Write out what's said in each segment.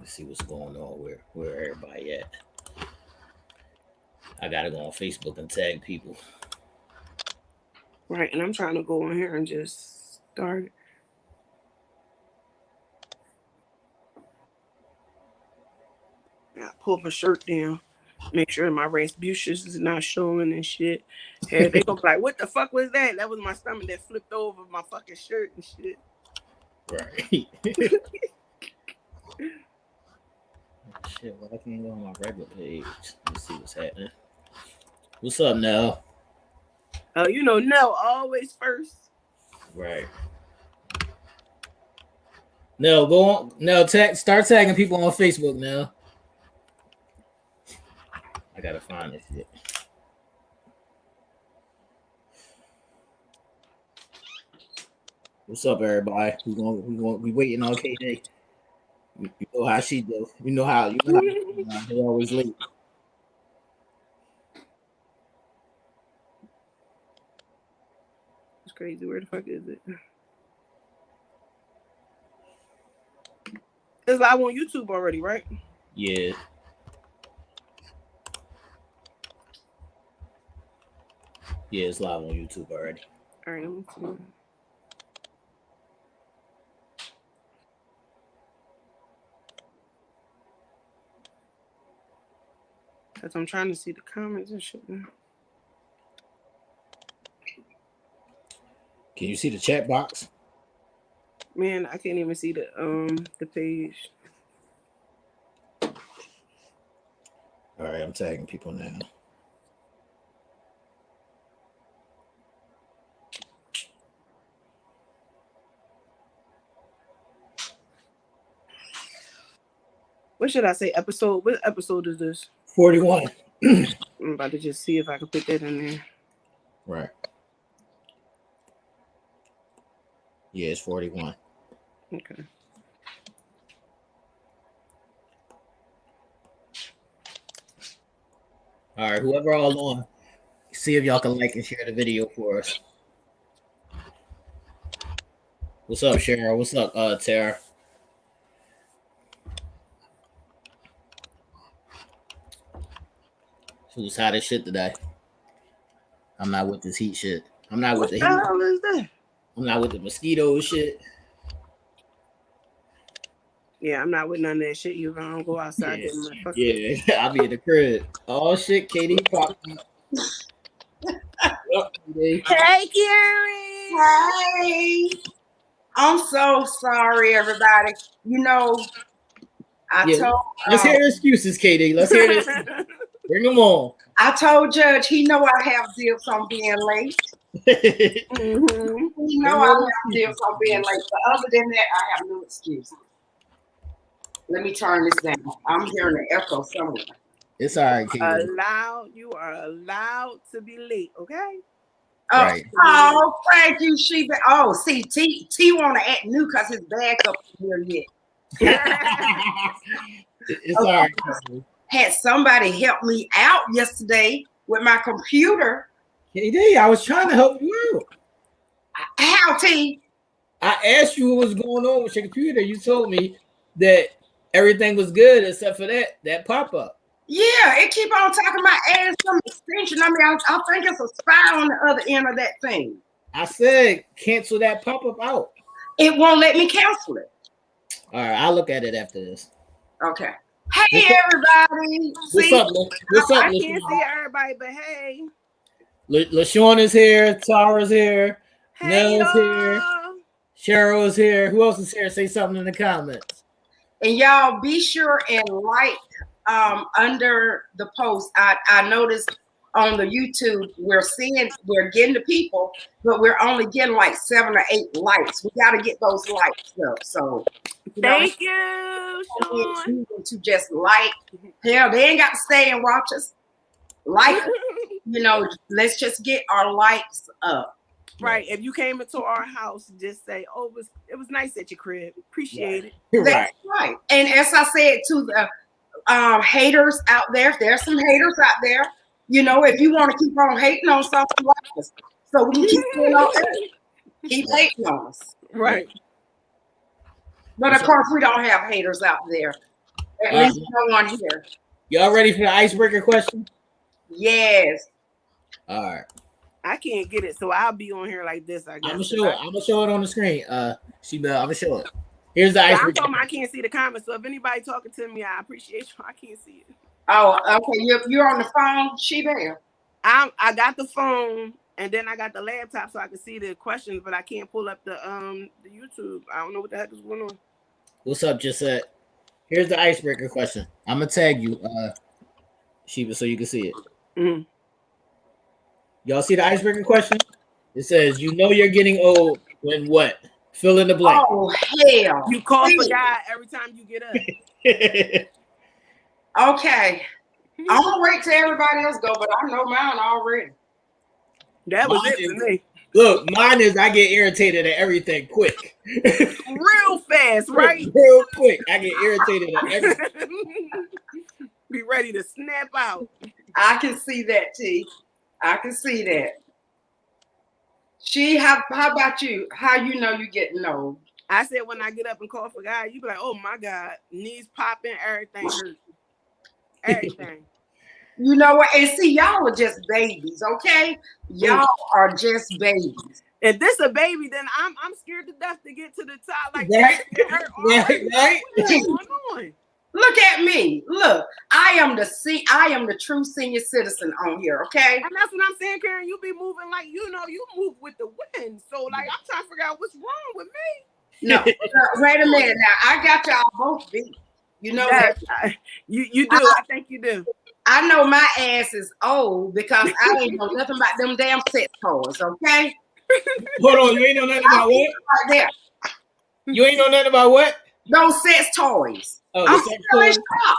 see what's going on. Where everybody at? I gotta go on Facebook and tag people. Right, and I'm trying to go in here and just start. I pull my shirt down, make sure my Rasputius is not showing and shit. Hey, they gonna be like, "What the fuck was that?" That was my stomach that flipped over my fucking shirt and shit. Right. Shit, well, I can't go on my regular page. Let's see what's happening. What's up now? Oh, no, always first. Right. No, go on. No, start tagging people on Facebook now. I gotta find this shit. What's up, everybody? We waiting on KD. You know how she do. You know how they always late. It's crazy. Where the fuck is it? It's live on YouTube already, right? Yeah. Yeah, it's live on YouTube already. All right, let me see. Because I'm trying to see the comments and shit now. Can you see the chat box? Man, I can't even see the page. All right, I'm tagging people now. What should I say? Episode? What episode is this? 41. I'm about to just see if I can put that in there. Right. Yeah, it's 41. Okay. All right, whoever all on, see if y'all can like and share the video for us. What's up, Cheryl? What's up, Tara? It was hot as shit today. I'm not with this heat shit. I'm not with the heat. What the hell is that? I'm not with the mosquito shit. Yeah, I'm not with none of that shit. You don't go outside. Yeah, I'll be in the crib. Oh shit, Katie popped up. Hey, Karen. Hey, I'm so sorry, everybody. I told. Let's hear excuses, Katie. Let's hear this. Bring them on. I told Judge he know I have dibs on being late. Mm-hmm. He know I have dibs on being late. But other than that, I have no excuse. Let me turn this down. I'm hearing an echo somewhere. It's all right, Katie. You are allowed to be late, okay? Oh, right. Oh, thank you, Sheba. Oh, see, T want to act new because his bag up here yet. It's all right. Had somebody help me out yesterday with my computer. KD, I was trying to help you out. How, T? I asked you what was going on with your computer. You told me that everything was good except for that pop-up. Yeah, it keep on talking about adding some extension. I mean, I think it's a spy on the other end of that thing. I said cancel that pop-up out. It won't let me cancel it. All right, I'll look at it after this. Okay. Hey, everybody. What's up? What's up? I can't see everybody, but hey. LaShawn is here. Tara's here. Hey, Nell's here. Cheryl is here. Who else is here? Say something in the comments. And y'all be sure and like under the post. I noticed on the YouTube we're getting the people, but we're only getting like 7 or 8 likes. We got to get those likes up. So thank you, Sean. To just like. Hell, they ain't got to stay and watch us. Like, let's just get our likes up. Right. If you came into our house, just say, "Oh, it was nice at your crib. Appreciate it." That's right. And as I said to the haters out there, if there's some haters out there, if you want to keep on hating on something like us, so we can keep hating on us. Right. But of course, we don't have haters out there. At least no one here. Y'all ready for the icebreaker question? Yes. All right. I can't get it, so I'll be on here like this, I guess. I'm gonna show it on the screen. I'm gonna show it. Here's the I'm icebreaker. I can't see the comments, so if anybody talking to me, I appreciate you. I can't see it. Oh, okay. You're on the phone, Sheba. I got the phone and then I got the laptop so I can see the questions, but I can't pull up the YouTube. I don't know what the heck is going on. What's up, Gisette? Here's the icebreaker question. I'm gonna tag you, Sheba, so you can see it. Mm-hmm. Y'all see the icebreaker question? It says, "You know you're getting old when what? Fill in the blank." Oh hell! You call for God every time you get up. Okay, I'm gonna wait till everybody else go, but I know mine already. That was it for me. Look, mine is I get irritated at everything quick. Real fast, right? Real quick. I get irritated at everything. Be ready to snap out. I can see that, T. I can see that. How about you? How you know you getting old? I said when I get up and call for God, you be like, oh my God, knees popping, everything hurt. Everything. You know what? And see, y'all are just babies, okay? Y'all are just babies. If this a baby, then I'm scared to death to get to the top. Like right. Right. What's going on? Look at me. Look, I am the true senior citizen on here, okay? And that's what I'm saying, Karen. You be moving like you move with the wind. So like I'm trying to figure out what's wrong with me. No, wait a minute now. I got y'all both beat. You know that. You do. I think you do. I know my ass is old because I ain't know nothing about them damn sex toys, okay? Hold on, you ain't know nothing about what? Right there. You ain't know nothing about what? Those sex toys. Oh, I'm sex still in toys? shock.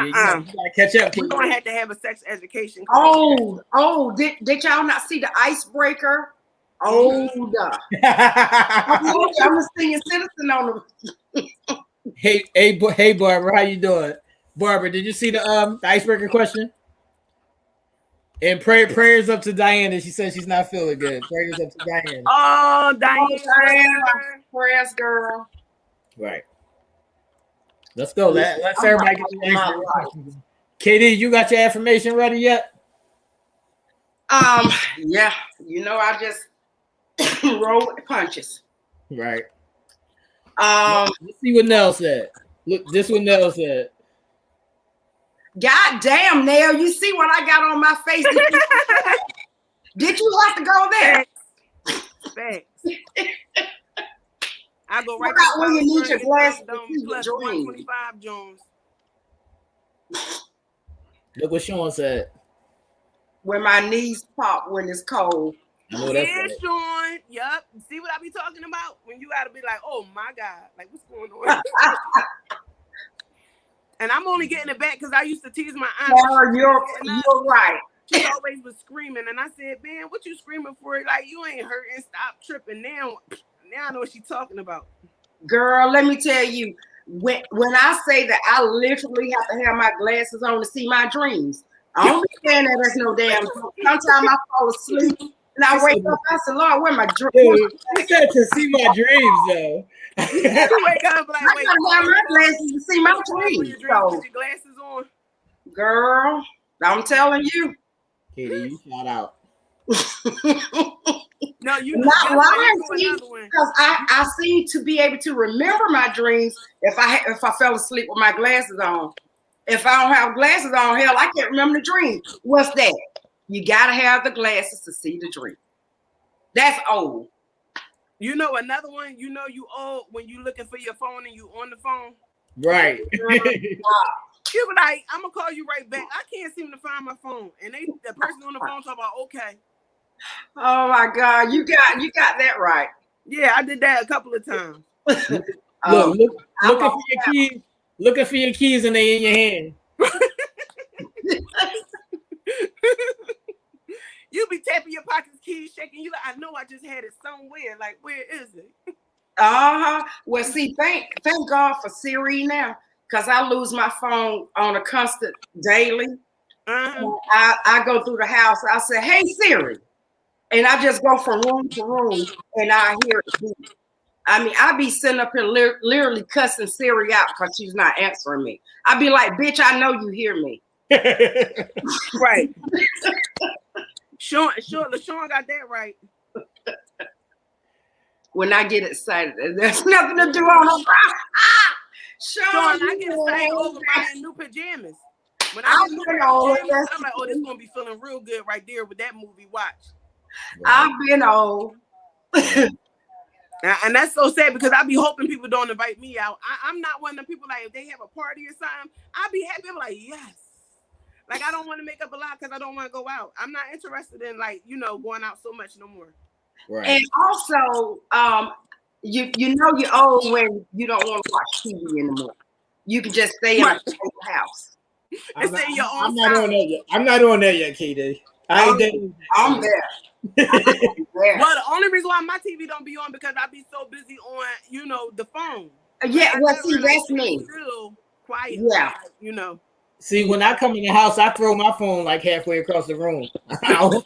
You gotta catch up. We're gonna have to have a sex education. Did y'all not see the icebreaker? I'm a senior citizen on the. Hey, Barbara, how you doing? Barbara, did you see the icebreaker question? And prayers up to Diana. She said she's not feeling good. Prayers up to Diana. Oh, Diana. Prayers, girl. Right. Let's go. Let's everybody get the icebreaker question. KD, you got your affirmation ready yet? Yeah. You know, I just roll with the punches. Right. Let's see what Nell said. Look, this is what Nell said. God damn, Nell, you see what I got on my face? Did you have to go there? Thanks. I go right to when you need your glasses plus 125 Jones. Look what Sean said. When my knees pop when it's cold. Yeah, Sean. Yup. See what I be talking about? When you gotta be like, oh my God, like what's going on? And I'm only getting it back because I used to tease my aunt. Oh, you're right. She always was screaming, and I said, "Man, what you screaming for? Like you ain't hurting. Stop tripping." Now I know what she's talking about. Girl, let me tell you, when I say that I literally have to have my glasses on to see my dreams. I don't be saying that there's no damn. Sometimes I fall asleep and I wake up. I said, "Lord, where my dreams?" I said to see my dreams, though. You wake up like, I gotta have my glasses to see my dreams. Put your glasses on, girl. I'm telling you. Katie, you shout out. No, you not lying because I seem to be able to remember my dreams if I fell asleep with my glasses on. If I don't have glasses on, hell, I can't remember the dream. What's that? You gotta have the glasses to see the dream. That's old. You know another one. You know you old when you looking for your phone and you on the phone. Right. You be like, I'm gonna call you right back. I can't seem to find my phone, and the person on the phone talk about okay. Oh my God, you got that right. Yeah, I did that a couple of times. Looking for your keys. Looking for your keys and they in your hand. You be tapping your pockets, keys shaking. You like, I know I just had it somewhere. Like, where is it? Well, see, thank God for Siri now, because I lose my phone on a constant daily. I go through the house. I say, "Hey Siri," and I just go from room to room, and I hear it beep. I mean, I be sitting up here literally cussing Siri out because she's not answering me. I be like, bitch, I know you hear me. Right. LaShawn got that right. When I get excited, there's nothing to do on the Sean, I get excited over buying new pajamas. When I get new pajamas, I'm like, oh, this gonna be feeling real good right there with that movie watch. I've been old. And that's so sad because I be hoping people don't invite me out. I'm not one of the people like if they have a party or something, I'll be happy. I'm like, yes. Like I don't want to make up a lot because I don't want to go out. I'm not interested in like, going out so much no more. Right. And also, you know you're old when you don't want to watch TV anymore. You can just stay in a house. I'm not on that yet. I'm not on that yet, KD. I'm there. Well, the only reason why my TV don't be on because I be so busy on, the phone. Yeah, well, see, that's me. Still quiet. Yeah, See, when I come in the house, I throw my phone like halfway across the room. I don't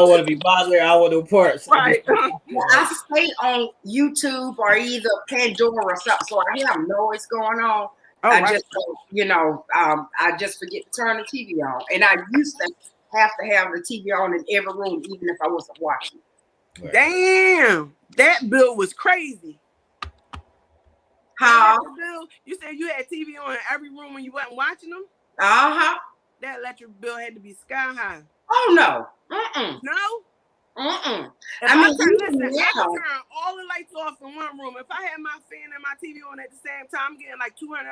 want to be bothered. I want no parts. Right. I stay on YouTube or either Pandora or something, so I have noise going on. Just, I just forget to turn the TV on. And I used to have the TV on in every room, even if I wasn't watching. Right. Damn, that bill was crazy. Huh? You said you had TV on in every room when you wasn't watching them? Uh-huh. That electric bill had to be sky high. Oh, no. No? I turn all the lights off in one room. If I had my fan and my TV on at the same time, I'm getting like $200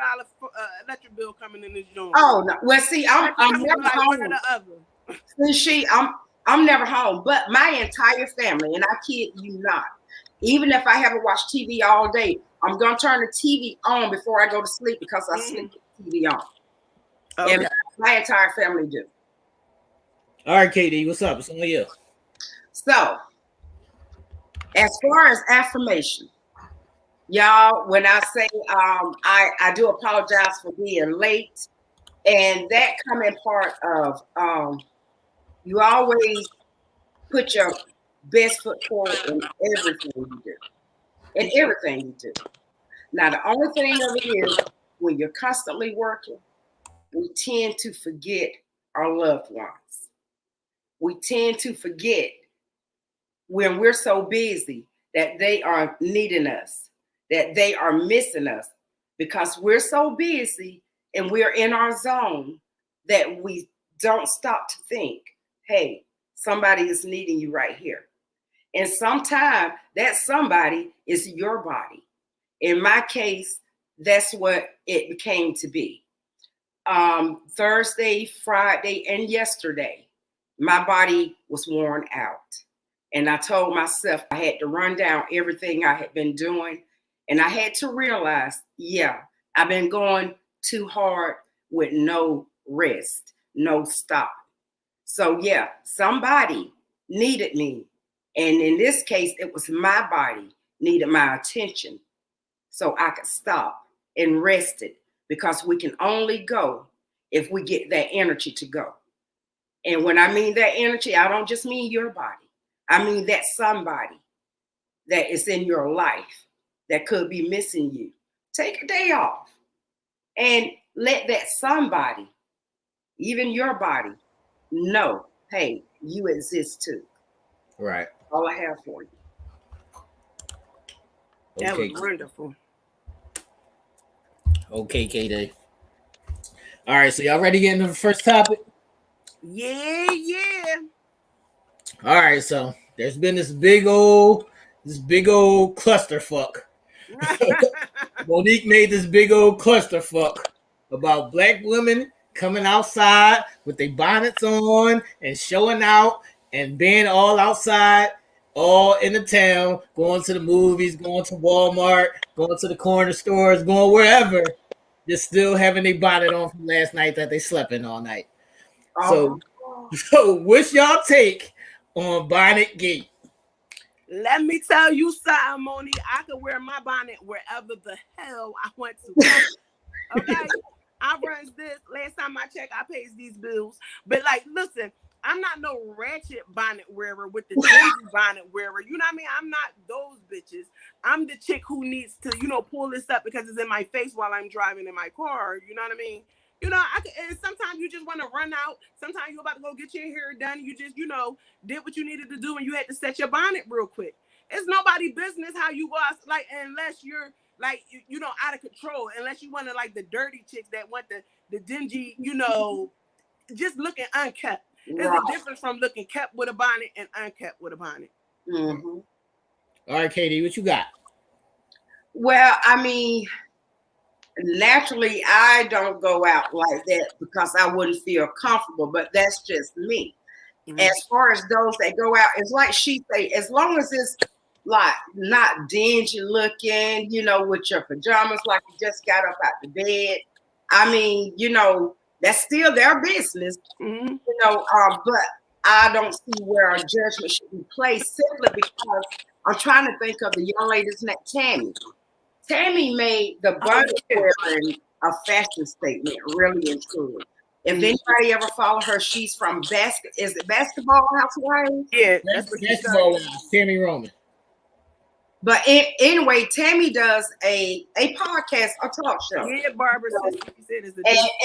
electric bill coming in this joint. Oh, no. Well, see, I'm never like home. One or the other. See, I'm never home, but my entire family, and I kid you not, even if I haven't watched TV all day, I'm going to turn the TV on before I go to sleep because I sleep with the TV on. Okay. And my entire family do. All right, KD, what's up? It's only you. So, as far as affirmation, y'all, when I say I do apologize for being late, and that coming part of you always put your best foot forward in everything you do. In everything you do. Now, the only thing of it is when you're constantly working, we tend to forget our loved ones. We tend to forget when we're so busy that they are needing us, that they are missing us, because we're so busy and we're in our zone that we don't stop to think, hey, somebody is needing you right here. And sometimes that somebody is your body. In my case, that's what it became to be. Thursday, Friday, and yesterday, my body was worn out. And I told myself I had to run down everything I had been doing. And I had to realize, I've been going too hard with no rest, no stop. So somebody needed me. And in this case, it was my body needed my attention so I could stop and rest it, because we can only go if we get that energy to go. And when I mean that energy, I don't just mean your body. I mean that somebody that is in your life that could be missing you. Take a day off and let that somebody, even your body, know, hey, you exist too. Right. All I have for you. That was wonderful. Okay, KD. All right, so y'all ready to get into the first topic? Yeah. All right, so there's been this big old clusterfuck. Monique made this big old clusterfuck about black women coming outside with their bonnets on and showing out and being all outside, all in the town, going to the movies, going to Walmart, going to the corner stores, going wherever, just still having their bonnet on from last night that they slept in all night. So what's y'all take on Bonnet Gate? Let me tell you something, Monique. I could wear my bonnet wherever the hell I want to. Okay? I runs this. Last time I checked, I pays these bills. But like, listen, I'm not no ratchet bonnet wearer with the dingy bonnet wearer. You know what I mean? I'm not those bitches. I'm the chick who needs to, pull this up because it's in my face while I'm driving in my car. You know what I mean? And sometimes you just want to run out. Sometimes you're about to go get your hair done. You just, did what you needed to do and you had to set your bonnet real quick. It's nobody's business how you was, like, unless you're, like, out of control. Unless you want to, like, the dirty chicks that want the dingy, just looking unkept. There's a difference from looking kept with a bonnet and unkept with a bonnet. Mm-hmm. All right, Katie, what you got? Well, I mean, naturally, I don't go out like that because I wouldn't feel comfortable, but that's just me. Mm-hmm. As far as those that go out, it's like she say, as long as it's like not dingy looking, with your pajamas, like you just got up out the bed. I mean, that's still their business, mm-hmm. But I don't see where a judgment should be placed simply because I'm trying to think of the young lady's name, Tammy. Tammy made the bonnet wearing a fashion statement, really and truly. If anybody ever follow her, she's from is it Basketball Housewives? Yeah, that's what Basketball Tammy Roman. But anyway, Tammy does a podcast, a talk show. Yeah, Barbara said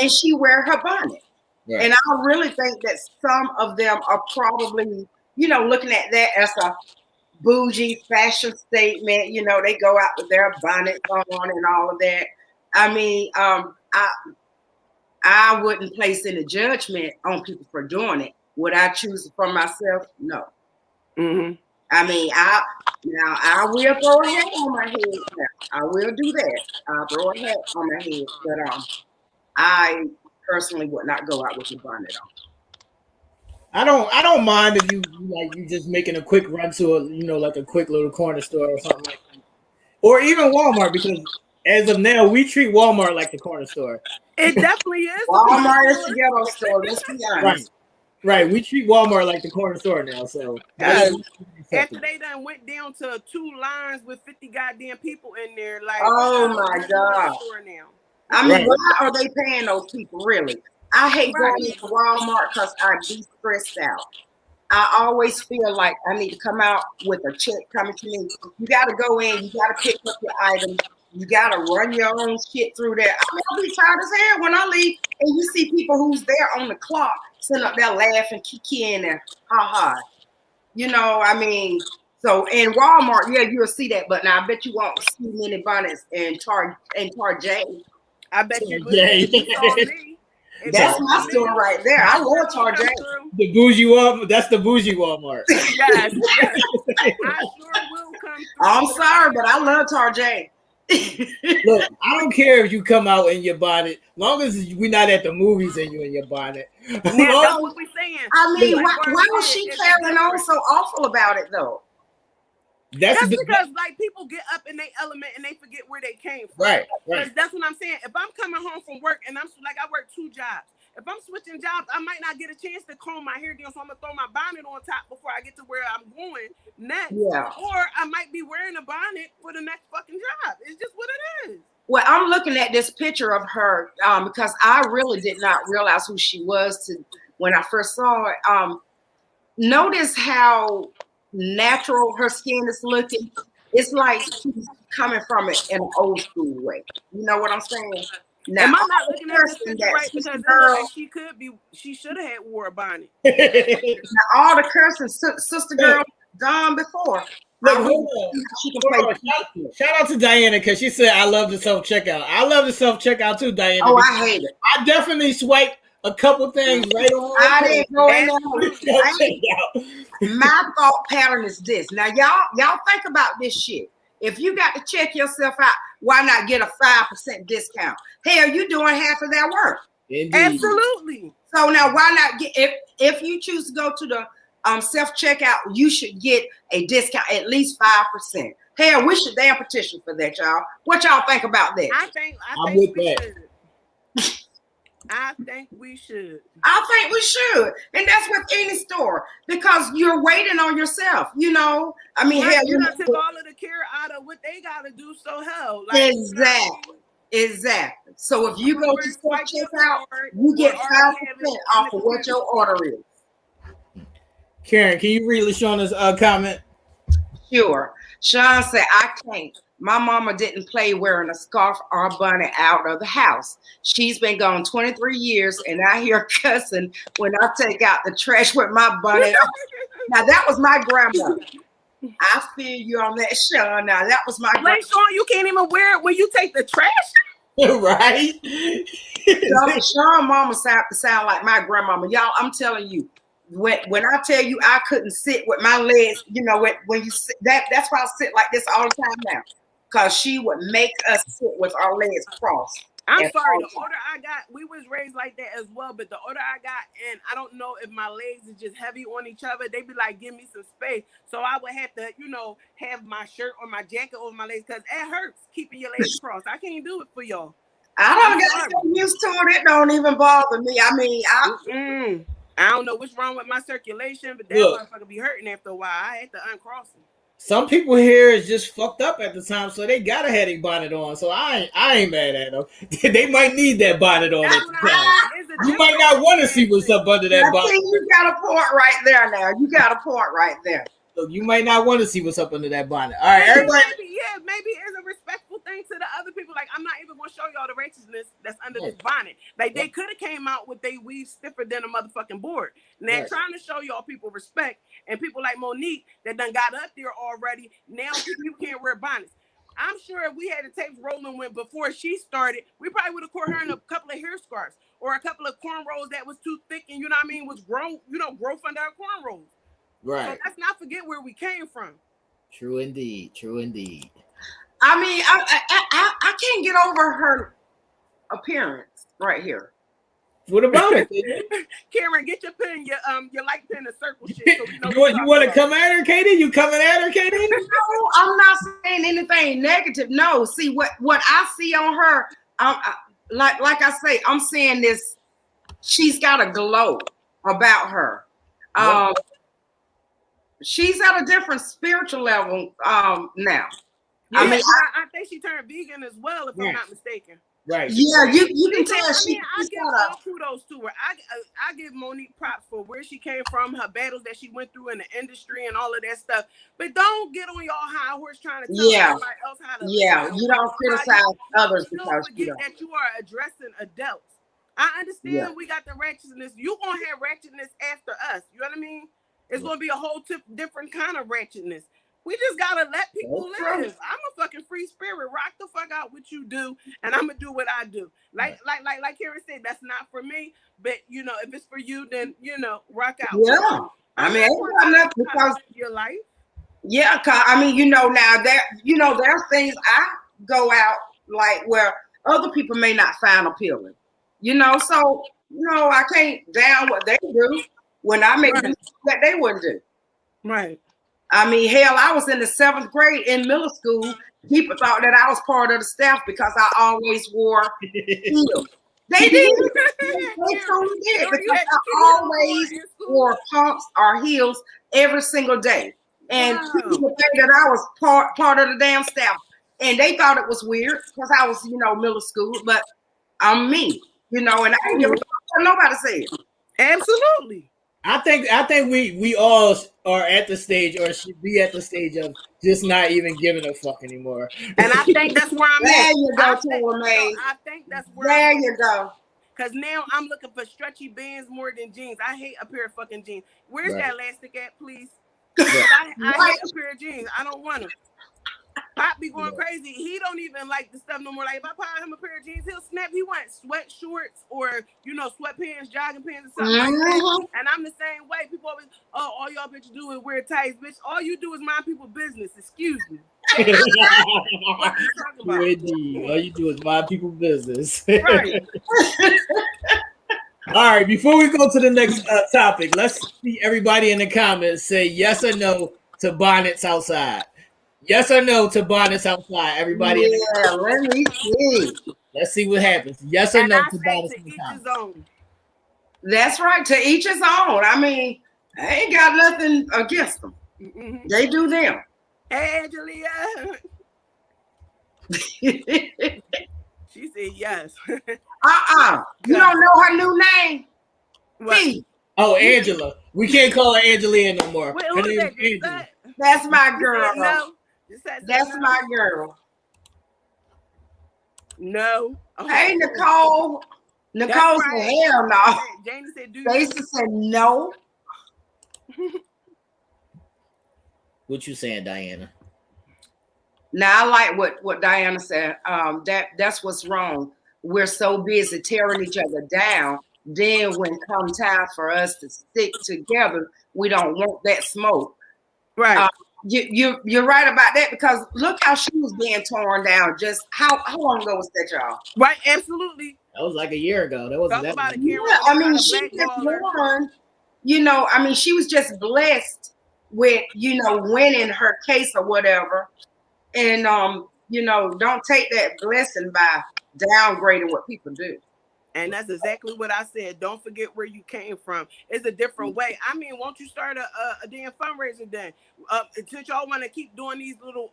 and she wear her bonnet. Right. And I really think that some of them are probably, looking at that as a bougie fashion statement. They go out with their bonnets on and all of that. I mean, I wouldn't place any judgment on people for doing it. Would I choose it for myself? No. Mm-hmm. I mean, I will throw a hat on my head. Now. I will do that. I'll throw a hat on my head, but I personally would not go out with a bonnet on. I don't mind if you just making a quick run to like a quick little corner store or something like that, or even Walmart, because as of now we treat Walmart like the corner store. It definitely is. Walmart is the ghetto store. Let's be honest. Right, we treat Walmart like the corner store now. So after they done went down to 2 lines with 50 goddamn people in there, like, oh my god! Now. I mean, why are they paying those people? Really, I hate going to Walmart because I be stressed out. I always feel like I need to come out with a check coming to me. You got to go in. You got to pick up your items. You got to run your own shit through there. I mean, I'll be tired as hell when I leave and you see people who's there on the clock sitting up there laughing, kikiing, and ha-ha. I mean, so in Walmart, yeah, you'll see that, but now I bet you won't see many bonnets in Target. I bet you will. That's my store right there. I love Target. The bougie Walmart. That's the bougie Walmart. Yes. I sure will come through. I'm sorry, but I love Target. Look, I don't care if you come out in your bonnet, long as we're not at the movies and you in your bonnet. That's what we're saying. I mean, why was she carrying on so awful about it though? That's because like people get up in their element and they forget where they came from. Right. That's what I'm saying. If I'm coming home from work and I'm like, I work 2 jobs. If I'm switching jobs, I might not get a chance to comb my hair down, so I'm gonna throw my bonnet on top before I get to where I'm going next. Yeah. Or I might be wearing a bonnet for the next fucking job. It's just what it is. Well, I'm looking at this picture of her because I really did not realize who she was when I first saw her. Notice how natural her skin is looking. It's like she's coming from it in an old school way. You know what I'm saying? Now, am I not looking at this picture right? Because it looks like she should have had wore a bonnet. Now, all the cursing sister girl gone before. Look, shout out to Diana because she said I love the self checkout. I love the self checkout too, Diana. Oh, I hate it. I definitely swipe a couple things right on. I didn't go in there. My thought pattern is this. Now, y'all think about this shit. If you got to check yourself out, why not get a 5% discount? Hell, you doing half of that work. Indeed. Absolutely. So now, why not get if you choose to go to the self checkout, you should get a discount at least 5%. Hell, we should damn petition for that, y'all. What y'all think about that? I think we should. I think we should. And that's with any store because you're waiting on yourself, I mean, hell, you done took all of the care out of what they got to do, so hell. Like, exactly. So if you go to self checkout, you get 5% off of what your order is. Karen, can you read LaShawna's comment? Sure. Sean said, I can't. My mama didn't play wearing a scarf or bonnet out of the house. She's been gone 23 years, and I hear cussing when I take out the trash with my bonnet on. Now, that was my grandmother. I feel you on that, Sean. Now, that was my grandmother. Like, Sean, you can't even wear it when you take the trash. Right? Sean mama sound like my grandmama. Y'all, I'm telling you, when I tell you I couldn't sit with my legs, you know, when you sit, that's why I sit like this all the time now. Because she would make us sit with our legs crossed. I'm sorry, the older I got, we was raised like that as well, but the older I got, and I don't know if my legs is just heavy on each other, they be like, give me some space. So I would have to, you know, have my shirt or my jacket over my legs because it hurts keeping your legs crossed. I can't do it for y'all. I don't get so used to it. It don't even bother me. I mean, I don't know what's wrong with my circulation, but that motherfucker be hurting after a while. I had to uncross them. Some people here is just fucked up at the time, so they gotta have their bonnet on. So I ain't mad at them. They might need that bonnet on at the time. You might not want to see what's up under that bonnet. You got a point right there now. You got a point right there. So you might not want to see what's up under that bonnet. All right, everybody. Maybe it's a respectful thing to the other people. Like, I'm not even gonna show y'all the righteousness that's under this bonnet. Like, they could have came out with they weave stiffer than a motherfucking board. And they're trying to show y'all people respect, and people like Monique that done got up there already. Now people can't wear bonnets. I'm sure if we had the tapes rolling when before she started, we probably would have caught her in a couple of hair scarves or a couple of cornrows that was too thick and, you know what I mean, was grown, you know, growth under her cornrows. Right. So let's not forget where we came from. True indeed. True indeed. I mean, I can't get over her appearance right here. What about it? Karen, get your pen, your light pen and circle shit. So we know you want to come at her, Katie? You coming at her, Katie? No, I'm not saying anything negative. No, see what I see on her. Like I say, I'm saying this. She's got a glow about her. She's at a different spiritual level now. Yeah, I mean, I think she turned vegan as well, if I'm not mistaken. Right. Yeah, you can tell. I give all kudos to her. I give Monique props for where she came from, her battles that she went through in the industry and all of that stuff. But don't get on y'all high horse trying to tell everybody else how to live. You don't criticize others because you don't. That you are addressing adults. I understand we got the ratchetness. You gonna have ratchetness after us. You know what I mean? It's gonna be a whole different kind of ratchetness. We just gotta let people live. I'm a fucking free spirit. Rock the fuck out what you do, and I'm gonna do what I do. Like Karen said, that's not for me. But you know, if it's for you, then you know, rock out. Yeah, I mean, ain't because your life. Yeah, cause I mean, you know, now there are things I go out like where other people may not find appealing. You know, so I can't down what they do when I make them that they wouldn't do. Right. I mean, hell, I was in the 7th grade in middle school. People thought that I was part of the staff because I always wore heels. They did. They totally did because I always wore pumps or heels every single day. And people would think that I was part of the damn staff. And they thought it was weird because I was, middle school. But I'm me, and I didn't give a fuck what nobody said. Absolutely. I think we all are at the stage, or should be at the stage of just not even giving a fuck anymore. And I think that's where I'm at. There you go, I think that's where there you go. Because now I'm looking for stretchy bands more than jeans. I hate a pair of fucking jeans. Where's that elastic at, please? I hate a pair of jeans. I don't want them. Pop be going crazy. He don't even like the stuff no more. Like if I buy him a pair of jeans, he'll snap. He wants sweat shorts or sweatpants, jogging pants, or something like that. And I'm the same way. People always, all y'all bitches do is wear tights, bitch. All you do is mind people's business. Excuse me. What are you talking about? All you do is mind people's business. Right. All right. Before we go to the next topic, let's see everybody in the comments say yes or no to bonnets outside. Yes or no to bonnets outside? Everybody. Yeah, let me see. Let's see what happens. Yes or no to bonnets outside? That's right. To each his own. I mean, I ain't got nothing against them. Mm-hmm. They do them. Hey, Angelia. She said yes. You don't know her new name? What? Oh, Angela. We can't call her Angelina no more. Wait, Her who's name that? is Angela. That's my girl. No. That's my girl. No. Oh, Hey, Nicole. Nicole said, hell no. Janie said, do Stacey said no. What you saying, Diana? Now I like what Diana said. That's what's wrong. We're so busy tearing each other down. Then when come time for us to stick together, we don't want that smoke. Right. You're right about that, because look how she was being torn down. Just how long ago was that, y'all? Right, absolutely. That was like a year ago. That wasn't Talk that about it, long. Karen. Yeah, I mean, she just won. I mean, she was just blessed with, winning her case or whatever. And don't take that blessing by downgrading what people do. And that's exactly what I said. Don't forget where you came from. It's a different way. I mean, won't you start a damn fundraiser then? Since y'all want to keep doing these little,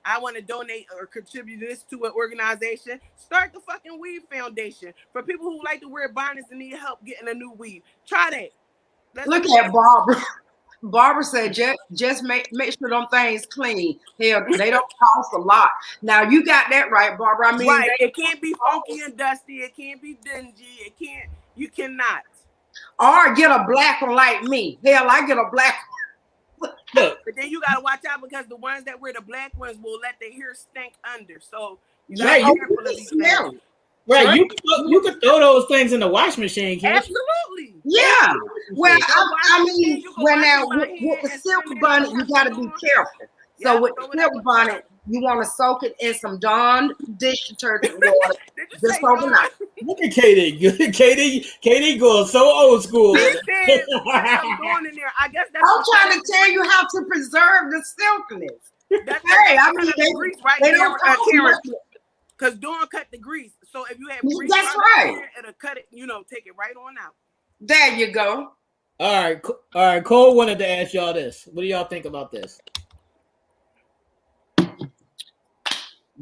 I want to donate or contribute this to an organization, start the fucking weave foundation for people who like to wear bonnets and need help getting a new weave. Try that. Look at Barbara. Barbara said, just make sure them things clean. Hell, they don't cost a lot. Now, you got that right, Barbara. I mean, right. It can't be funky and dusty. It can't be dingy. You cannot. Or get a black one like me. Hell, I get a black one. But then you got to watch out, because the ones that wear the black ones will let their hair stink under. So you got to be careful of these things. Right, you could throw those things in the wash machine, can't you? Absolutely. Yeah. Well, I mean, with the silk bonnet, you got to be careful. So with the silk bonnet, you want to soak it in some Dawn dish detergent water just overnight. Look at Katie. Katie going so old school. I'm going in there. I guess that's I'm trying to tell you how to preserve the silkiness. Hey, I mean, they don't cost much. Because Dawn cut the grease. So if you have grease, that's right. It'll cut it, take it right on out. There you go. All right. Cole wanted to ask y'all this. What do y'all think about this?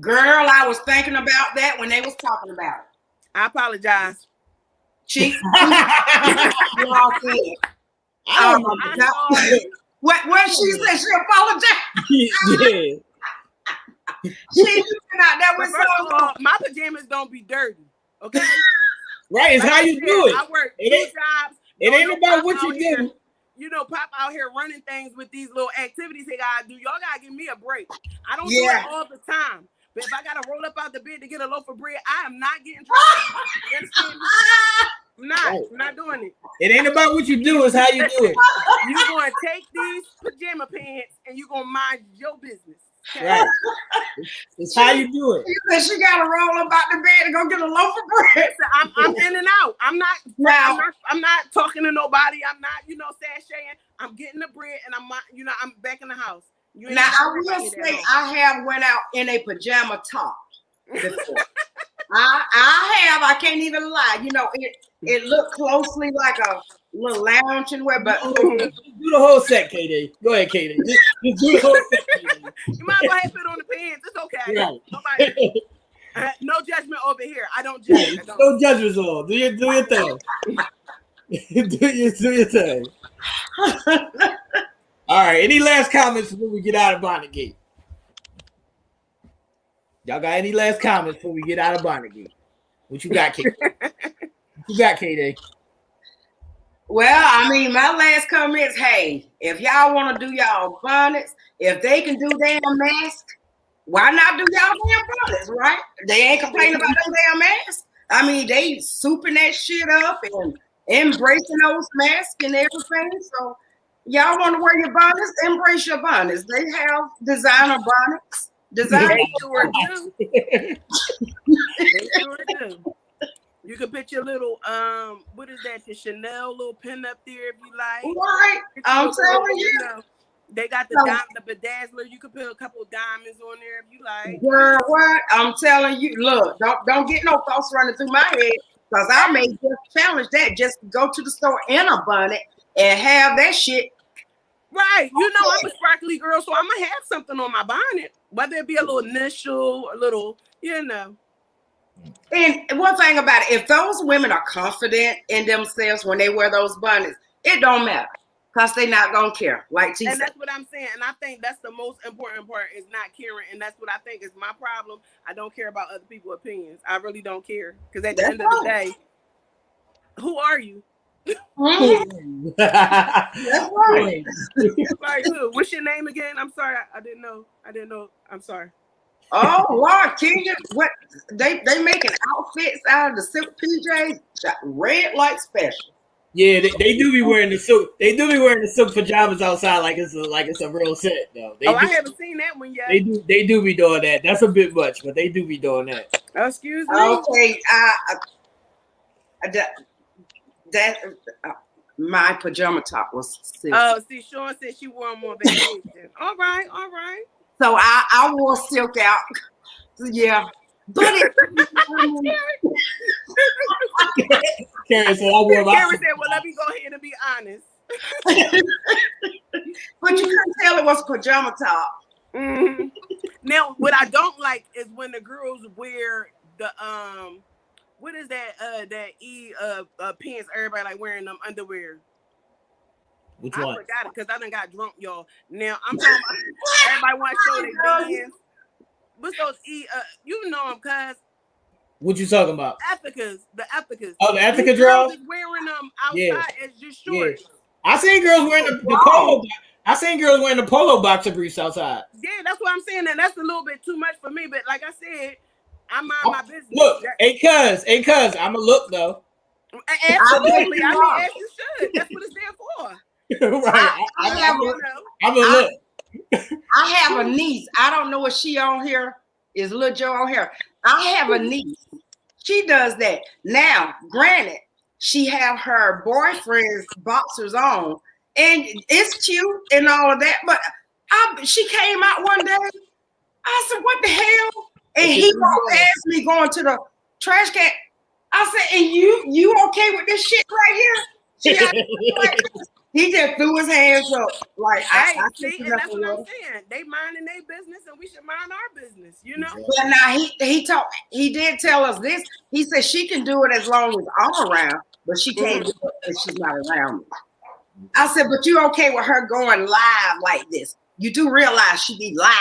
Girl, I was thinking about that when they was talking about it. I apologize. She what she said, she apologized. Yeah. That was so my pajamas don't be dirty. Okay. Right, it's how you do it. I work two jobs. It ain't about what you do. Pop out here running things with these little activities they gotta do. Y'all gotta give me a break. I don't do it all the time. But if I gotta roll up out the bed to get a loaf of bread, I am not getting dressed. You understand me? I'm not doing it. It ain't about what you do, it's how you do it. You're gonna take these pajama pants and you're gonna mind your business. Okay? Right. It's how you do it. You said she gotta roll up out the bed and go get a loaf of bread. I'm in and out. I'm not talking to nobody. I'm not, sashaying. I'm getting the bread and I'm back in the house. Now I will say I have went out in a pajama top before. I can't even lie. It looked closely like a little lounging wear, but do the whole set, KD. Go ahead, KD. Just do the whole set. KD. You might as well have it on the pants. It's okay. Right. No judgment over here. I don't judge. No judgments on. Do your thing. do your thing. All right. Any last comments before we get out of Bonnet Gate? Y'all got any last comments before we get out of Bonnet Gate? What you got, KD? Well, I mean, my last comment is, hey, if y'all want to do y'all bonnets, if they can do damn masks, why not do y'all damn bonnets, right? They ain't complaining about them damn masks. I mean, they souping that shit up and embracing those masks and everything. So y'all want to wear your bonnets, embrace your bonnets. They have designer bonnets. They sure do. They sure do. You can put your little what is that? The Chanel little pin up there if you like. Right, I'm telling you. They got the bedazzler. You can put a couple of diamonds on there if you like. Girl, what? I'm telling you. Look, don't get no thoughts running through my head, because I may just challenge that. Just go to the store in a bonnet and have that shit. Right. I'm a sparkly girl, so I'm gonna have something on my bonnet, whether it be a little initial, a little, And one thing about it, if those women are confident in themselves when they wear those bonnets, it don't matter. Because they not gonna care. Like T And said. that's what I'm saying. And I think that's the most important part is not caring. And that's what I think is my problem. I don't care about other people's opinions. I really don't care. Because at the end of the day, who are you? Mm-hmm. That's right. Like who? What's your name again? I'm sorry. I didn't know. I'm sorry. Oh Lord, Kenya, what they making outfits out of the silk PJs, red light special. Yeah, they do be wearing the silk. They do be wearing the silk pajamas outside like it's a real set though. I haven't seen that one yet. They do be doing that. That's a bit much, but they do be doing that. Excuse me. Okay, that my pajama top was silk. Oh, see, Sean said she wore them on vacation. All right. So I wore silk out. Yeah. But Karen said, "I wore my." Karen said, "Well, let me go ahead and be honest." But you couldn't tell it was pajama top. Mm-hmm. Now, what I don't like is when the girls wear the what is that pants? Everybody like wearing them underwear. Which one? I forgot it because I done got drunk, y'all. Now I'm talking about everybody want to show their bands. What's those you know them, cuz. What you talking about? The Ethicas. Oh, the Ethica draws? Is wearing them outside as just shorts. Yeah. I seen girls wearing the polo. I seen girls wearing the polo boxer briefs outside. Yeah, that's what I'm saying. And that's a little bit too much for me. But like I said, I mind my business. Look, hey cuz, I'ma look though. Absolutely. I mean, as you should. That's what it's there for. Right. I'm a look. I have a niece. I don't know if she on here. Is Lil Joe on here? I have a niece. She does that. Now, granted, she have her boyfriend's boxers on, and it's cute and all of that. But she came out one day. I said, "What the hell?" And he walked past me going to the trash can. I said, "And you okay with this shit right here?" He just threw his hands up like I see, and that's what I'm saying. They minding their business, and we should mind our business, you know. But now he did tell us this. He said she can do it as long as I'm around, but she can't do it if she's not around me. I said, but you okay with her going live like this? You do realize she be live.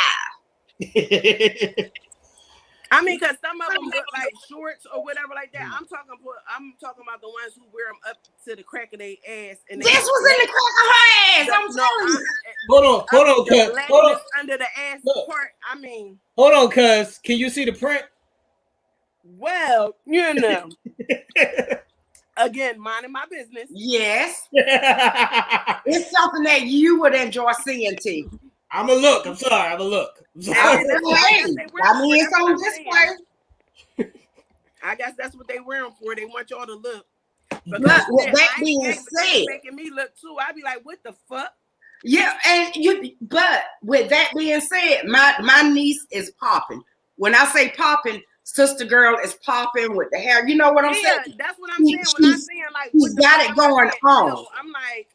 I mean, because some of them look like shorts or whatever like that. I'm talking about the ones who wear them up to the crack of their ass. And this was in the crack of her ass. I'm telling you. Hold on, cuz. Hold on. Under the ass part. I mean. Hold on, cuz. Can you see the print? Well, you know. Again, minding my business. Yes. It's something that you would enjoy seeing, T. I'm a look. I'm sorry. I'm a look. I mean, it's on display. I guess that's what they wearing for. They want y'all to look. But with that being said, making me look too. I'd be like, what the fuck? Yeah, but with that being said, my niece is popping. When I say popping, sister girl is popping with the hair. You know what I'm saying? Yeah, that's what I'm saying. When I'm saying like, she's got it going on. I'm like,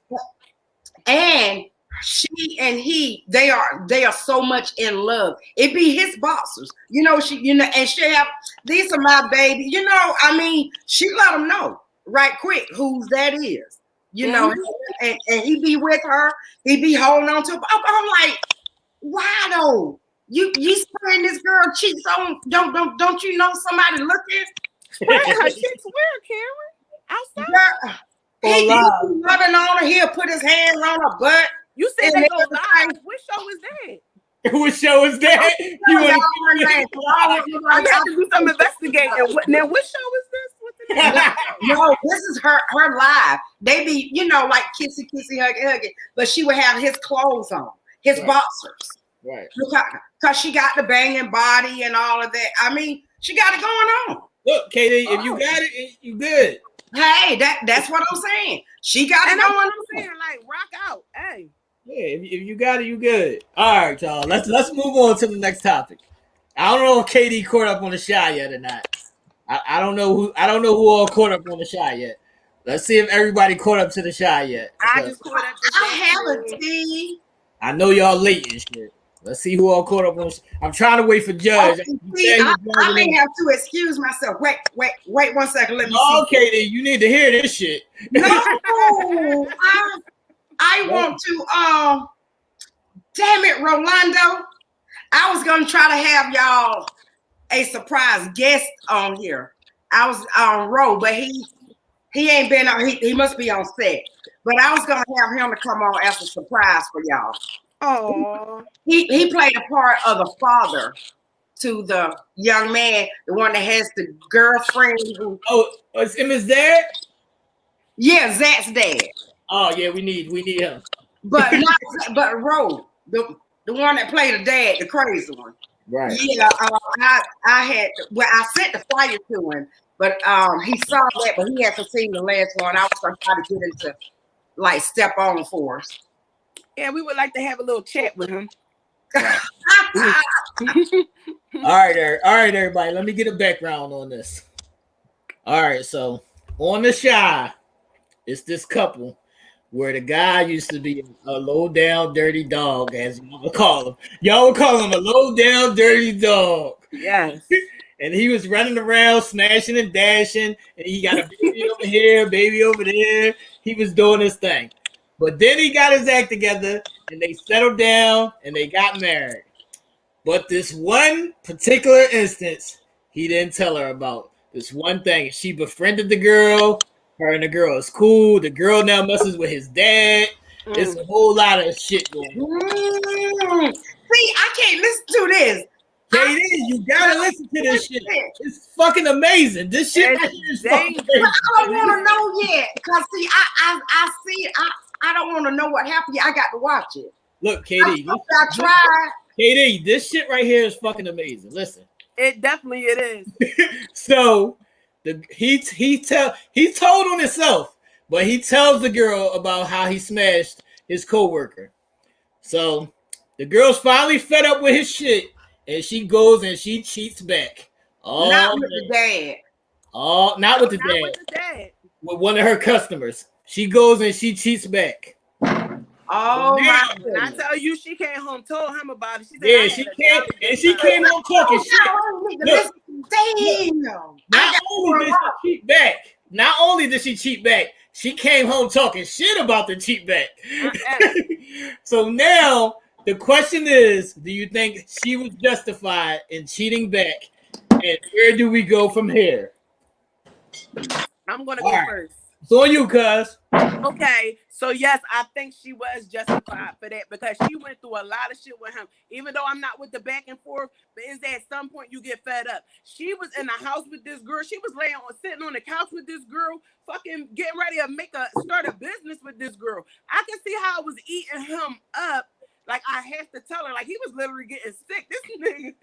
and she and he, they are so much in love. It be his boxers, and she have, these are my baby. I mean, she let him know right quick whose that is. And he be with her. He be holding on to her. I'm like, why though? You spraying this girl cheeks on? Don't you know somebody looking? Spraying her cheeks where, Karen? Outside. He rubbing on her. He'll put his hands on her butt. You said they go live. What show is that? What show is that? I have to do some investigating. Now, what show is this? No, this is her live. They be, like kissy, huggy, but she would have his clothes on, his boxers. Right. Because she got the banging body and all of that. I mean, she got it going on. Look, Katie, if you got it, you good. Hey, that's what I'm saying. She got it going on. I'm saying, like, rock out. Hey. Yeah, if you got it, you good. All right, y'all. Let's move on to the next topic. I don't know if Katie caught up on the Shy yet or not. I don't know who all caught up on the Shy yet. Let's see if everybody caught up to the Shy yet. I just caught up. I haven't seen. I know y'all late and shit. Let's see who all caught up on. I'm trying to wait for Judge. I may have to excuse myself. Wait 1 second. Let me see. Okay, then you need to hear this shit. No, I want to damn it, Rolando. I was gonna try to have y'all a surprise guest on here. I was on road, but he ain't been on. He must be on set. But I was gonna have him to come on as a surprise for y'all. Oh, He played a part of the father to the young man, the one that has the girlfriend who. Oh, is him his dad? Yeah, Zach's dad. Oh yeah, we need him. But not but Ro, the one that played the dad, the crazy one. Right. Yeah, I had I sent the flyer to him, but he saw that, but he hasn't seen the last one. I was gonna try to get him to like step on for us. yeah, we would like to have a little chat with him. All right, everybody. Let me get a background on this. All right, so on the Shy, it's this couple where the guy used to be a low down dirty dog, as y'all would call him. Y'all would call him a low down dirty dog. Yes. And he was running around, smashing and dashing, and he got a baby over here, baby over there. He was doing his thing. But then he got his act together, and they settled down, and they got married. But this one particular instance, he didn't tell her about. This one thing. She befriended the girl. Her and the girl is cool. The girl now messes with his dad. It's a whole lot of shit going on. See, I can't listen to this. KD, you gotta listen to this shit. It's fucking amazing. This shit right here is fucking amazing. I don't want to know yet. Because see, I see it. I don't want to know what happened yet. I got to watch it. Look, KD. I tried. KD, this shit right here is fucking amazing. Listen. It definitely is. So he told on himself, but he tells the girl about how he smashed his coworker. So the girl's finally fed up with his shit, and she goes and she cheats back. Not with the dad. Not with the dad. With one of her customers. She goes and she cheats back. Oh my God. I tell you, she came home, told him about it. She said, yeah, she came and she came home talking shit. Look, damn. Not only did she cheat back, she came home talking shit about the cheat back. So now the question is, do you think she was justified in cheating back? And where do we go from here? I'm gonna go first. It's on you, cuz. Okay, so yes, I think she was justified for that because she went through a lot of shit with him. Even though I'm not with the back and forth, but is that at some point you get fed up? She was in the house with this girl. She was sitting on the couch with this girl, fucking getting ready to start a business with this girl. I can see how it was eating him up. Like I have to tell her, like he was literally getting sick. This nigga.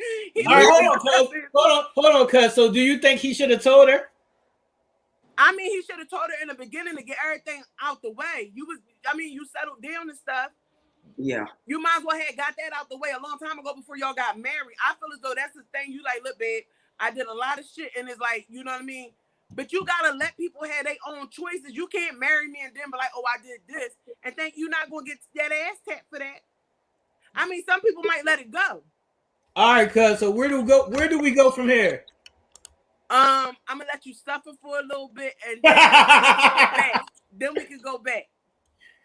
Hold on, cuz. So do you think he should have told her? I mean, he should have told her in the beginning to get everything out the way. You settled down and stuff. Yeah. You might as well have got that out the way a long time ago before y'all got married. I feel as though that's the thing. You like, look, babe, I did a lot of shit, and it's like, you know what I mean? But you gotta let people have their own choices. You can't marry me and then be like, oh, I did this, and think you're not gonna get that ass tapped for that. I mean, some people might let it go. All right, cuz. So where do we go from here? I'm gonna let you suffer for a little bit, and then we can go back.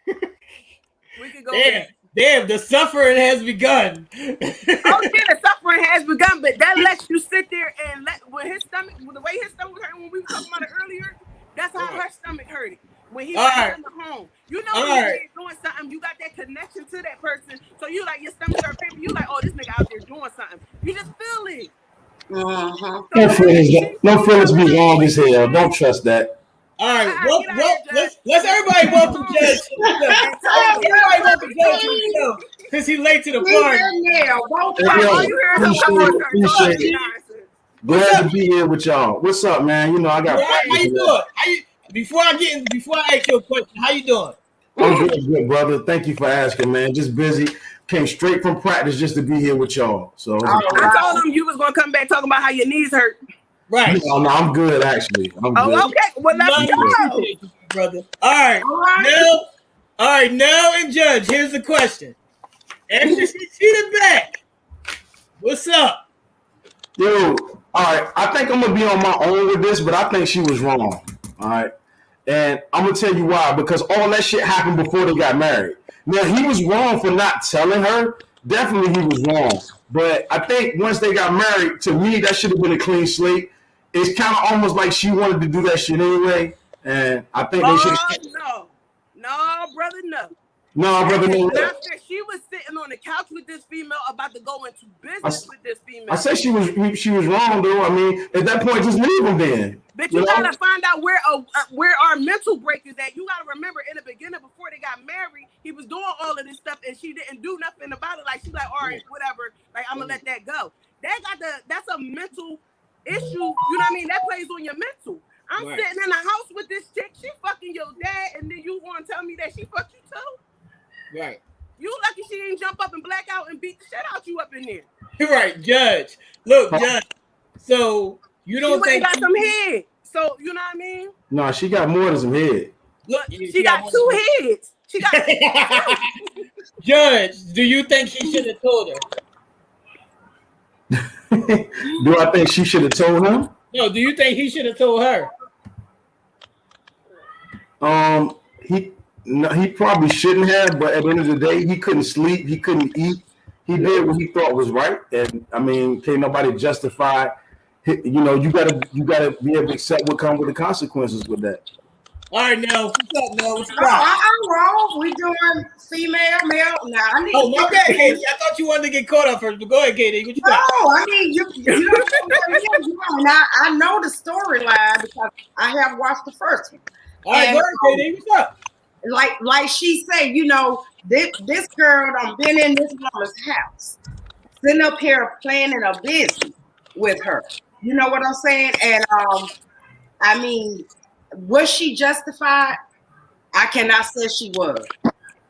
We can go back. Damn, the suffering has begun. Oh yeah, the suffering has begun, but that lets you sit there and the way his stomach was hurting when we were talking about it earlier. That's how her stomach hurted when he was in the home. You know, when you're doing something, you got that connection to that person, so you like your stomach hurt pain. You like, oh, this nigga out there doing something. You just feel it. No feelings be wrong as hell. Don't trust that. All right, let's everybody welcome Judge. Everybody welcome Judge to the show because he's late to the party. Glad to be here with y'all. What's up, man? You know I got. How you doing? Before I ask you a question, how you doing? I'm good, brother. Thank you for asking, man. Just busy. Came straight from practice just to be here with y'all. So I told him you was gonna come back talking about how your knees hurt. Right. No, I'm good actually. I'm good. Okay. Well, let's go, brother. All right. Now and Judge, here's the question. After she cheated back, what's up? Yo, all right. I think I'm gonna be on my own with this, but I think she was wrong. All right. And I'm gonna tell you why. Because all that shit happened before they got married. Now he was wrong for not telling her. Definitely he was wrong. But I think once they got married, to me that should have been a clean slate. It's kind of almost like she wanted to do that shit anyway, and I think they should. Oh no, brother, no. No, brother, no. Not fair. She was sitting on the couch with this female, about to go into business with this female. I said she was wrong though. I mean, at that point, just leave him then. But you gotta find out where our mental break is at. You gotta remember, in the beginning, before they got married, he was doing all of this stuff, and she didn't do nothing about it. Like, she's like, all right, whatever. Like, I'm gonna let that go. That's a mental issue. You know what I mean? That plays on your mental. I'm sitting in a house with this chick. She fucking your dad, and then you want to tell me that she fucked you too? Right. You lucky she didn't jump up and black out and beat the shit out you up in there. Right, Judge. Look, Judge. So you don't think got some head? So you know what I mean? No, she got more than some head. Look, she got two heads. She got. Judge, do you think he should have told her? Do I think she should have told him? No. Do you think he should have told her? He probably shouldn't have, but at the end of the day, he couldn't sleep, he couldn't eat. He did what he thought was right, and I mean, can't nobody justify. You know, you gotta be able to accept what comes with the consequences with that. All right, now what's up, Nell? What's up? I'm wrong. We doing female, male. Now I need. Oh, my bad, Katie. I thought you wanted to get caught up first, but go ahead, Katie. What you got? No, I mean you I know the storyline because I have watched the first one. All right, go ahead, Katie. What's up? Like she said, you know, this girl done been in this woman's house, sitting up here planning a business with her. You know what I'm saying? And I mean, was she justified? I cannot say she was.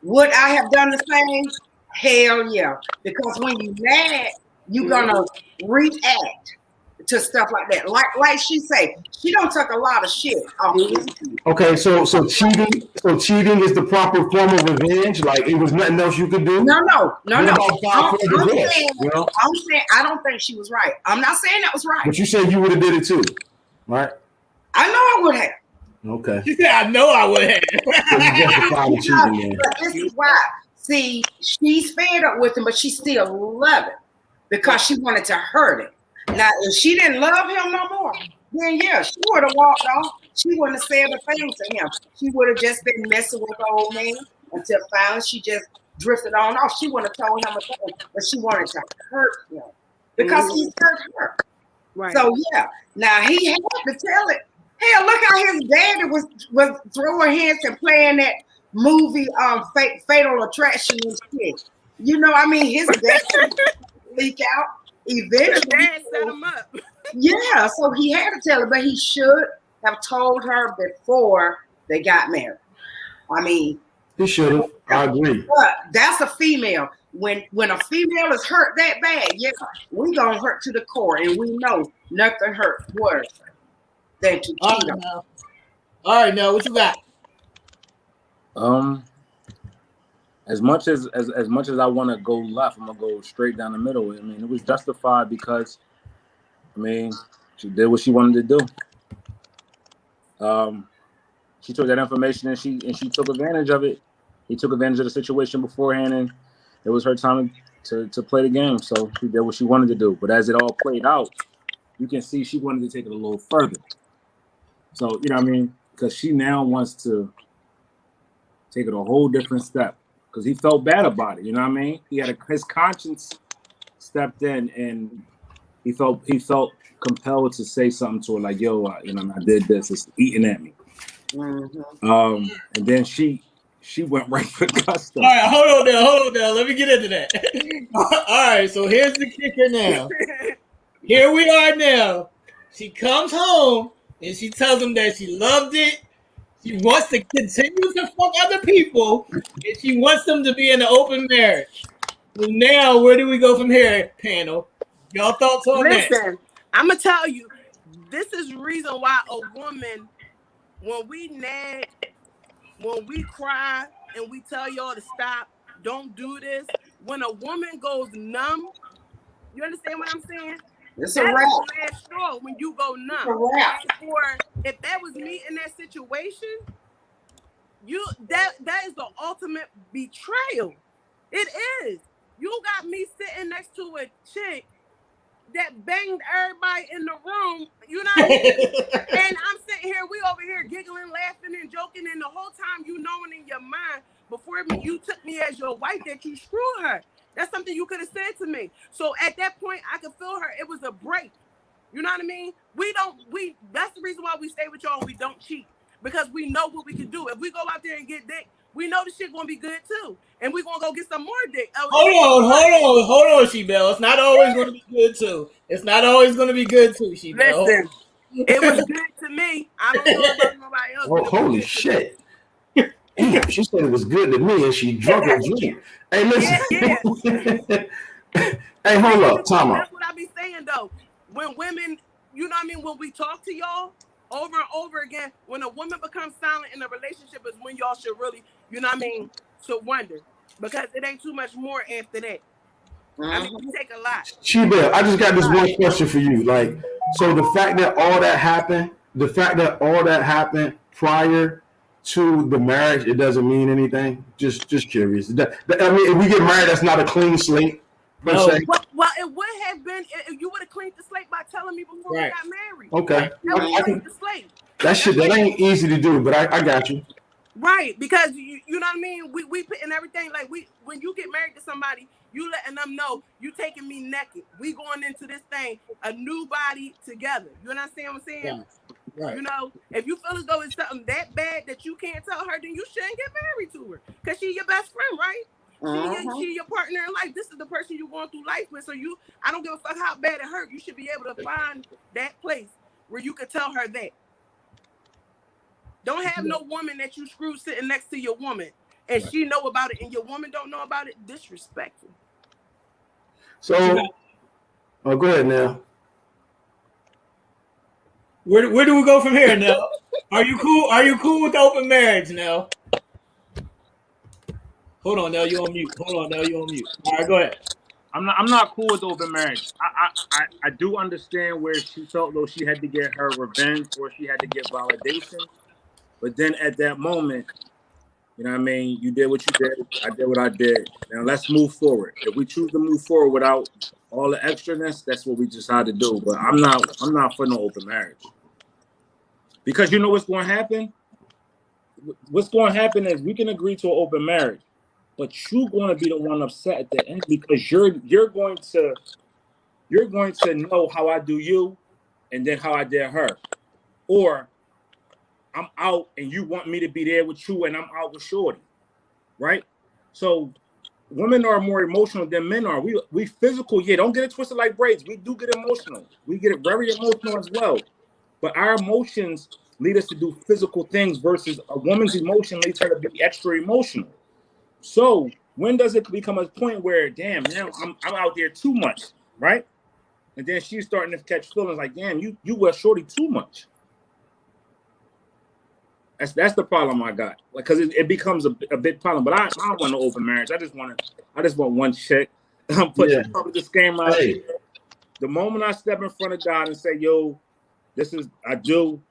Would I have done the same? Hell yeah. Because when you mad, you're gonna react to stuff like that. Like she say, she don't take a lot of shit off this. Okay, so cheating is the proper form of revenge. Like, it was nothing else you could do. No. I'm saying I don't think she was right. I'm not saying that was right. But you said you would have did it too, right? I know I would have. Okay. She said, I know I would have. So you justify the cheating, man. But this is why. See, she's fed up with him, but she still love him because she wanted to hurt him. Now, if she didn't love him no more, then yeah, she would have walked off. She wouldn't have said a thing to him. She would have just been messing with the old man until finally she just drifted on off. She wouldn't have told him a thing, but she wanted to hurt him because he hurt her. Right. So yeah, now he had to tell it. Hell, look how his daddy was throwing hands and playing that movie, Fatal Attraction and shit. You know, I mean, his dad leak out. Eventually, dad set him up. Yeah, so he had to tell her, but he should have told her before they got married. I mean, he should have. I agree. But that's a female. When a female is hurt that bad, yeah, we gonna hurt to the core, and we know nothing hurt worse than to cheat. All right, now what you got? As much as I want to go left, I'm gonna go straight down the middle. I mean, it was justified because, I mean, she did what she wanted to do. She took that information and she took advantage of it. He took advantage of the situation beforehand, and it was her time to play the game. So she did what she wanted to do. But as it all played out, you can see she wanted to take it a little further. So, you know what I mean? Because she now wants to take it a whole different step. Because he felt bad about it, you know what I mean? He had his conscience stepped in, and he felt compelled to say something to her, like, "Yo, I did this. It's eating at me." Mm-hmm. And then she went right for custom. All right, hold on there. Let me get into that. All right, so here's the kicker now. Here we are now. She comes home and she tells him that she loved it. She wants to continue to fuck other people, and she wants them to be in an open marriage. So now, where do we go from here, panel? Y'all thoughts on that? Listen, I'm going to tell you, this is the reason why a woman, when we nag, when we cry, and we tell y'all to stop, don't do this, when a woman goes numb, you understand what I'm saying? It's a That's wrap. the last straw when you go numb. It's a wrap. Or if that was me in that situation, that is the ultimate betrayal. It is. You got me sitting next to a chick that banged everybody in the room, you know what I mean? And I'm sitting here, we over here giggling, laughing, and joking, and the whole time you knowing in your mind before you took me as your wife that you screwed her. That's something you could have said to me. So at that point, I could feel her. It was a break. You know what I mean? That's the reason why we stay with y'all and we don't cheat. Because we know what we can do. If we go out there and get dick, we know the shit gonna be good too. And we gonna go get some more dick. Hold on, She-Belle. It's not always gonna be good too. It's not always gonna be good too, She-Belle. Listen, it was good to me. I don't know about nobody else. Oh, holy shit. Damn, she said it was good to me and she drunk her drink. Hey, listen. Hey, hold up. Time out. That's what I be saying though. When women, you know what I mean, when we talk to y'all over and over again, when a woman becomes silent in a relationship is when y'all should really, you know what I mean, should wonder. Because it ain't too much more after that. I mean, you take a lot. She-Belle, I just got this one question for you. Like, so the fact that all that happened prior to the marriage, it doesn't mean anything. Just curious. I mean, if we get married, that's not a clean slate. Well, it would have been if you would have cleaned the slate by telling me before we got married. Okay. That cleaned the slate. That ain't easy to do, but I got you. Right, because you know what I mean. We putting everything like when you get married to somebody, you letting them know you taking me naked. We going into this thing a new body together. You understand what I'm saying? Right. You know, if you feel as though it's something that bad that you can't tell her, then you shouldn't get married to her because she's your best friend, right? She your partner in life. This is the person you're going through life with. So I don't give a fuck how bad it hurt. You should be able to find that place where you could tell her that. Don't have no woman that you screw sitting next to your woman and she know about it and your woman don't know about it. Disrespectful. So, go ahead now. Where do we go from here now? Are you cool? Are you cool with open marriage now? Hold on, now you're on mute. All right, go ahead. I'm not cool with open marriage. I do understand where she felt though she had to get her revenge or she had to get validation. But then at that moment, you know what I mean? You did what you did. I did what I did. Now let's move forward. If we choose to move forward without all the extraness, that's what we decide to do. But I'm not for no open marriage. Because you know what's going to happen? What's going to happen is we can agree to an open marriage, but you're going to be the one upset at the end because you're going to know how I do you and then how I did her. Or I'm out and you want me to be there with you and I'm out with shorty, right? So women are more emotional than men are. We physical, yeah, don't get it twisted like braids. We do get emotional. We get very emotional as well. But our emotions lead us to do physical things versus a woman's emotion leads her to be extra emotional. So when does it become a point where, damn, now I'm out there too much, right? And then she's starting to catch feelings like, damn, you were shorty too much. That's the problem I got, like, because it becomes a big problem. But I don't want no open marriage. I just want one chick. I'm putting a public disclaimer out there. The moment I step in front of God and say, "Yo, this is I don't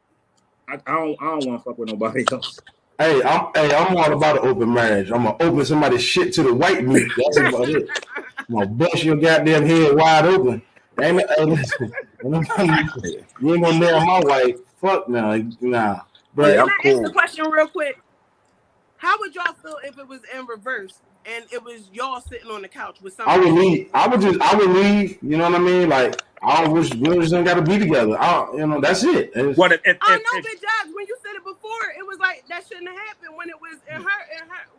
want to fuck with nobody else." I'm all about an open marriage. I'm gonna open somebody's shit to the white meat. That's about it. I'm gonna bust your goddamn head wide open. Listen, you ain't gonna nail my wife. Fuck no, nah. But can I ask the question real quick? How would y'all feel if it was in reverse and it was y'all sitting on the couch with somebody? I would leave. You know what I mean? Like, we just don't got to be together. That's it. What if Big Josh, when you said it before, it was like that shouldn't have happened when it was in her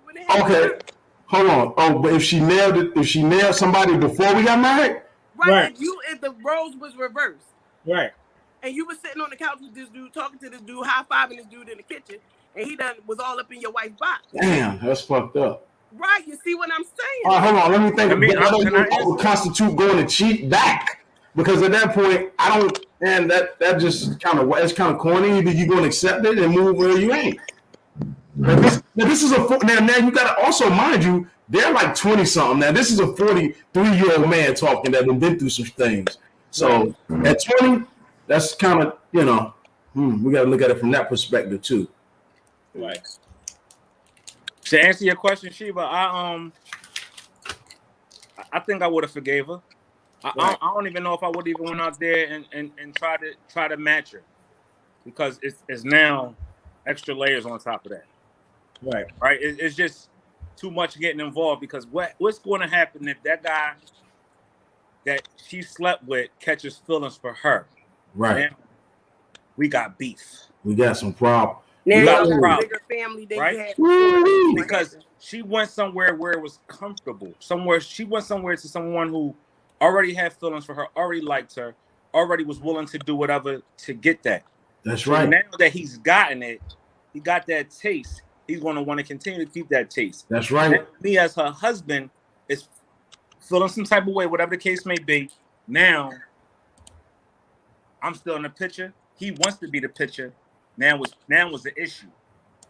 when it happened. Okay, hold on. Oh, but if she nailed somebody before we got married, right? If the roles was reversed, right? And you were sitting on the couch with this dude, talking to this dude, high-fiving this dude in the kitchen, and he was all up in your wife's box. Damn, that's fucked up. Right, you see what I'm saying? All right, hold on, let me think. I would constitute going to cheat back, because at that point, I don't, and that just kind of corny. Either you going to accept it and move or you ain't. This is now you got to also mind you, they're like 20 something. Now this is a 43-year-old man talking that have been through some things. So at 20, that's kind of, we got to look at it from that perspective too. Right. To answer your question, Sheba, I think I would have forgave her. I don't even know if I would even went out there and try to match her, because it's now extra layers on top of that. Right. It's just too much getting involved, because what's going to happen if that guy that she slept with catches feelings for her? Right. Now, we got beef. We got some problem. Now We got you a got a problem, bigger family than right? you had before. Because she went somewhere where it was comfortable. She went somewhere to someone who already had feelings for her, already liked her, already was willing to do whatever to get that. That's right. Now that he's gotten it, he got that taste, he's going to want to continue to keep that taste. That's right. Now, me as her husband is feeling some type of way, whatever the case may be. Now, I'm still in the picture. He wants to be the picture. Now was the issue.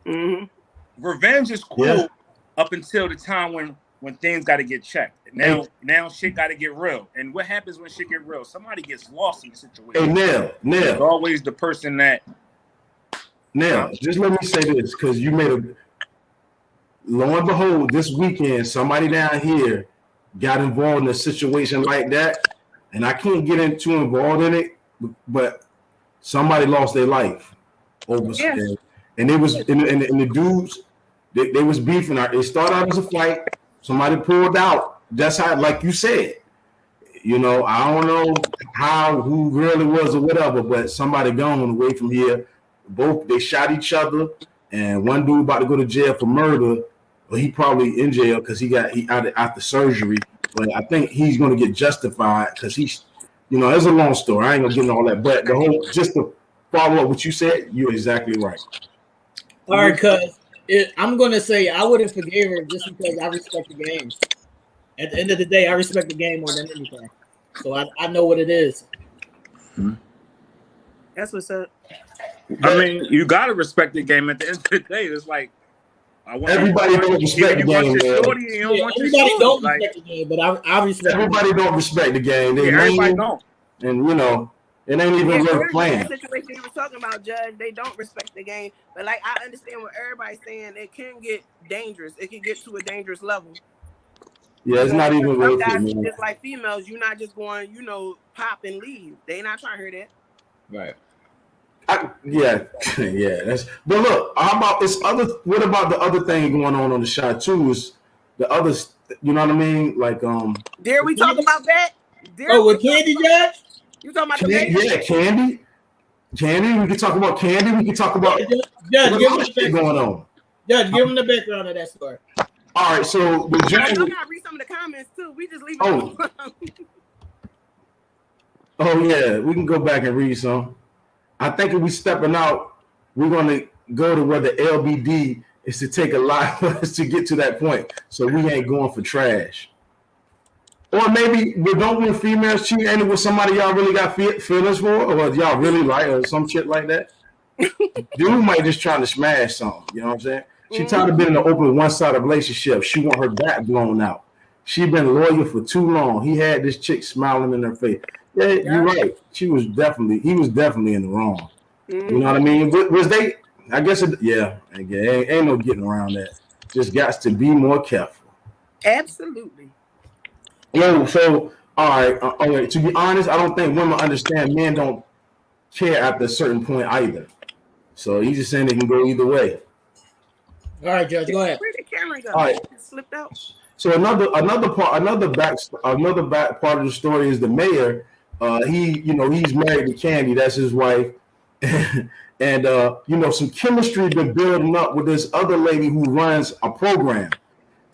Mm-hmm. Revenge is cool up until the time when things got to get checked. Now shit got to get real. And what happens when shit get real? Somebody gets lost in the situation. Hey, Nell. It's always the person that. Now, just let me say this, because you made a. Lo and behold, this weekend, somebody down here got involved in a situation like that, and I can't get too involved in it, but somebody lost their life over, and it was and the dudes, they was beefing. It started out as a fight. Somebody pulled out. That's how, like you said, I don't know who really was or whatever, but somebody gone away from here. Both, they shot each other, and one dude about to go to jail for murder. Well, he probably in jail because he out after surgery. But I think he's going to get justified because he's, it's a long story. I ain't gonna get into all that. But the whole, just to follow up what you said, you're exactly right. All right, cuz I'm gonna say I wouldn't forgive her just because I respect the game. At the end of the day, I respect the game more than anything. So I know what it is. That's what's up. I mean, you gotta respect the game. At the end of the day, it's like everybody don't respect the game. Everybody don't respect the game, but I respect. Everybody don't respect the game. Everybody don't, and it ain't even worth playing. That situation you were talking about, Judge, they don't respect the game. But like, I understand what everybody's saying. It can get dangerous. It can get to a dangerous level. Yeah, it's not even worth it, man. Just like females, you're not just going, pop and leave. They not trying to hear that. Right. That's. But look, how about this other? What about the other thing going on the shot too? Is the others? You know what I mean? Like Dare we talk about that? With Candy, Judge? You talking about the baby? Yeah, Candy. We can talk about Candy. We can talk about Judge, give him the background going on. Judge, give him the background of that story. All right, so the judge. I'm gonna read some of the comments too. We just leave it alone. Oh yeah, we can go back and read some. I think if we stepping out, we're gonna go to where the LBD is to take a lot for us to get to that point. So we ain't going for trash. Or maybe we don't want females cheat, ain't it with somebody y'all really got feelings for, or y'all really like, or some shit like that. Dude might just trying to smash something. You know what I'm saying? She tired of being in an open one-sided relationship. She want her back blown out. She been loyal for too long. He had this chick smiling in her face. Yeah, you're right. He was definitely in the wrong. You know what I mean? Was they? I guess ain't no getting around that. Just got to be more careful. Absolutely. Yo, so all right. To be honest, I don't think women understand men don't care after a certain point either. So he's just saying they can go either way. All right, Judge, go ahead. Where did Cameron go? All right. It slipped out. So another back part of the story is the mayor. He's married to Candy, that's his wife, and some chemistry been building up with this other lady who runs a program,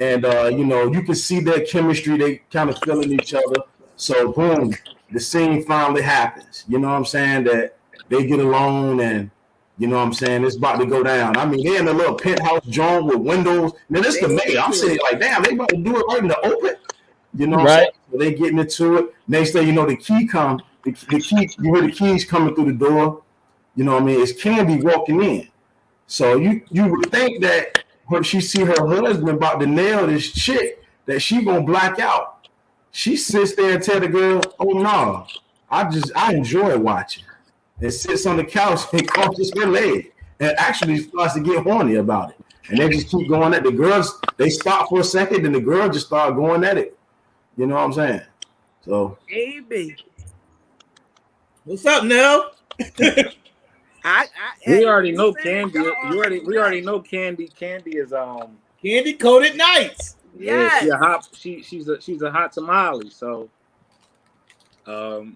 and you can see their chemistry. They kind of feeling each other. So boom, the scene finally happens. You know what I'm saying? That they get along and. You know what I'm saying? It's about to go down. I mean, they're in a little penthouse joint with windows. Now, this is the mayor. I'm sitting like, damn, they about to do it right in the open. You know what I'm saying? So they getting into it. Next thing you know, the key come. The key, you hear the keys coming through the door. You know what I mean? It's Candy walking in. So you would think that when she see her husband about to nail this chick, that she gonna black out. She sits there and tell the girl, oh, no, I enjoy watching. It sits on the couch and crosses her leg and actually starts to get horny about it. And they just keep going at the girls. They stop for a second, and the girl just start going at it. You know what I'm saying? So, Baby. What's up, Nell? We already know Candy. We already know Candy. Candy is Candy coated nights. Yes. She's a hot tamale. So hey,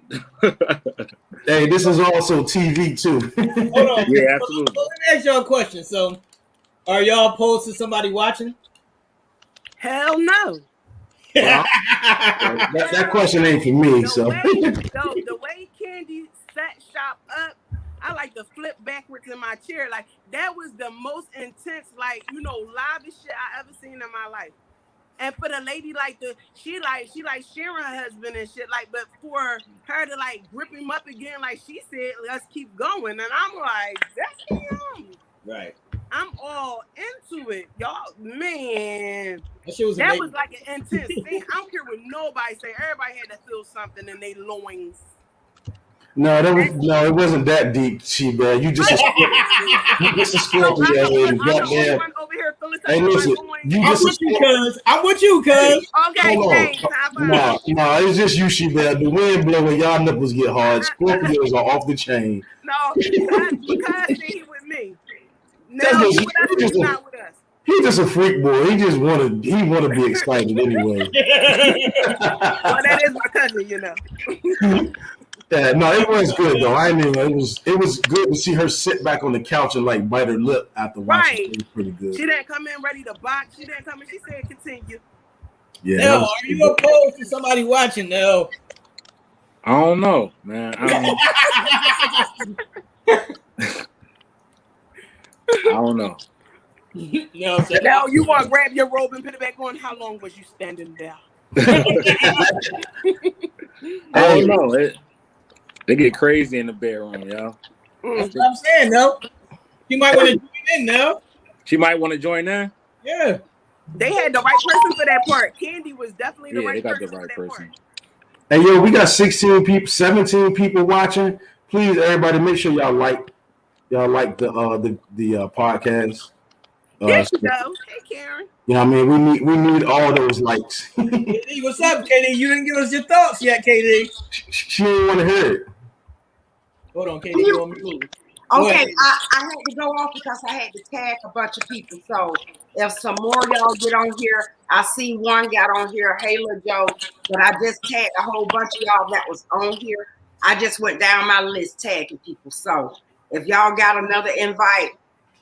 this is also TV too. Hold on. Yeah, absolutely. So let me ask y'all a question. So, are y'all opposed to somebody watching? Hell no. Well, that question ain't for me. The way Candy set shop up, I like to flip backwards in my chair. Like that was the most intense, like lavish shit I ever seen in my life. And for the lady, she sharing her husband and shit, like, but for her to like grip him up again, like she said, let's keep going. And I'm like, that's him. Right. I'm all into it, y'all. Man, That was like an intense thing. I don't care what nobody say. Everybody had to feel something in their loins. No, it wasn't that deep, Sheba. You just a Scorpio. Goddamn. Hey, listen, I'm with you, cuz. Okay, thanks. No, it's just you, Sheba. The wind blowing, y'all nipples get hard. Scorpios are off the chain. No, because he with me. No, he with us, he's not with us. He's just a freak boy. He wanna be excited anyway. Well, that is my cousin, Yeah, no, it was good though. It was good to see her sit back on the couch and like bite her lip after watching. Right. It was pretty good. She didn't come in ready to box. She didn't come in. She said, "Continue." Yeah. Nell, are you opposed to somebody watching, Nell? I don't know, man. I don't know. Now you want to grab your robe and put it back on. How long was you standing there? I don't know. They get crazy in the bedroom, y'all. That's what I'm saying, though. You might want to join in, Nell. She might want to join in. Yeah. They had the right person for that part. Candy was definitely the right person. They got the right person. Hey, yo, we got 16 people, 17 people watching. Please, everybody, make sure y'all like the podcast. There you go. Hey, Karen. You know what I mean? We need all those likes. KD, what's up, KD? You didn't give us your thoughts yet, KD. She didn't want to hear it. Hold on, KD. You want me to move? Okay, I had to go off because I had to tag a bunch of people. So if some more y'all get on here, I see one got on here, Hayla Joe, but I just tagged a whole bunch of y'all that was on here. I just went down my list tagging people. So if y'all got another invite,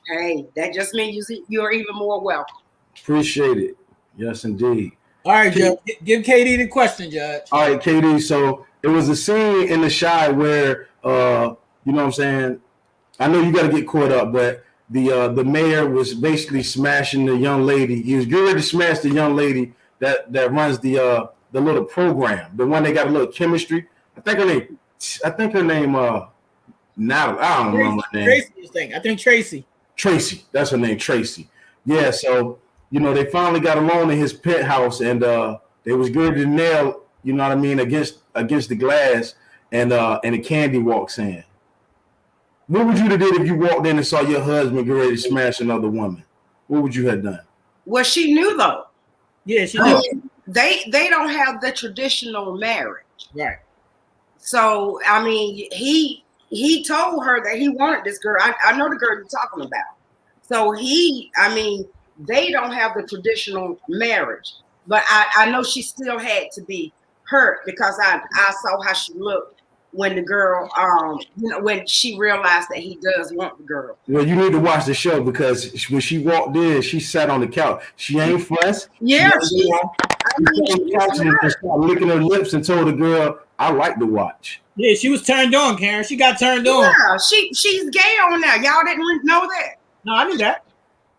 hey, that just means you're even more welcome. Appreciate it. Yes, indeed. All right, Judge. Give KD the question, Judge. All right, KD. So it was a scene in The Chi where, you know what I'm saying? I know you got to get caught up, but the mayor was basically smashing the young lady. He was getting ready to smash the young lady that runs the little program, the one that got a little chemistry. I think her name Natalie. I don't remember her name. Tracy, I think Tracy. Tracy, that's her name, Tracy. Yeah, so they finally got alone in his penthouse, and they was good to nail, you know what I mean, against the glass, and the Candy walks in. What would you have did if you walked in and saw your husband get ready to smash another woman? What would you have done? Well, she knew though. Yeah, she knew. They don't have the traditional marriage, right? So I mean, he told her that he wanted this girl. I know the girl you're talking about. So they don't have the traditional marriage, but I know she still had to be hurt because I saw how she looked when the girl, when she realized that he does want the girl. Well, you need to watch the show because when she walked in, she sat on the couch. She ain't fussed. Yeah, she started licking her lips and told the girl, "I like to watch." Yeah, she was turned on, Karen. She got turned on. Yeah, she's gay on there. Y'all didn't know that. No, I knew that.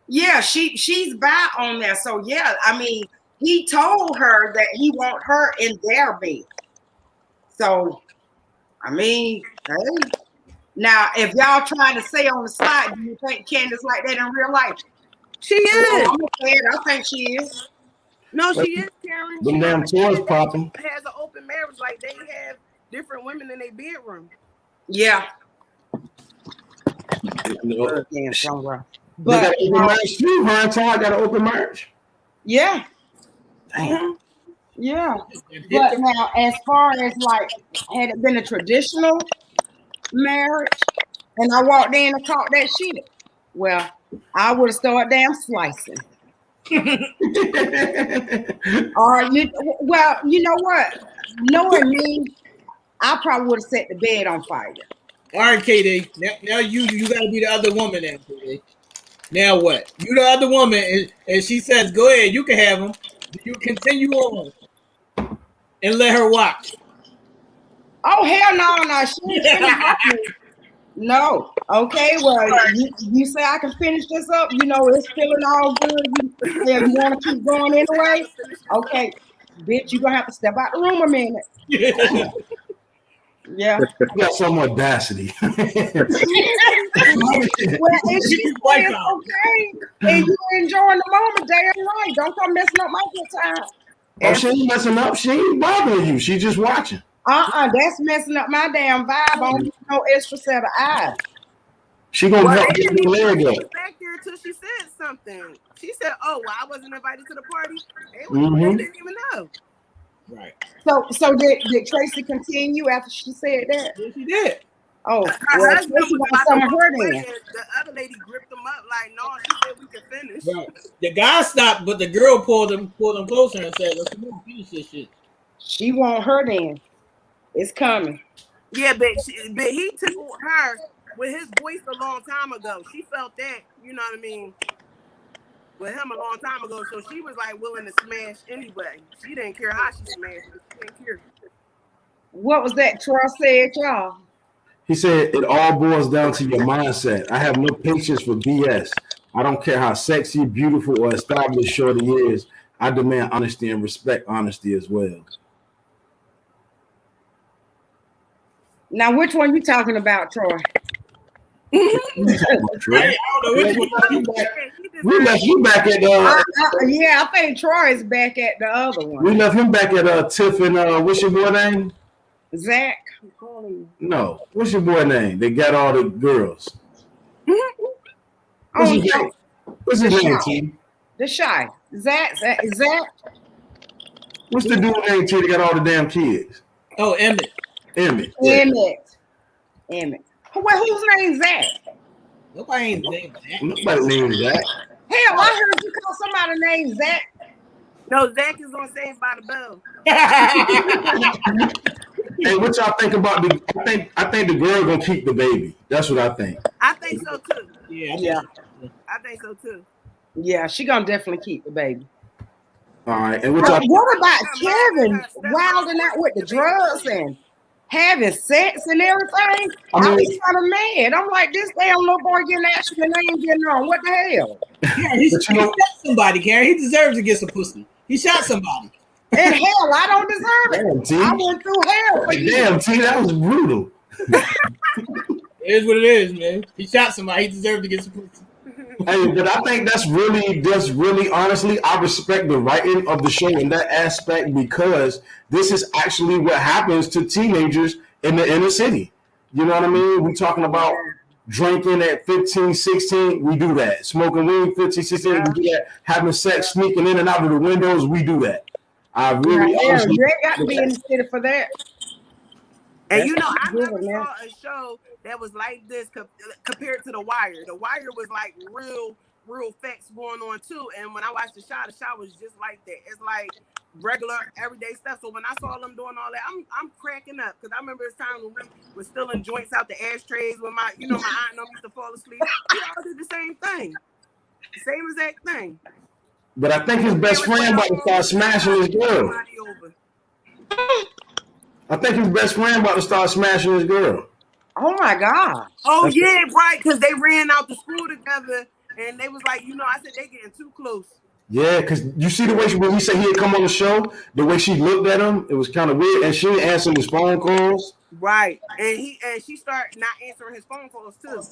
Yeah, she's bi on there. So yeah, I mean, he told her that he want her in their bed. So, I mean, hey. Now if y'all trying to say on the side, do you think Candace like that in real life? She is. I think she is. No, she is, Karen. Them damn toys popping. Has an open marriage, like they different women in their bedroom. Yeah. No. Damn, somewhere. They But got open marriage too. Her and Todd got an open marriage. yeah, Damn. yeah. But now, as far as like, had it been a traditional marriage, and I walked in and caught that shit, well, I would have started damn slicing. Or well, you know what? Knowing me, I probably would have set the bed on fire. All right, KD. Now you got to be the other woman now, KD. Now what? You the other woman, and she says, "Go ahead, you can have him." Do you continue on and let her watch? Oh hell no! She ain't finna help me. No. Okay. Well, you say I can finish this up. You know it's feeling all good. You want to keep going anyway? Okay, bitch, you gonna have to step out the room a minute. Yeah. You got some audacity. Well, and she's playing okay, and you enjoying the moment day and night. Don't come messing up my good time. Oh, she ain't messing up. She ain't bothering you. She just watching. That's messing up my damn vibe. I don't need no extra set of eyes. She gonna help they get didn't the even leg know up. she was back there until she said something. She said, "Oh, well, I wasn't invited to the party." They didn't even know. Right. So did Tracy continue after she said that? Yes, she did. Oh, Her well, husband Tracy was got about some to of walk her away, then. and the other lady gripped him up like, "No," she said, "We can finish." Right. The guy stopped, but the girl pulled him closer and said, "Let's go finish this shit." She want her then. It's coming. Yeah, but he tickled her with his voice a long time ago. She felt that, you know what I mean, with him a long time ago. So she was like willing to smash anyway. She didn't care how she smashed it. She didn't care. What was that Troy said, y'all? He said it all boils down to your mindset. I have no patience for BS. I don't care how sexy, beautiful, or established shorty is. I demand honesty and respect honesty as well. Now, which one you talking about, Troy? I don't know which one. We left you back at yeah, I think Troy is back at the other one. we left him back at Tiff and what's your boy name? Zach. No, what's your boy name? They got all the girls. What's his name? What's his name, T? The Shy. Zach. What's the dude name, T? They got all the damn kids. Oh, Emmett. Emmett. Well, whose name's Zach? Nobody ain't named that. Nobody named Zach. Hell, I heard you call somebody named Zach. No, Zach is on Saved by the Bell. Hey, what y'all think about the? I think the girl gonna keep the baby. That's what I think. I think so too. Yeah. I think so too. Yeah, she gonna definitely keep the baby. All right, and what y'all? What about Kevin wilding out with the drugs and having sex and everything? I was kind of mad. I'm like, this damn little boy getting action and they ain't getting on. What the hell? Yeah, he shot somebody, Karen. He deserves to get some pussy. He shot somebody. And hell, I don't deserve it. Damn, I went through hell for you. Damn, T, that was brutal. It is what it is, man. He shot somebody. He deserved to get some pussy. Hey, but I think that's really honestly, I respect the writing of the show in that aspect because this is actually what happens to teenagers in the inner city. You know what I mean? We talking about drinking at 15, 16, we do that. Smoking weed 15, 16, we do that. Having sex, sneaking in and out of the windows, we do that. I really honestly they got to be in the city for that. And you know, I never saw a show that was like this compared to The Wire. The Wire was like real facts going on too. And when I watched the show was just like that. It's like regular everyday stuff. So when I saw them doing all that, I'm cracking up because I remember this time when we were still in joints out the ashtrays when my aunt and them used to fall asleep. We all did the same thing, same exact thing. But I think his best friend about to start smashing his girl. I think his best friend about to start smashing his girl. Oh my God. Oh yeah, right. Because they ran out to school together, and they was like, I said they getting too close. Yeah, because you see the way when he said he'd come on the show, the way she looked at him, it was kind of weird, and she didn't answer his phone calls. Right, and she started not answering his phone calls too.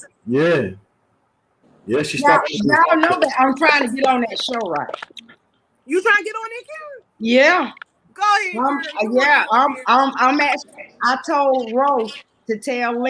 Yeah, she stopped. Y'all know that I'm trying to get on that show, right? You trying to get on that, Karen? Yeah. Go ahead, girl. You Yeah, want to go I'm actually. I told Rose to tell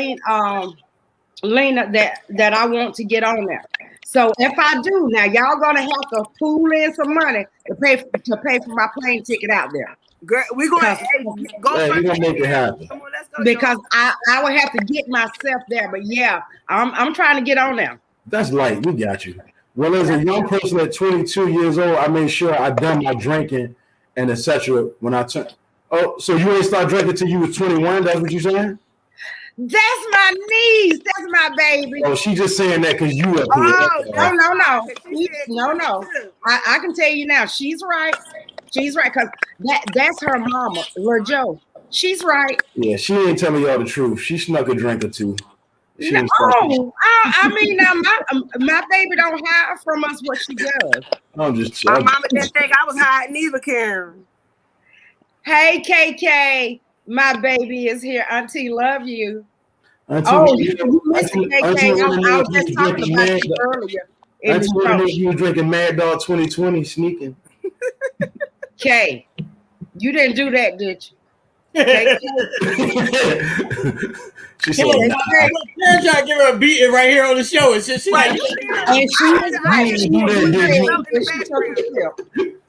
Lena that I want to get on there. So if I do, now y'all gonna have to pool in some money to pay for my plane ticket out there. Girl, we going Because to go Hey, first. you gonna make it happen. Come on, let's go. because I would have to get myself there. But yeah, I'm trying to get on there. That's light. We got you. Well, as a young person at 22 years old, I made sure I done my drinking and etc. When I turned. Oh, so you ain't start drinking till you was 21? That's what you saying? That's my niece. That's my baby. Oh, she just saying that because you up Oh, here. No. I can tell you now. She's right. She's right because that's her mama, Lil Joe. She's right. Yeah, she ain't telling y'all the truth. She snuck a drink or two. She No, ain't start. I mean now my baby don't hide from us what she does. I'm just. my mama didn't think I was hiding either, Karen. Hey KK, my baby is here. Auntie, love you. Auntie, You listen, KK. I was just talking about you earlier in the show. You were drinking Mad Dog 2020 sneaking. Kay, you didn't do that, did you? She said, Karen trying to give her a beating right here on the show. And she like, and she was right.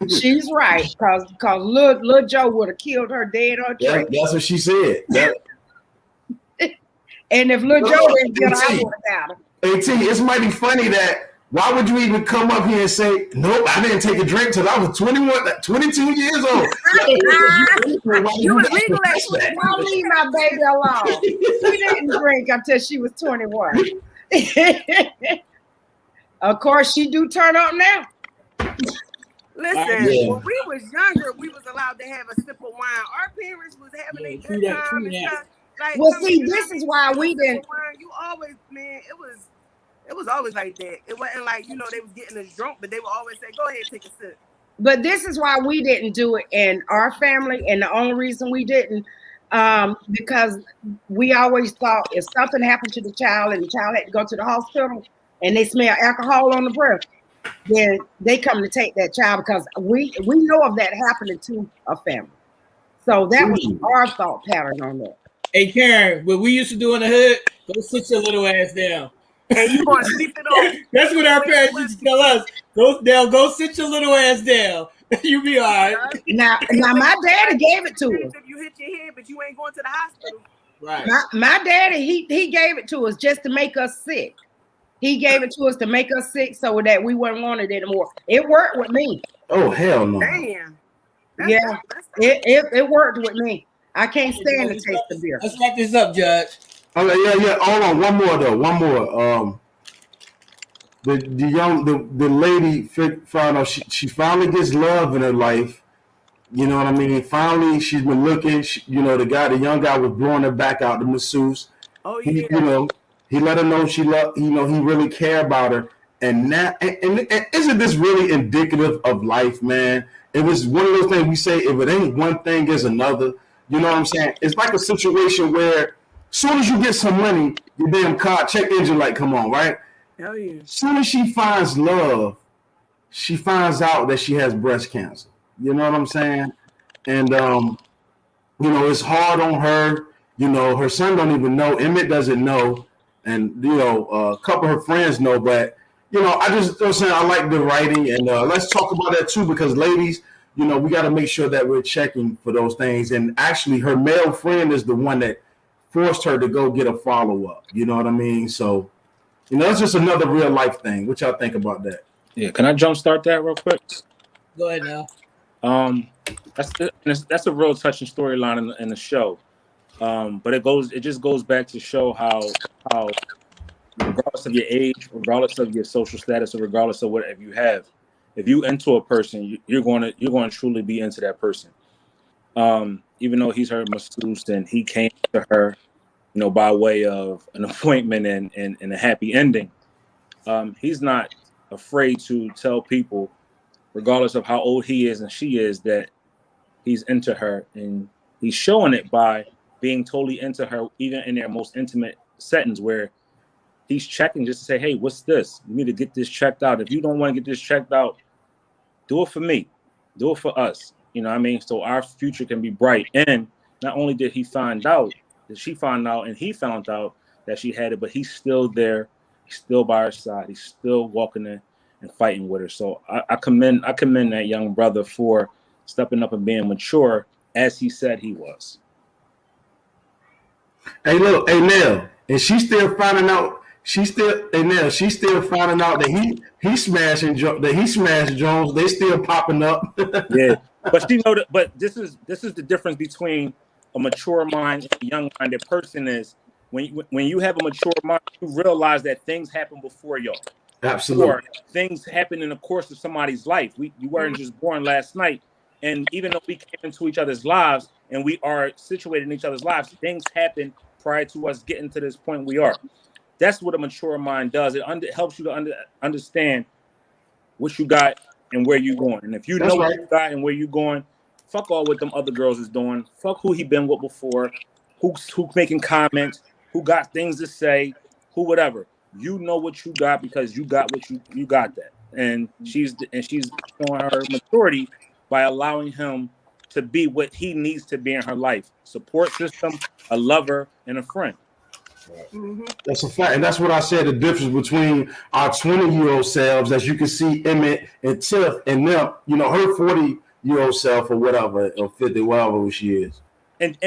She's right, because Lil Joe would have killed her dead on track. That's what she said. And if Lil Joe didn't get her, I would have got her. Hey T, it's mighty funny that why would you even come up here and say, nope, I didn't take a drink till I was 22 years old. You was legal at 21. I'll leave my baby alone. She didn't drink until she was 21. Of course, she do turn up now. Listen, when we was younger, we was allowed to have a sip of wine. Our parents was having a good time and stuff. Like, well, see, this is why we didn't. You always, man, it was always like that. It wasn't like, you know, they was getting us drunk, but they would always say, go ahead, take a sip. But this is why we didn't do it in our family. And the only reason we didn't, because we always thought if something happened to the child and the child had to go to the hospital and they smell alcohol on the breath, then they come to take that child, because we know of that happening to a family. So that was our thought pattern on that. hey Karen, what we used to do in the hood, go sit your little ass down. And you going to sleep it off. That's what our parents used to tell us. Go sit your little ass down. You be all right. Now my daddy gave it to us. If you hit your head, but you ain't going to the hospital. Right. My daddy, he gave it to us just to make us sick. He gave it to us to make us sick so that we wouldn't want it anymore. It worked with me. Oh, hell no. Damn. It worked with me. I can't stand the taste of beer. Let's wrap this up, Judge. Okay, yeah. Hold on, one more. The lady found out she finally gets love in her life. You know what I mean? Finally, she's been looking. The young guy was blowing her back out, the masseuse. Oh yeah. He let her know she loved. He really cared about her. And now, and isn't this really indicative of life, man? It was one of those things we say, if it ain't one thing, it's another. You know what I'm saying? It's like a situation where as soon as you get some money, your damn car check engine light come on, right? Hell yeah. As soon as she finds love, she finds out that she has breast cancer. You know what I'm saying? And it's hard on her. Her son don't even know. Emmett doesn't know, and a couple of her friends know. But I just saying I like the writing, and let's talk about that too, because ladies, we got to make sure that we're checking for those things. And actually, her male friend is the one that forced her to go get a follow-up. You know what I mean? So, that's just another real life thing. What y'all think about that? Yeah, can I jumpstart that real quick? Go ahead now. That's a real touching storyline in the show. But it just goes back to show how regardless of your age, regardless of your social status, or regardless of whatever you have, if you into a person, you're going to truly be into that person. Even though he's her masseuse and he came to her, by way of an appointment and a happy ending, he's not afraid to tell people, regardless of how old he is and she is, that he's into her, and he's showing it by being totally into her, even in their most intimate settings, where he's checking just to say, hey, what's this? You need to get this checked out. If you don't want to get this checked out, do it for me. Do it for us. You know what I mean? So our future can be bright. And not only did she find out, and he found out that she had it, but he's still there. He's still by her side. He's still walking in and fighting with her. So I commend that young brother for stepping up and being mature as he said he was. Hey, look, hey, Nell, and she's still finding out. She's still finding out that he smashed Jones. They still popping up. Yeah, but you know that. But this is the difference between a mature mind and a young mind. That person is when you have a mature mind, you realize that things happen before y'all. Absolutely. Or things happen in the course of somebody's life. You weren't just born last night, and even though we came into each other's lives and we are situated in each other's lives, things happen prior to us getting to this point we are. That's what a mature mind does. It helps you to understand what you got and where you going. And if you know what you got and where you going, fuck all what them other girls is doing. Fuck who he been with before, who's making comments, who got things to say, who whatever. You know what you got because you got what you got that. And she's showing her maturity by allowing him to be what he needs to be in her life. Support system, a lover, and a friend. Mm-hmm. That's a fact, and that's what I said. The difference between our 20-year-old selves, as you can see, Emmett and Tiff, and them. You know, her 40-year-old self, or whatever, or 50, whatever she is. And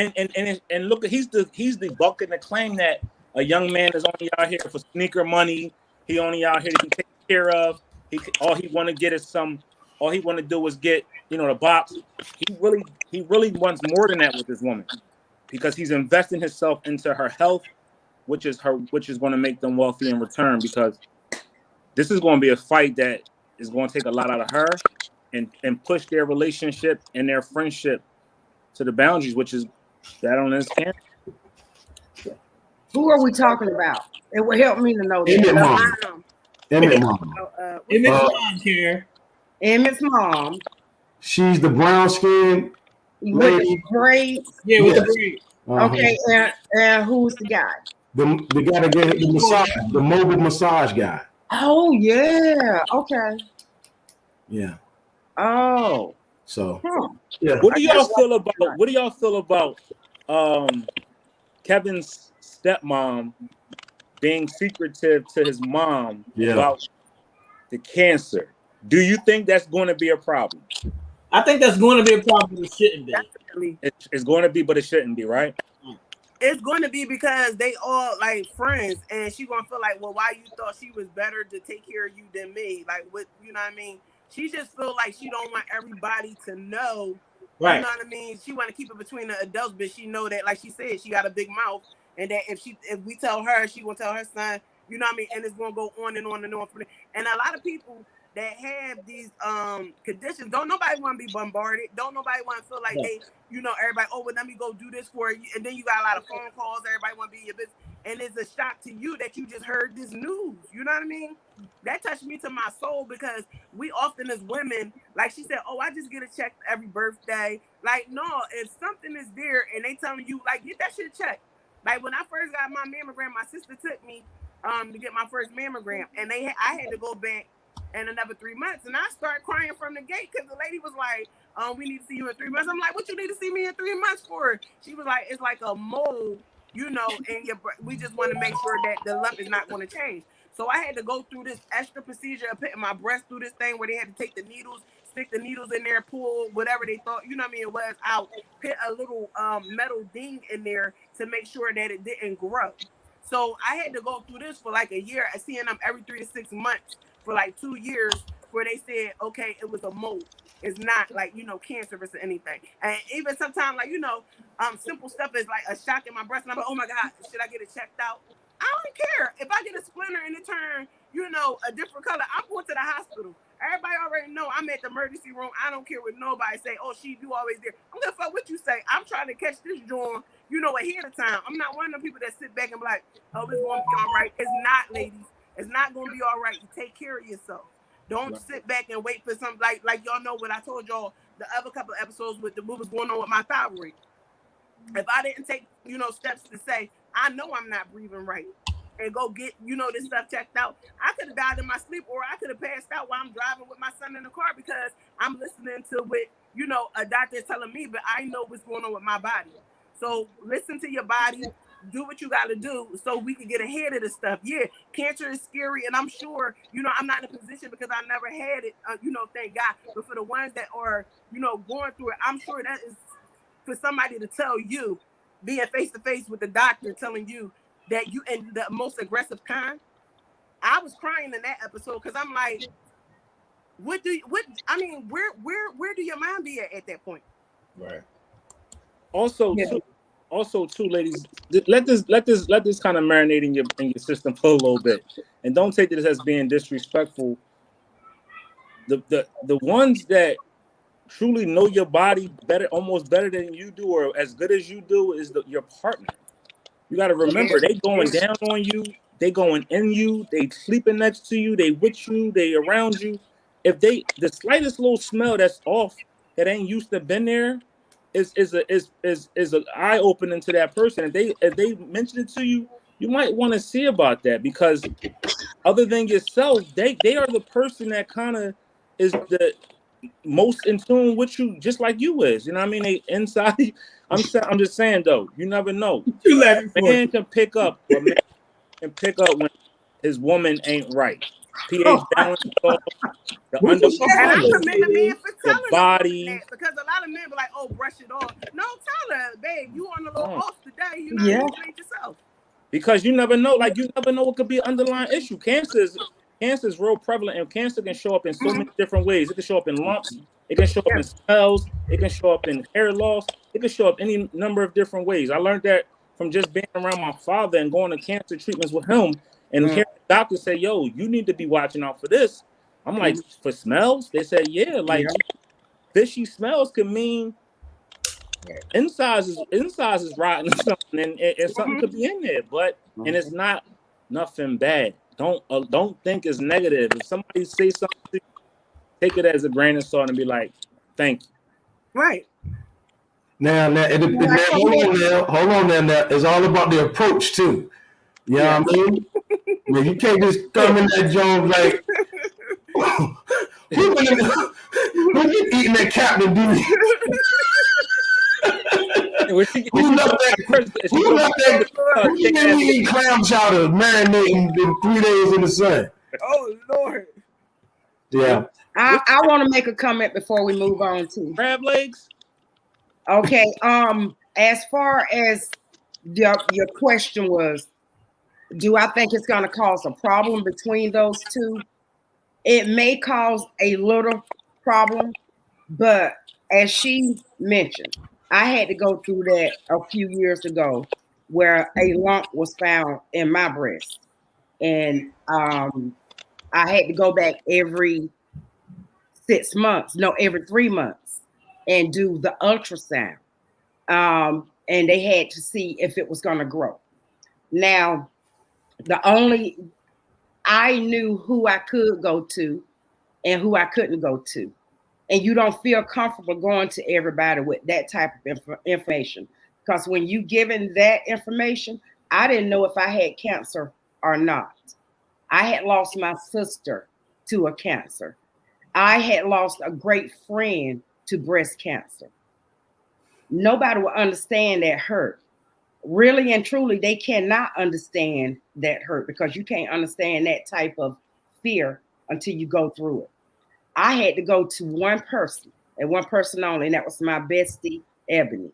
look, he's debunking the claim that a young man is only out here for sneaker money. He only out here to be taken care of. All he want to do is get the box. He really wants more than that with this woman because he's investing himself into her health, which is going to make them wealthy in return. Because this is going to be a fight that is going to take a lot out of her and push their relationship and their friendship to the boundaries, which is that on this camp. Who are we talking about? It would help me to know that. Emmett mom. Emmett's mom here. Emmett's mom. She's the brown skin with the braids. Yeah, with the braids. Okay, and who's the guy? The guy that gave the massage, the mobile massage guy. Oh yeah. Okay. Yeah. Oh. So. Yeah. What do y'all feel about Kevin's stepmom being secretive to his mom about the cancer? Do you think that's going to be a problem? I think that's going to be a problem. It shouldn't be. Definitely. It's going to be, but it shouldn't be, right? It's going to be because they all like friends, and she gonna feel like, well, why you thought she was better to take care of you than me? Like, what, you know what I mean? She just feel like she don't want everybody to know. Right. You know what I mean? She want to keep it between the adults, but she know that, like she said, she got a big mouth, and that if we tell her, she gonna tell her son. You know what I mean? And it's gonna go on and on and on. And a lot of people that have these conditions, don't nobody want to be bombarded. Don't nobody want to feel like they, everybody, oh, well, let me go do this for you. And then you got a lot of phone calls. Everybody want to be in your business. And it's a shock to you that you just heard this news. You know what I mean? That touched me to my soul because we often as women, like she said, oh, I just get a check every birthday. Like, no, if something is there and they telling you, like, get that shit checked. Like, when I first got my mammogram, my sister took me to get my first mammogram. And I had to go back in another 3 months. And I started crying from the gate because the lady was like, we need to see you in 3 months. I'm like, what you need to see me in 3 months for? She was like, it's like a mole, and we just want to make sure that the lump is not going to change. So I had to go through this extra procedure of putting my breast through this thing where they had to take the needles, stick the needles in there, pull whatever they thought, it was out, put a little metal ding in there to make sure that it didn't grow. So I had to go through this for like a year, seeing them every 3 to 6 months for like 2 years, where they said, okay, it was a mole. It's not like, cancerous or anything. And even sometimes, like, simple stuff is like a shock in my breast. And I'm like, oh my God, should I get it checked out? I don't care. If I get a splinter and it turn, a different color, I'm going to the hospital. Everybody already know I'm at the emergency room. I don't care what nobody say. Oh, you always there. I'm going to fuck what you say. I'm trying to catch this joint, ahead of time. I'm not one of them people that sit back and be like, oh, it's going to be all right. It's not, ladies. It's not going to be all right. You take care of yourself. Don't sit back and wait for something like y'all know what I told y'all the other couple of episodes with what was going on with my thyroid. If I didn't take, steps to say, I know I'm not breathing right and go get, this stuff checked out, I could have died in my sleep or I could have passed out while I'm driving with my son in the car because I'm listening to what, a doctor is telling me, but I know what's going on with my body. So listen to your body, do what you got to do so we can get ahead of this stuff. Yeah, cancer is scary, and I'm sure, I'm not in a position because I never had it, thank God. But for the ones that are, going through it, I'm sure that is for somebody to tell you, being face to face with the doctor telling you that you in the most aggressive kind. I was crying in that episode because I'm like, where do your mind be at that point? Right. Also, too, ladies, let this kind of marinate in your system for a little bit, and don't take this as being disrespectful. The ones that truly know your body better, almost better than you do, or as good as you do, is your partner. You got to remember, they going down on you, they going in you, they sleeping next to you, they with you, they around you. If the slightest little smell that's off, that ain't used to been there, is an eye opening to that person. If they mention it to you, you might want to see about that, because other than yourself, they are the person that kind of is the most in tune with you, just like you is. You know what I mean? They inside. I'm just saying though, you never know. You laughing for Man can pick up, or man can pick up when his woman ain't right. pH balance off, the What under you And I saying? commend a man for your telling a woman body. that, because a lot of men be like, "Oh, brush it off." No, tell her, babe, you on a little Oh. off today. You Yeah. not playing yourself. Because you never know, you never know what could be an underlying issue. Cancer is real prevalent, and cancer can show up in so many different ways. It can show up in lumps, it can show up in smells, it can show up in hair loss, it can show up any number of different ways. I learned that from just being around my father and going to cancer treatments with him, and hearing the doctor say, "Yo, you need to be watching out for this." I'm like, for smells? They said, yeah, fishy smells could mean insides is rotten or something, and something could be in there, and it's not nothing bad. Don't think it's negative. If somebody say something to you, take it as a grain of salt and be like, "Thank you." Right. Now, hold on now. It's all about the approach too. You know what I mean? Now, you can't just come in that joint like, who been eating that Captain Duty? Who been eating clam chowder marinating in 3 days in the sun? Oh Lord. Yeah. I want to make a comment before we move on to crab legs. Okay. As far as your question was, do I think it's going to cause a problem between those two? It may cause a little problem, but as she mentioned, I had to go through that a few years ago where a lump was found in my breast. And I had to go back every 3 months and do the ultrasound. And they had to see if it was going to grow. Now, I knew who I could go to and who I couldn't go to. And you don't feel comfortable going to everybody with that type of information. Because when you given that information, I didn't know if I had cancer or not. I had lost my sister to a cancer. I had lost a great friend to breast cancer. Nobody will understand that hurt. Really and truly, they cannot understand that hurt because you can't understand that type of fear until you go through it. I had to go to one person and one person only, and that was my bestie, Ebony.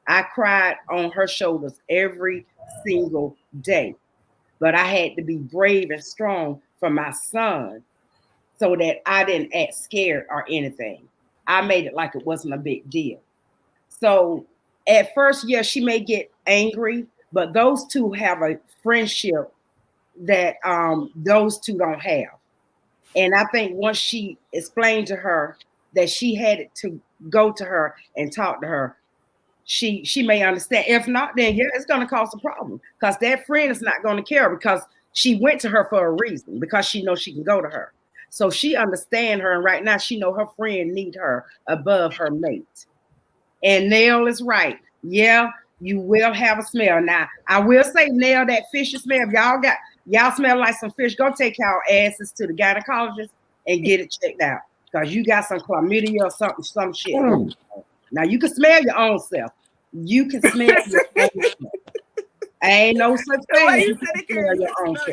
I cried on her shoulders every single day, but I had to be brave and strong for my son so that I didn't act scared or anything. I made it like it wasn't a big deal. So at first, yes, she may get angry, but those two have a friendship that those two don't have. And I think once she explained to her that she had to go to her and talk to her, she may understand. If not, then yeah, it's going to cause a problem because that friend is not going to care because she went to her for a reason because she knows she can go to her. So she understand her, and right now she know her friend need her above her mate. And Nell is right. Yeah, you will have a smell. Now, I will say, Nell, that fishy smell, if y'all smell like some fish, go take y'all asses to the gynecologist and get it checked out. because you got some chlamydia or something, some shit. Mm. Now you can smell your own self. You can smell your own self. Ain't no such thing Why as you you said can it smell can't your own smell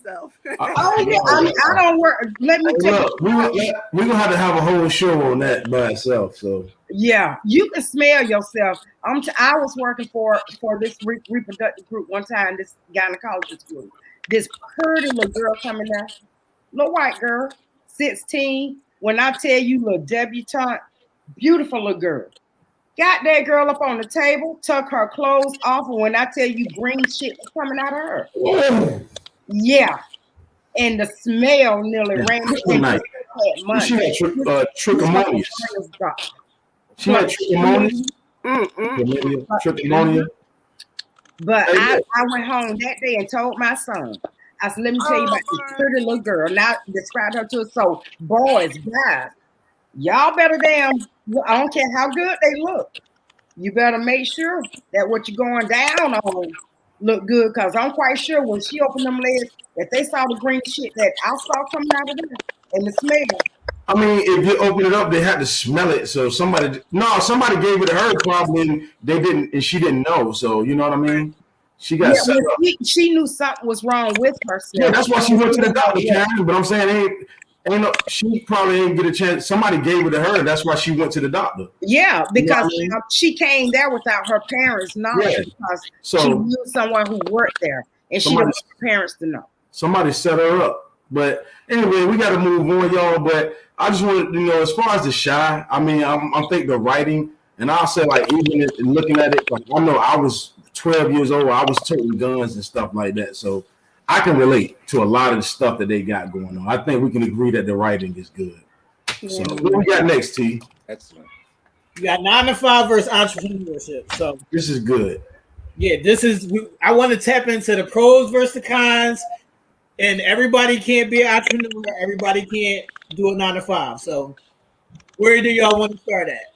self. your own self? Oh yeah, I don't work. Let me tell Look, you. we're gonna have to have a whole show on that by itself. So Yeah, you can smell yourself. I was working for this reproductive group one time. This gynecologist group. This pretty little girl coming there, little white girl, 16. When I tell you, little debutante, beautiful little girl. Got that girl up on the table, tuck her clothes off, and when I tell you, green shit was coming out of her. Yeah, and the smell nearly ran me. And night. had money. She had trichomonias. She had trichomonias. Trichomonia. But I went home that day and told my son, I said, let me tell you about this pretty little girl. Now described her to us. So boys, guys, y'all better damn, I don't care how good they look. You better make sure that what you're going down on look good. Cause I'm quite sure when she opened them legs, that they saw the green shit that I saw coming out of there and the smell. I mean, if you open it up, they had to smell it. So somebody gave it to her probably, and they didn't, and she didn't know. So you know what I mean? She got set up. She knew something was wrong with herself. Yeah, that's why she went to the doctor, Karen. But I'm saying, she probably ain't get a chance. Somebody gave it to her. That's why she went to the doctor. Yeah, because she came there without her parents' knowledge because she knew someone who worked there, and she didn't want her parents to know. Somebody set her up. But anyway, we got to move on, y'all. But I just want to, as far as the shy, I mean, I'm thinking the writing, and I'll say, like, even looking at it, like, I know I was 12 years old. I was toting guns and stuff like that. So I can relate to a lot of the stuff that they got going on. I think we can agree that the writing is good. So what we got next, T? Excellent. You got 9 to 5 versus entrepreneurship. So this is good. Yeah, I want to tap into the pros versus the cons. And everybody can't be an entrepreneur. Everybody can't do a 9 to 5. So where do y'all want to start at?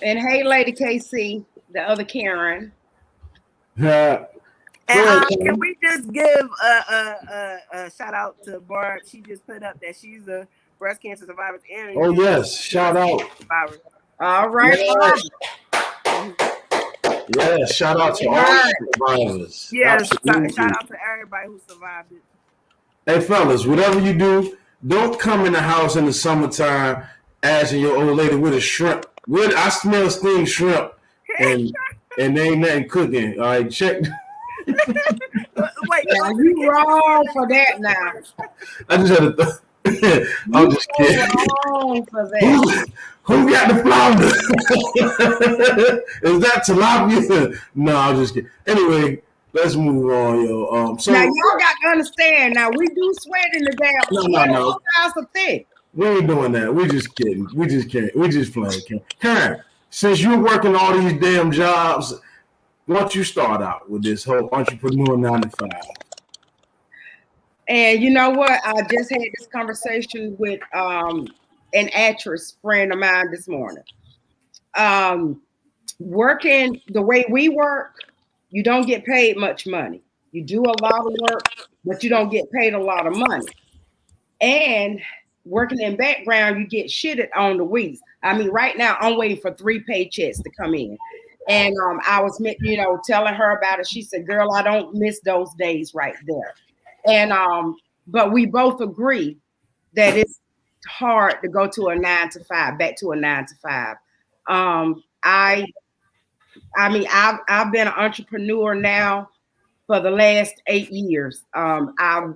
And hey, Lady KC, the other Karen. And can we just give a shout out to Barb? She just put up that she's a breast cancer survivor. Oh yes, shout out. Survivor. All right. Yeah, shout out to all survivors. Yeah, shout out to everybody who survived it. Hey fellas, whatever you do, don't come in the house in the summertime asking your old lady with a shrimp. I smell steamed shrimp and there ain't nothing cooking. All right, check. Wait, you wrong for that now. I just had to. I'm just kidding. Wrong for that. Who got the flounder? Is that tilapia? No, I'm just kidding. Anyway, let's move on, yo. So now y'all got to understand. Now we do sweat in the damn. No. Of thing. We ain't doing that. We just kidding. We just kidding. We just playing. Karen, since you're working all these damn jobs, why don't you start out with this whole entrepreneur 9 to 5? And you know what? I just had this conversation with an actress friend of mine this morning. Working the way we work, you don't get paid much money. You do a lot of work, but you don't get paid a lot of money. And working in background, you get shitted on the weeks. I mean, right now I'm waiting for 3 paychecks to come in. And I was, telling her about it. She said, girl, I don't miss those days right there. And but we both agree that it's hard to go to a 9 to 5, back to a 9 to 5. I mean, I've been an entrepreneur now for the last 8 years. I've,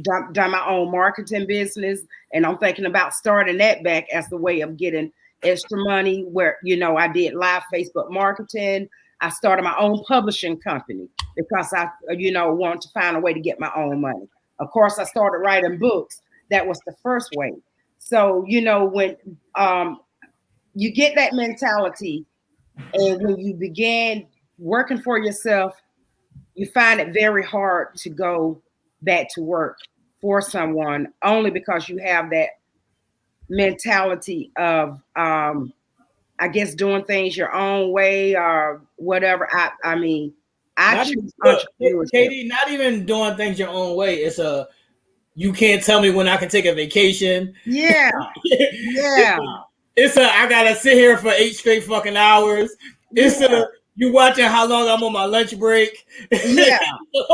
done my own marketing business, and I'm thinking about starting that back as the way of getting extra money. Where I did live Facebook marketing. I started my own publishing company because I, wanted to find a way to get my own money. Of course, I started writing books. That was the first way. So, when you get that mentality and when you begin working for yourself, you find it very hard to go back to work for someone only because you have that mentality of, I guess, doing things your own way or whatever. I mean, I choose entrepreneurship. Katie, not even doing things your own way. You can't tell me when I can take a vacation. Yeah. Yeah. I gotta sit here for 8 straight fucking hours. You watching how long I'm on my lunch break. Yeah. But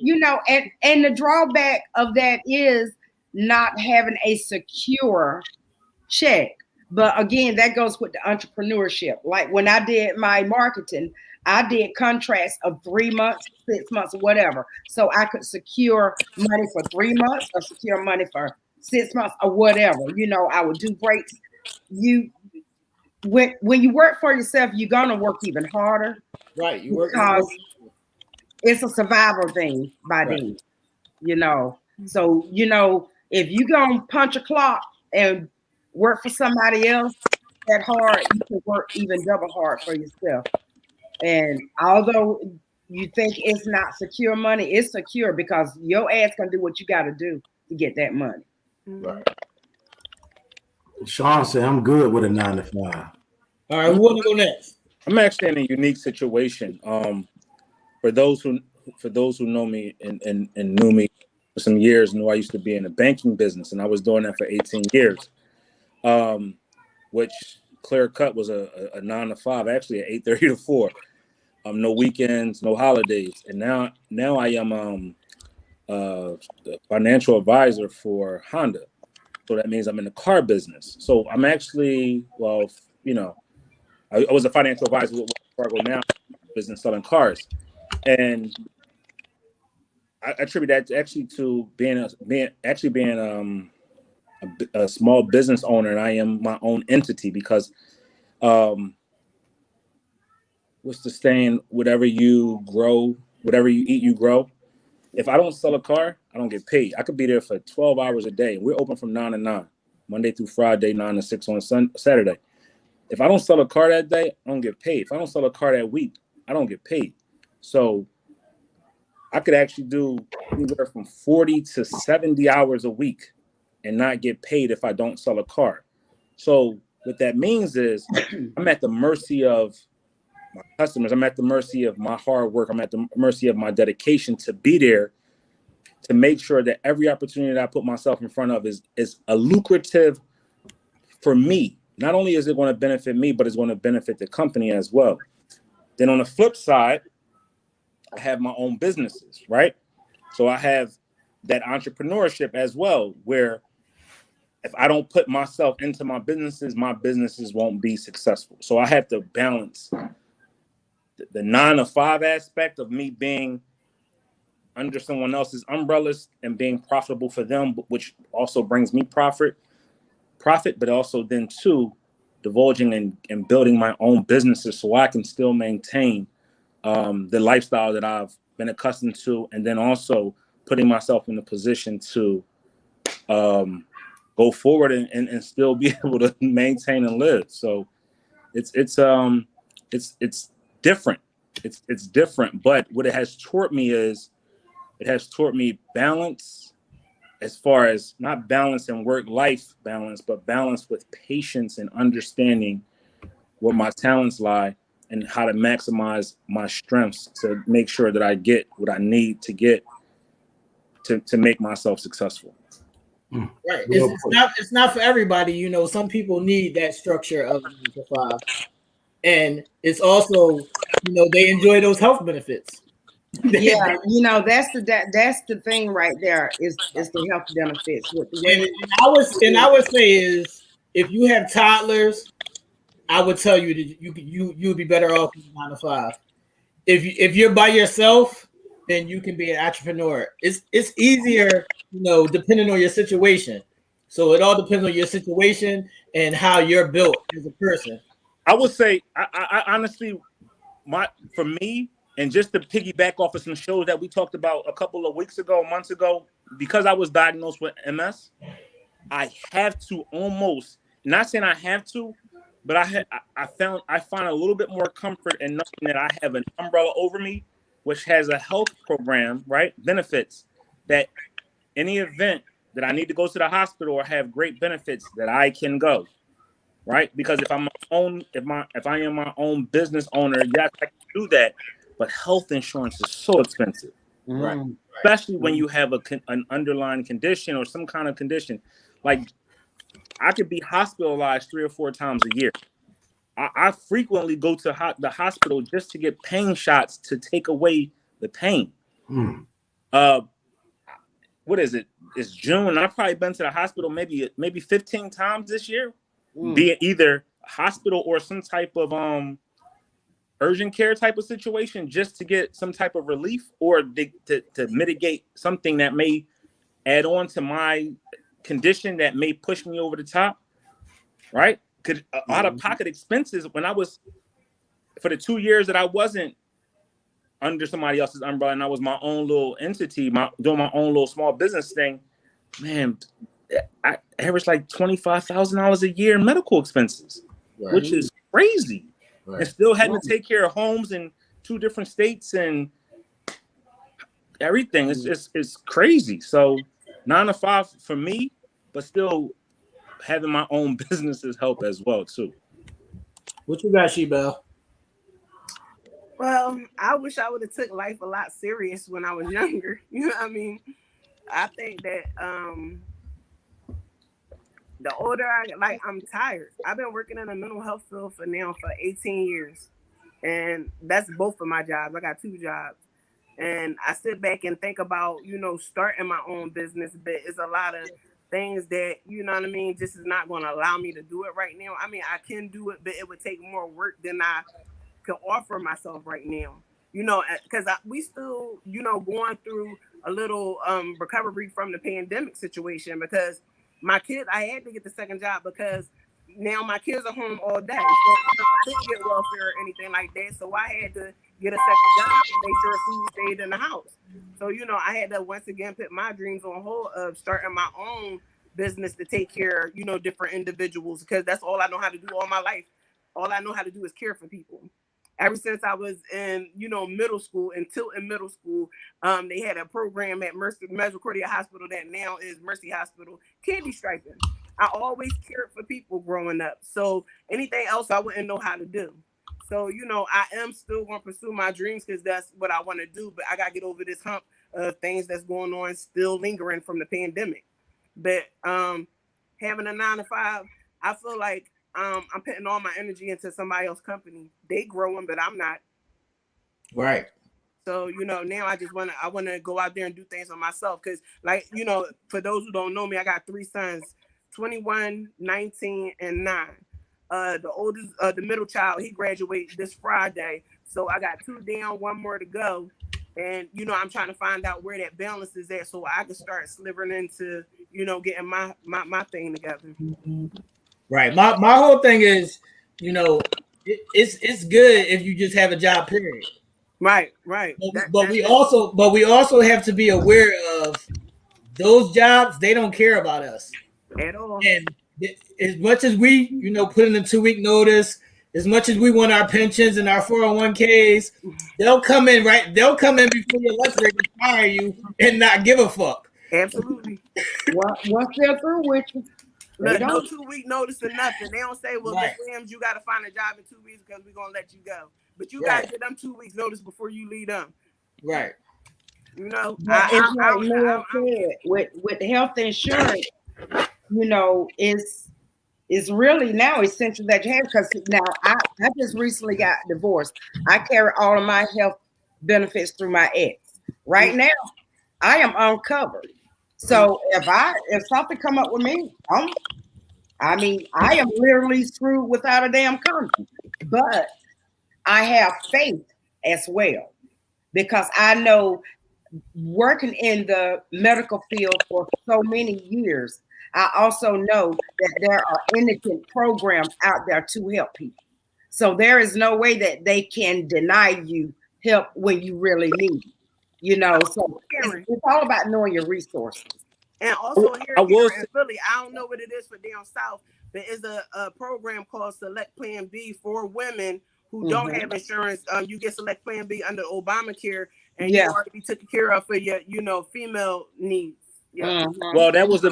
now, and the drawback of that is not having a secure check. But again, that goes with the entrepreneurship. Like when I did my marketing, I did contracts of 3 months, 6 months, whatever. So I could secure money for 3 months or secure money for 6 months or whatever. I would do breaks. When you work for yourself, you're gonna work even harder. Right. Because it's a survival thing by then. So if you gonna punch a clock and work for somebody else that hard, you can work even double hard for yourself. And although you think it's not secure money, it's secure because your ass gonna do what you got to do to get that money. Right. Sean said, "I'm good with a 9 to 5." All right, who want to go next? I'm actually in a unique situation. For those who know me and knew me for some years, knew I used to be in the banking business, and I was doing that for 18 years. Which clear cut was a 9 to 5, actually at 8:30 to 4. No weekends, no holidays, and now I am the financial advisor for Honda. So that means I'm in the car business. So I'm actually, I was a financial advisor with Fargo now, business selling cars, and I attribute that actually to being a small business owner, and I am my own entity because what's the saying? Whatever you grow, whatever you eat, you grow. If I don't sell a car, I don't get paid. I could be there for 12 hours a day. We're open from 9 to 9, Monday through Friday, 9 to 6 on Saturday. If I don't sell a car that day, I don't get paid. If I don't sell a car that week, I don't get paid. So I could actually do anywhere from 40 to 70 hours a week and not get paid if I don't sell a car. So what that means is I'm at the mercy of my customers. I'm at the mercy of my hard work. I'm at the mercy of my dedication to be there to make sure that every opportunity that I put myself in front of is a lucrative for me. Not only is it going to benefit me, but it's going to benefit the company as well. Then on the flip side, I have my own businesses, right? So I have that entrepreneurship as well, where if I don't put myself into my businesses won't be successful. So I have to balance the 9 to 5 aspect of me being under someone else's umbrellas and being profitable for them, which also brings me profit, but also then too, divulging and building my own businesses so I can still maintain the lifestyle that I've been accustomed to, and then also putting myself in a position to go forward and still be able to maintain and live. So it's different. It's different, but what it has taught me is it has taught me balance, as far as not balance and work-life balance, but balance with patience and understanding where my talents lie and how to maximize my strengths to make sure that I get what I need to get to make myself successful. Right. It's not for everybody. Some people need that structure of 9 to 5. And it's also, they enjoy those health benefits. Yeah, that's the thing right there is the health benefits with the women. And I would say is if you have toddlers, I would tell you that you would be better off in 9 to 5. If you're by yourself, then you can be an entrepreneur. It's easier, depending on your situation. So it all depends on your situation and how you're built as a person. I would say, I honestly, for me, and just to piggyback off of some shows that we talked about a couple of months ago, because I was diagnosed with MS, I have to almost, not saying I have to, but I find a little bit more comfort in knowing that I have an umbrella over me, which has a health program, right? Benefits that any event that I need to go to the hospital or have great benefits that I can go, right? Because if I am my own business owner, yes, I can do that. But health insurance is so expensive. Right. Especially when you have an underlying condition or some kind of condition. Like, I could be hospitalized 3 or 4 times a year. I frequently go to the hospital just to get pain shots to take away the pain. What is it? It's June. I've probably been to the hospital maybe 15 times this year, be it either hospital or some type of urgent care type of situation, just to get some type of relief or to mitigate something that may add on to my condition that may push me over the top. Right? Because out of pocket expenses when I was, for the 2 years that I wasn't under somebody else's umbrella and I was my own little entity, doing my own little small business thing, man, I averaged like $25,000 a year in medical expenses, which is crazy. And still having to take care of homes in 2 different states and everything. It's crazy. So 9 to 5 for me, but still having my own businesses help as well too. What you got, She-Belle? Well, I wish I would have took life a lot serious when I was younger. You know what I mean? I think that the older I'm tired. I've been working in the mental health field for 18 years. And that's both of my jobs. I got 2 jobs. And I sit back and think about, starting my own business, but it's a lot of things that, you know what I mean, just is not going to allow me to do it right now. I mean, I can do it, but it would take more work than I can offer myself right now, because we still, going through a little recovery from the pandemic situation, because my kids, I had to get the second job because now my kids are home all day. So I didn't get welfare or anything like that. So I had to get a second job to make sure food stayed in the house. So, I had to once again put my dreams on hold of starting my own business to take care of, different individuals, because that's all I know how to do all my life. All I know how to do is care for people. Ever since I was in, middle school, until in middle school, they had a program at Misericordia Hospital that now is Mercy Hospital, candy striping. I always cared for people growing up. So anything else I wouldn't know how to do. So, I am still going to pursue my dreams because that's what I want to do. But I got to get over this hump of things that's going on, still lingering from the pandemic. But having a 9 to 5, I feel like I'm putting all my energy into somebody else's company. They growing, but I'm not. Right. So, now I want to go out there and do things on myself. Because, for those who don't know me, I got 3 sons, 21, 19, and 9. The oldest, the middle child, he graduates this Friday. So I got 2 down, 1 more to go. And, I'm trying to find out where that balance is at so I can start slivering into, getting my thing together. Right. My whole thing is, it's good if you just have a job, period. Right. But we also have to be aware of those jobs. They don't care about us at all. And as much as we, put in a 2-week notice, as much as we want our pensions and our 401ks, they'll come in before your lunch break and fire you and not give a fuck. Absolutely. Once they're through with you, no 2-week notice or nothing. They don't say, well, Right. Miss Williams, you got to find a job in 2 weeks because we're going to let you go. But you got to get them 2 weeks notice before you leave them. Right. With health insurance, it's really now essential that you have, because now I just recently got divorced. I carry all of my health benefits through my ex. Right now, I am uncovered. So if something come up with me, I am literally screwed without a damn condom. But I have faith as well, because I know, working in the medical field for so many years, I also know that there are innocent programs out there to help people. So there is no way that they can deny you help when you really need it. So it's all about knowing your resources. And also here in Philly, I don't know what it is for down south, but it's a program called Select Plan B for women who don't have insurance. You get Select Plan B under Obamacare, and you already taken care of for your, female needs. Yeah. Well, that was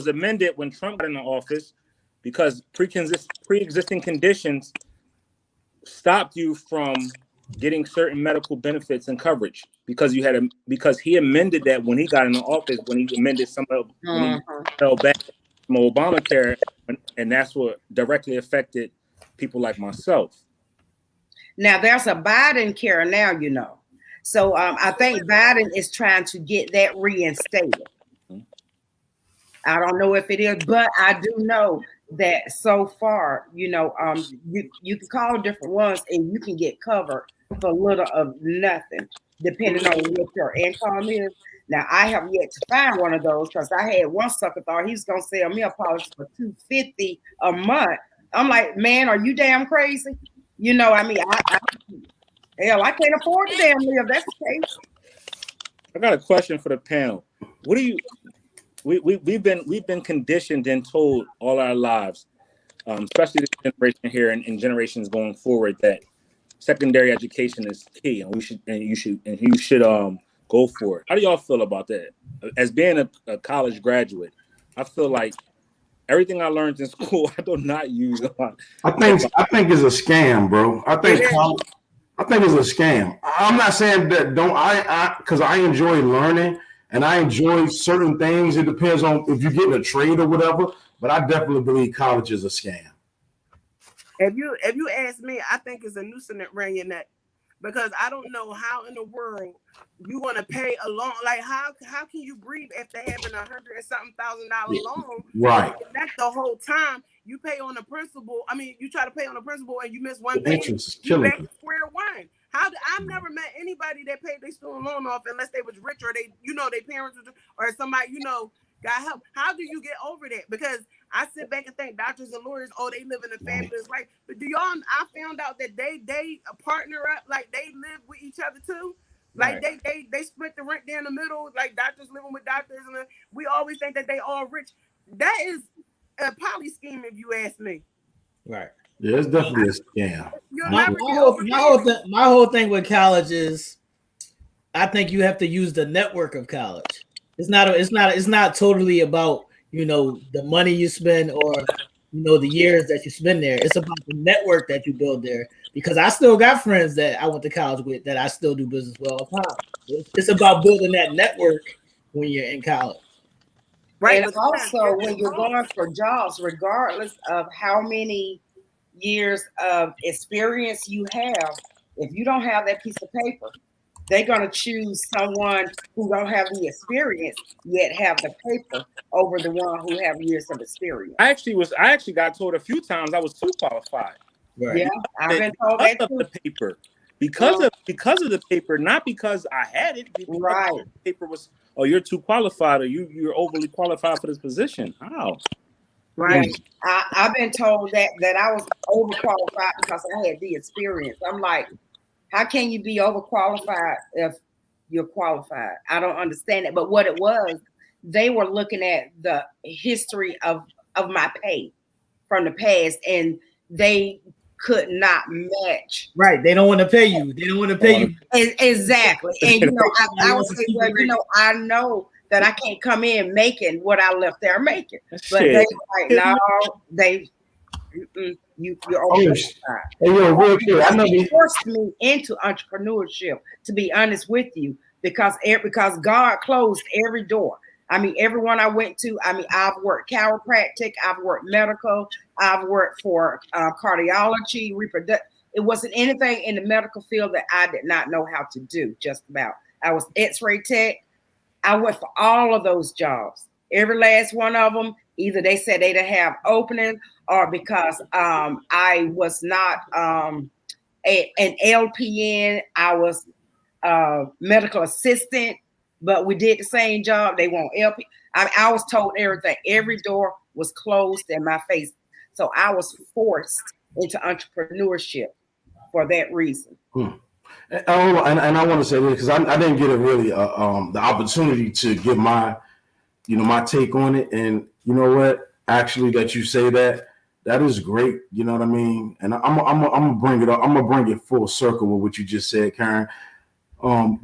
amended when Trump got in the office, because pre-existing conditions stopped you from getting certain medical benefits and coverage because because he amended that when he got in the office, when he amended when he fell back from Obamacare, and that's what directly affected people like myself. Now there's a Biden care now, you know. So I think Biden is trying to get that reinstated. I don't know if it is, but I do know that so far, you know, you can call different ones and you can get covered for little of nothing, depending on what your income is. Now I have yet to find one of those because I had one sucker thought he was gonna sell me a policy for $250 a month. I'm like, man, are you damn crazy? You know, I mean, hell, I can't afford to damn live. That's the case. I got a question for the panel. What do you? We've been conditioned and told all our lives, especially this generation here and generations going forward, that secondary education is key, and you should go for it. How do y'all feel about that? As being a college graduate, I feel like everything I learned in school, I do not use a lot. I think it's a scam, bro. I think it's a scam. I'm not saying that because I enjoy learning and I enjoy certain things. It depends on if you're getting a trade or whatever, but I definitely believe college is a scam. If you ask me, I think it's a noose in that ring in that, because I don't know how in the world you want to pay a loan. Like how can you breathe after having $100,000 loan? Right. And that's the whole time you pay on the principal. I mean, you try to pay on the principal and you miss one The thing. interest is You killing back you. to square one. I've never met anybody that paid their student loan off unless they was rich or their parents or somebody got help. How do you get over that? Because I sit back and think doctors and lawyers, they live in a fabulous life. But I found out that they partner up, like they live with each other too. Like right. they split the rent down the middle, like doctors living with doctors, and we always think that they all rich. That is a poly scheme, if you ask me. Right. Yeah, it's definitely a scam. My whole thing with college is, I think you have to use the network of college. It's not totally about the money you spend or the years that you spend there. It's about the network that you build there. Because I still got friends that I went to college with that I still do business with all the time. It's about building that network when you're in college. Right. And also when you're going for jobs, regardless of how many years of experience you have, if you don't have that piece of paper, they're going to choose someone who don't have the experience yet have the paper over the one who have years of experience. I actually got told a few times I was too qualified. Right. Yeah, I've been told that too. The paper, because of the paper, not because I had it. Right. The paper was, you're too qualified, or you're overly qualified for this position. How? Right. Yeah. I've been told that I was overqualified because I had the experience. I'm like, how can you be overqualified if you're qualified? I don't understand it. But what it was, they were looking at the history of my pay from the past, and they could not match. Right. They don't want to pay you. They don't want to pay you. Exactly. And I was saying, well, I know that I can't come in making what I left there making. But they like, no, you're overqualified. Real quick, I know they forced me into entrepreneurship, to be honest with you, because God closed every door. I mean, everyone I went to, I've worked chiropractic, I've worked medical, I've worked for cardiology, reproductive. It wasn't anything in the medical field that I did not know how to do, just about. I was X-ray tech. I went for all of those jobs. Every last one of them, either they said they didn't have opening or because I was not an LPN, I was a medical assistant. But we did the same job. They want LP. I was told everything. Every door was closed in my face. So I was forced into entrepreneurship for that reason. And I want to say this because I didn't get the opportunity to give my take on it. And you know what? Actually, that you say that is great. You know what I mean? And I'm gonna bring it up. I'm gonna bring it full circle with what you just said, Karen.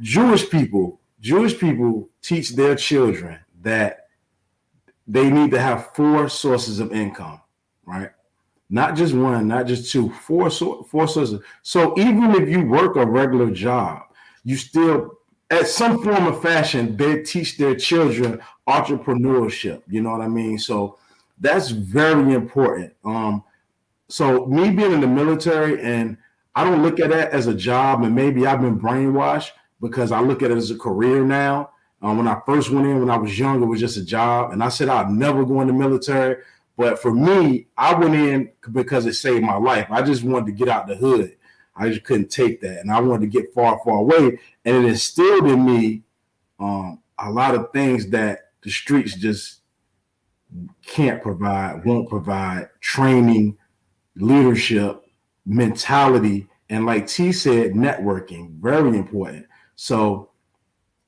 Jewish people teach their children that they need to have 4 sources of income, right? not just one, not just two, four sources. So even if you work a regular job, you still, at some form of fashion, they teach their children entrepreneurship. You know what I mean? So that's very important. So me being in the military, and I don't look at that as a job, and maybe I've been brainwashed because I look at it as a career now. When I first went in, when I was young, it was just a job, and I said I'd never go in the military. But for me, I went in because it saved my life. I just wanted to get out the hood. I just couldn't take that, and I wanted to get far, far away. And it instilled in me a lot of things that the streets just can't provide, won't provide: training, leadership, mentality, and like T said, networking, very important. So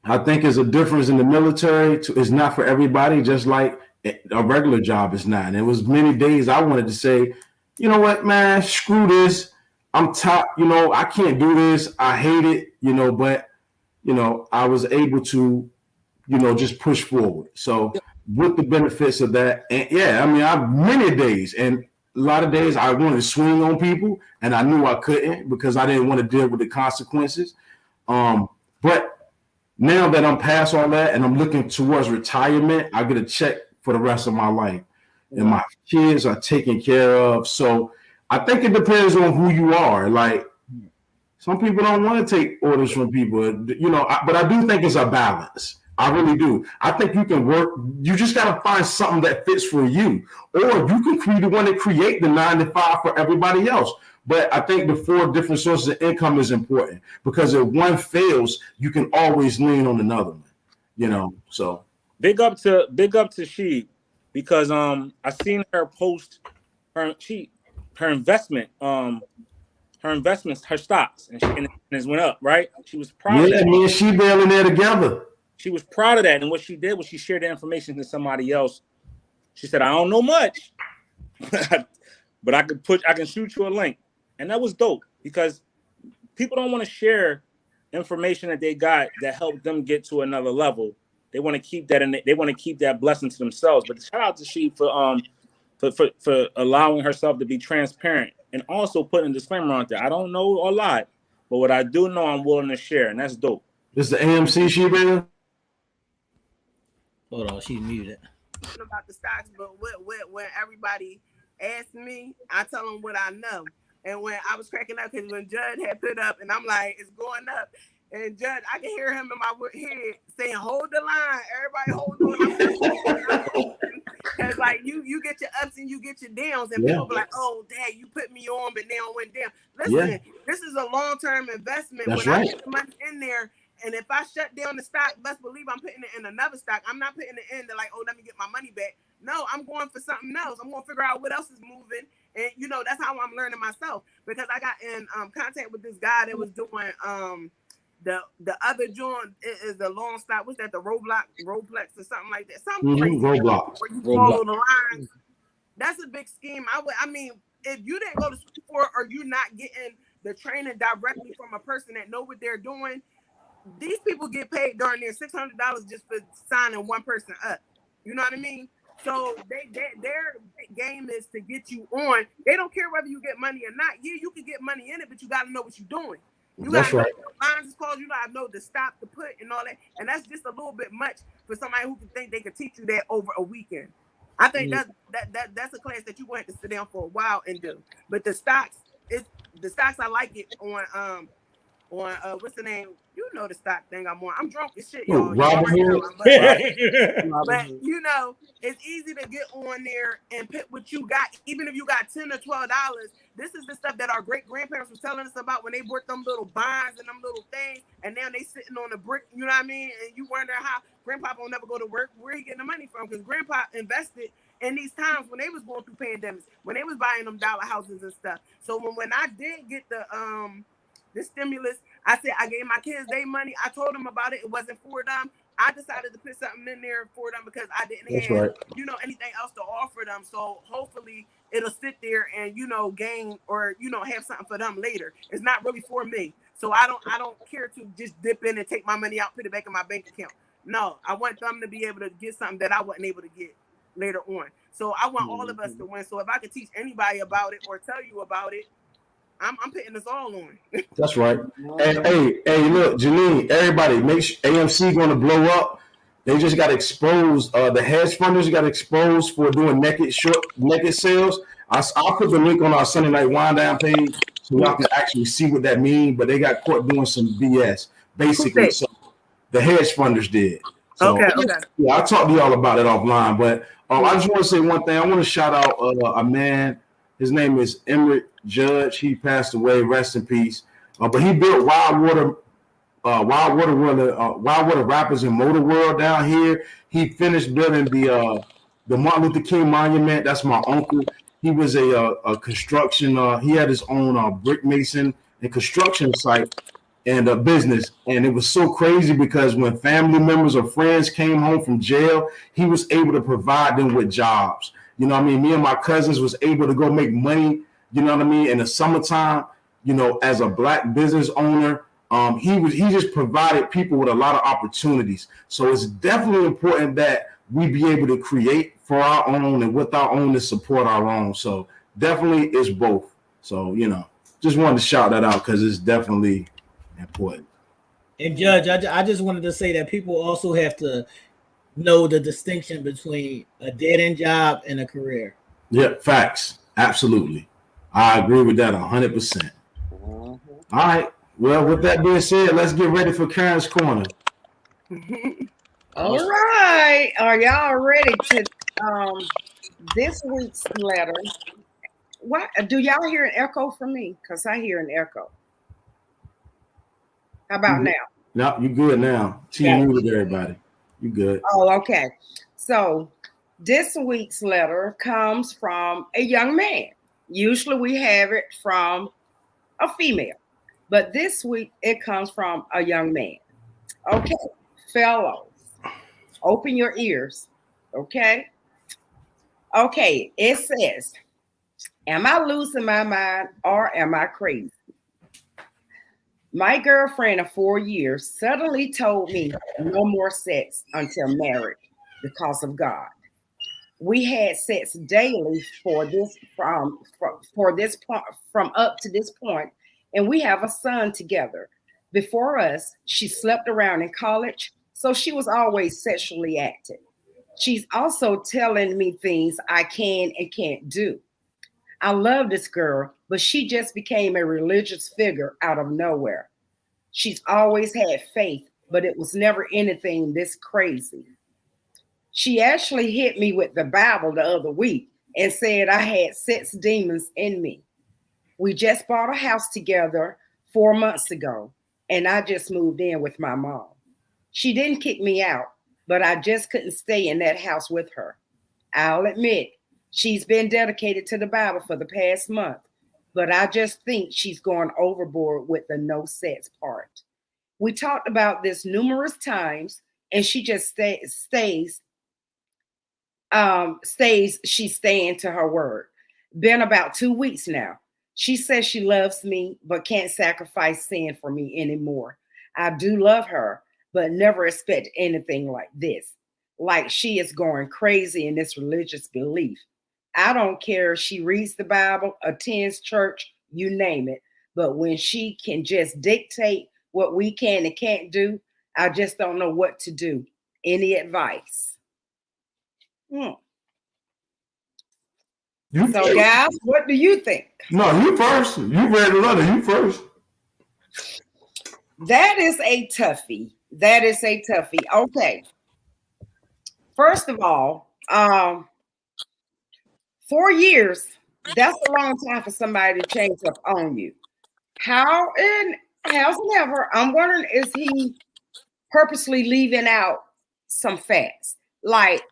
I think there's a difference in the military. It's not for everybody, just like a regular job is not. And it was many days I wanted to say, you know what, man, screw this. I'm top, I can't do this. I hate it, but I was able to, just push forward. So with the benefits of that, and yeah, I mean, I've many days, and a lot of days I wanted to swing on people, and I knew I couldn't because I didn't want to deal with the consequences. But now that I'm past all that and I'm looking towards retirement, I get a check for the rest of my life, and my kids are taken care of. So I think it depends on who you are. Like, some people don't want to take orders from people, but I do think it's a balance. I really do. I think you can work. You just got to find something that fits for you, or you can be the one that create the 9 to 5 for everybody else. But I think the 4 different sources of income is important, because if one fails, you can always lean on another one. So big up to she, because I seen her post her investment, her investments, her stocks, and it went up, right? She was proud of that. Me and she bailing there together. She was proud of that, and what she did was she shared the information to somebody else. She said, "I don't know much, but I can shoot you a link," and that was dope, because people don't want to share information that they got that helped them get to another level. They want to keep that, and they want to keep that blessing to themselves. But shout out to she for allowing herself to be transparent, and also putting a disclaimer on there. I don't know a lot, but what I do know, I'm willing to share, and that's dope. This is the AMC she been. Hold on, she's muted. About the stocks, but when everybody asks me, I tell them what I know. And when I was cracking up, because when Judd had put up, and I'm like, it's going up, and Judd, I can hear him in my head saying, "Hold the line, everybody, hold on." Because like you get your ups and you get your downs, and people be like, "Oh, Dad, you put me on, but now I went down." Listen, this is a long-term investment. That's when right. I put the money in there, and if I shut down the stock, best believe I'm putting it in another stock. I'm not putting it in to like, oh, let me get my money back. No, I'm going for something else. I'm going to figure out what else is moving. And, that's how I'm learning myself. Because I got in contact with this guy that was doing the other joint is the long stop. What's that? The Roblox or something like that. Something crazy. Roblox. Where you follow the lines. That's a big scheme. I mean, if you didn't go to school for it, or you're not getting the training directly from a person that know what they're doing, these people get paid darn near $600 just for signing one person up. You know what I mean? So their game is to get you on. They don't care whether you get money or not. Yeah, you can get money in it, but you got to know what you're doing. You got to know what lines is called. You got to know the stop, the put, and all that. And that's just a little bit much for somebody who can think they can teach you that over a weekend. I think that's a class that you're going to have to sit down for a while and do. But the stocks, I like it on what's the name? You know the stock thing I'm on. I'm drunk as shit, y'all. But it's easy to get on there and pick what you got. Even if you got $10 or $12, this is the stuff that our great grandparents were telling us about when they bought them little bonds and them little things, and now they sitting on a brick. You know what I mean? And you wonder how Grandpa will never go to work. Where he getting the money from? Because Grandpa invested in these times when they was going through pandemics, when they was buying them dollar houses and stuff. So when I did get the stimulus, I said I gave my kids their money. I told them about it. It wasn't for them. I decided to put something in there for them because I didn't have anything else to offer them. So hopefully it'll sit there and gain or have something for them later. It's not really for me. So I don't care to just dip in and take my money out, put it back in my bank account. No, I want them to be able to get something that I wasn't able to get. later on. So I want all of us to win. So if I can teach anybody about it or tell you about it, I'm putting this all on. That's right. And hey, look, Janine, everybody, make sure AMC going to blow up. They just got exposed. The hedge funders got exposed for doing naked sales. I'll put the link on our Sunday Night Wind Down page so y'all can actually see what that means. But they got caught doing some BS, basically. So the hedge funders did. So Okay. yeah, I'll talk to y'all about it offline. But I just want to say one thing. I want to shout out a man. His name is Emmerich Judge. He passed away. Rest in peace. But he built Wild Water Rappers and Motor World down here. He finished building the Martin Luther King Monument. That's my uncle. He was a construction. He had his own brick mason and construction site and a business. And it was so crazy because when family members or friends came home from jail, he was able to provide them with jobs. You know what I mean? Me and my cousins was able to go make money, you know what I mean, in the summertime, you know, as a black business owner. He just provided people with a lot of opportunities. So it's definitely important that we be able to create for our own and with our own to support our own. So definitely it's both. So, you know, just wanted to shout that out because it's definitely important. And Judge, I just wanted to say that people also have to know the distinction between a dead-end job and a career. Yeah, facts. Absolutely. I agree with that 100%. All right. Well, with that being said, let's get ready for Karen's Corner. All right. Are y'all ready to this week's letter? What do y'all hear an echo from me? Because I hear an echo. How about now? No, you good now. You with everybody. You good. Oh, okay. So this week's letter comes from a young man. Usually we have it from a female, but this week it comes from a young man. Okay, fellows, open your ears. Okay. Okay, it says, am I losing my mind or am I crazy? My girlfriend of 4 years suddenly told me no more sex until marriage because of God. We had sex daily from up to this point, and we have a son together. Before us, she slept around in college, so she was always sexually active. She's also telling me things I can and can't do. I love this girl, but she just became a religious figure out of nowhere. She's always had faith, but it was never anything this crazy. She actually hit me with the Bible the other week and said I had sex demons in me. We just bought a house together 4 months ago, and I just moved in with my mom. She didn't kick me out, but I just couldn't stay in that house with her. I'll admit, she's been dedicated to the Bible for the past month, but I just think she's going overboard with the no sex part. We talked about this numerous times, and she just stays she's staying to her word. Been about 2 weeks now. She says she loves me, but can't sacrifice sin for me anymore. I do love her, but never expect anything like this. Like she is going crazy in this religious belief. I don't care if she reads the Bible, attends church, you name it. But when she can just dictate what we can and can't do, I just don't know what to do. Any advice? So, guys, what do you think? No, you first. You read the letter. You first. That is a toughie. Okay. First of all, 4 years, that's a long time for somebody to change up on you. However, I'm wondering, is he purposely leaving out some facts? Like,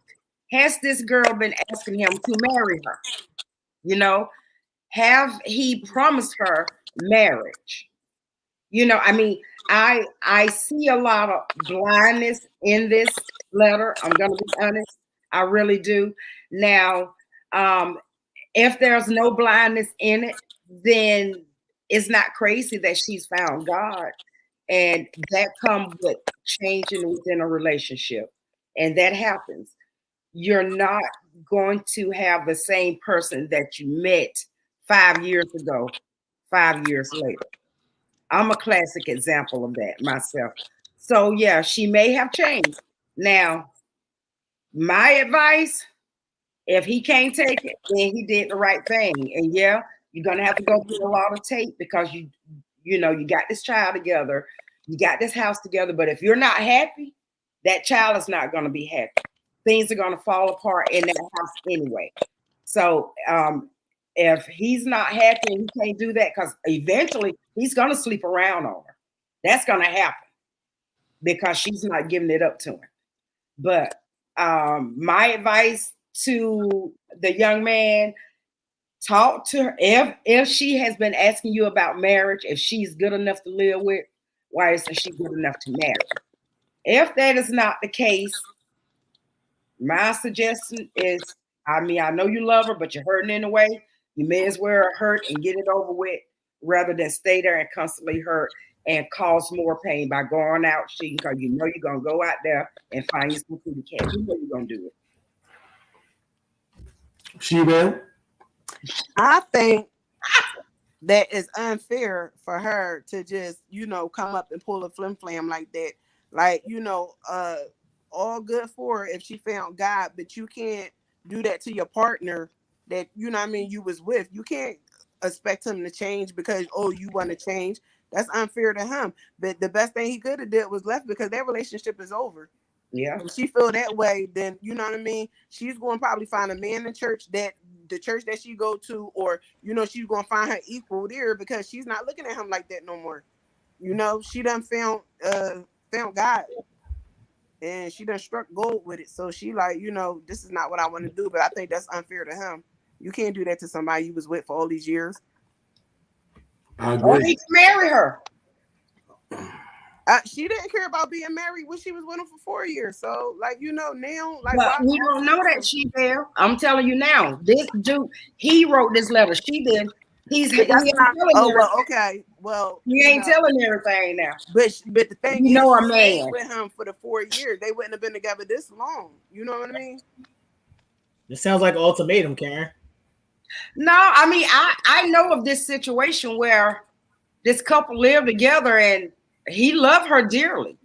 has this girl been asking him to marry her? You know, have he promised her marriage? You know, I mean, I see a lot of blindness in this letter. I'm going to be honest. I really do. Now, if there's no blindness in it, then it's not crazy that she's found God. And that comes with changing within a relationship. And that happens. you're not going to have the same person that you met 5 years ago, 5 years later. I'm a classic example of that myself. So yeah, she may have changed. Now, my advice, if he can't take it, then he did the right thing. And yeah, you're gonna have to go through a lot of tape because you got this child together, you got this house together. But if you're not happy, that child is not gonna be happy. Things are gonna fall apart in that house anyway. So if he's not happy and he can't do that, because eventually he's gonna sleep around on her. That's gonna happen because she's not giving it up to him. But my advice to the young man, talk to her. If she has been asking you about marriage, if she's good enough to live with, why isn't she good enough to marry? If that is not the case, my suggestion is, I know you love her, but you're hurting in a way. You may as well hurt and get it over with rather than stay there and constantly hurt and cause more pain by going out cheating, because you know you're going to go out there and find you some food cat. You know you're going to do it. She there? I think that it's unfair for her to just, come up and pull a flim flam like that. Like, all good for her if she found God, but you can't do that to your partner that, you was with. You can't expect him to change because, you want to change. That's unfair to him. But the best thing he could have did was left, because that relationship is over. Yeah. If she feel that way, then she's going to probably find a man in church, that the church that she go to, or she's going to find her equal there, because she's not looking at him like that no more. She done found God, and she done struck gold with it. So she like, this is not what I want to do. But I think that's unfair to him. You can't do that to somebody you was with for all these years. I Or agree. he can marry her. She didn't care about being married when she was with him for 4 years. So, now, But we don't know that she there. I'm telling you now. This dude, he wrote this letter. She did. He ain't telling okay. Well, he ain't telling everything now. But the thing You know is, a she man stayed with him for the 4 years. They wouldn't have been together this long. You know what I mean? This sounds like an ultimatum, Karen. No, I know of this situation where this couple lived together and he loved her dearly.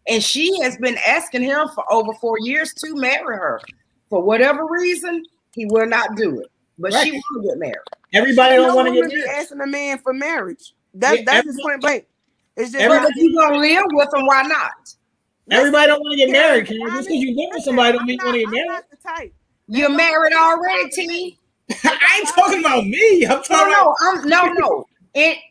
And she has been asking him for over 4 years to marry her. For whatever reason, he will not do it. But Right. she want to get married. Everybody don't want to get be married. asking a man for marriage. That's just point blank. It's just But if you gonna live with him, why not? Everybody don't want to get married, Karen. Just because you live with somebody don't mean you want to get married. I'm not the type. You're married already, T. I ain't talking about me. I'm talking No.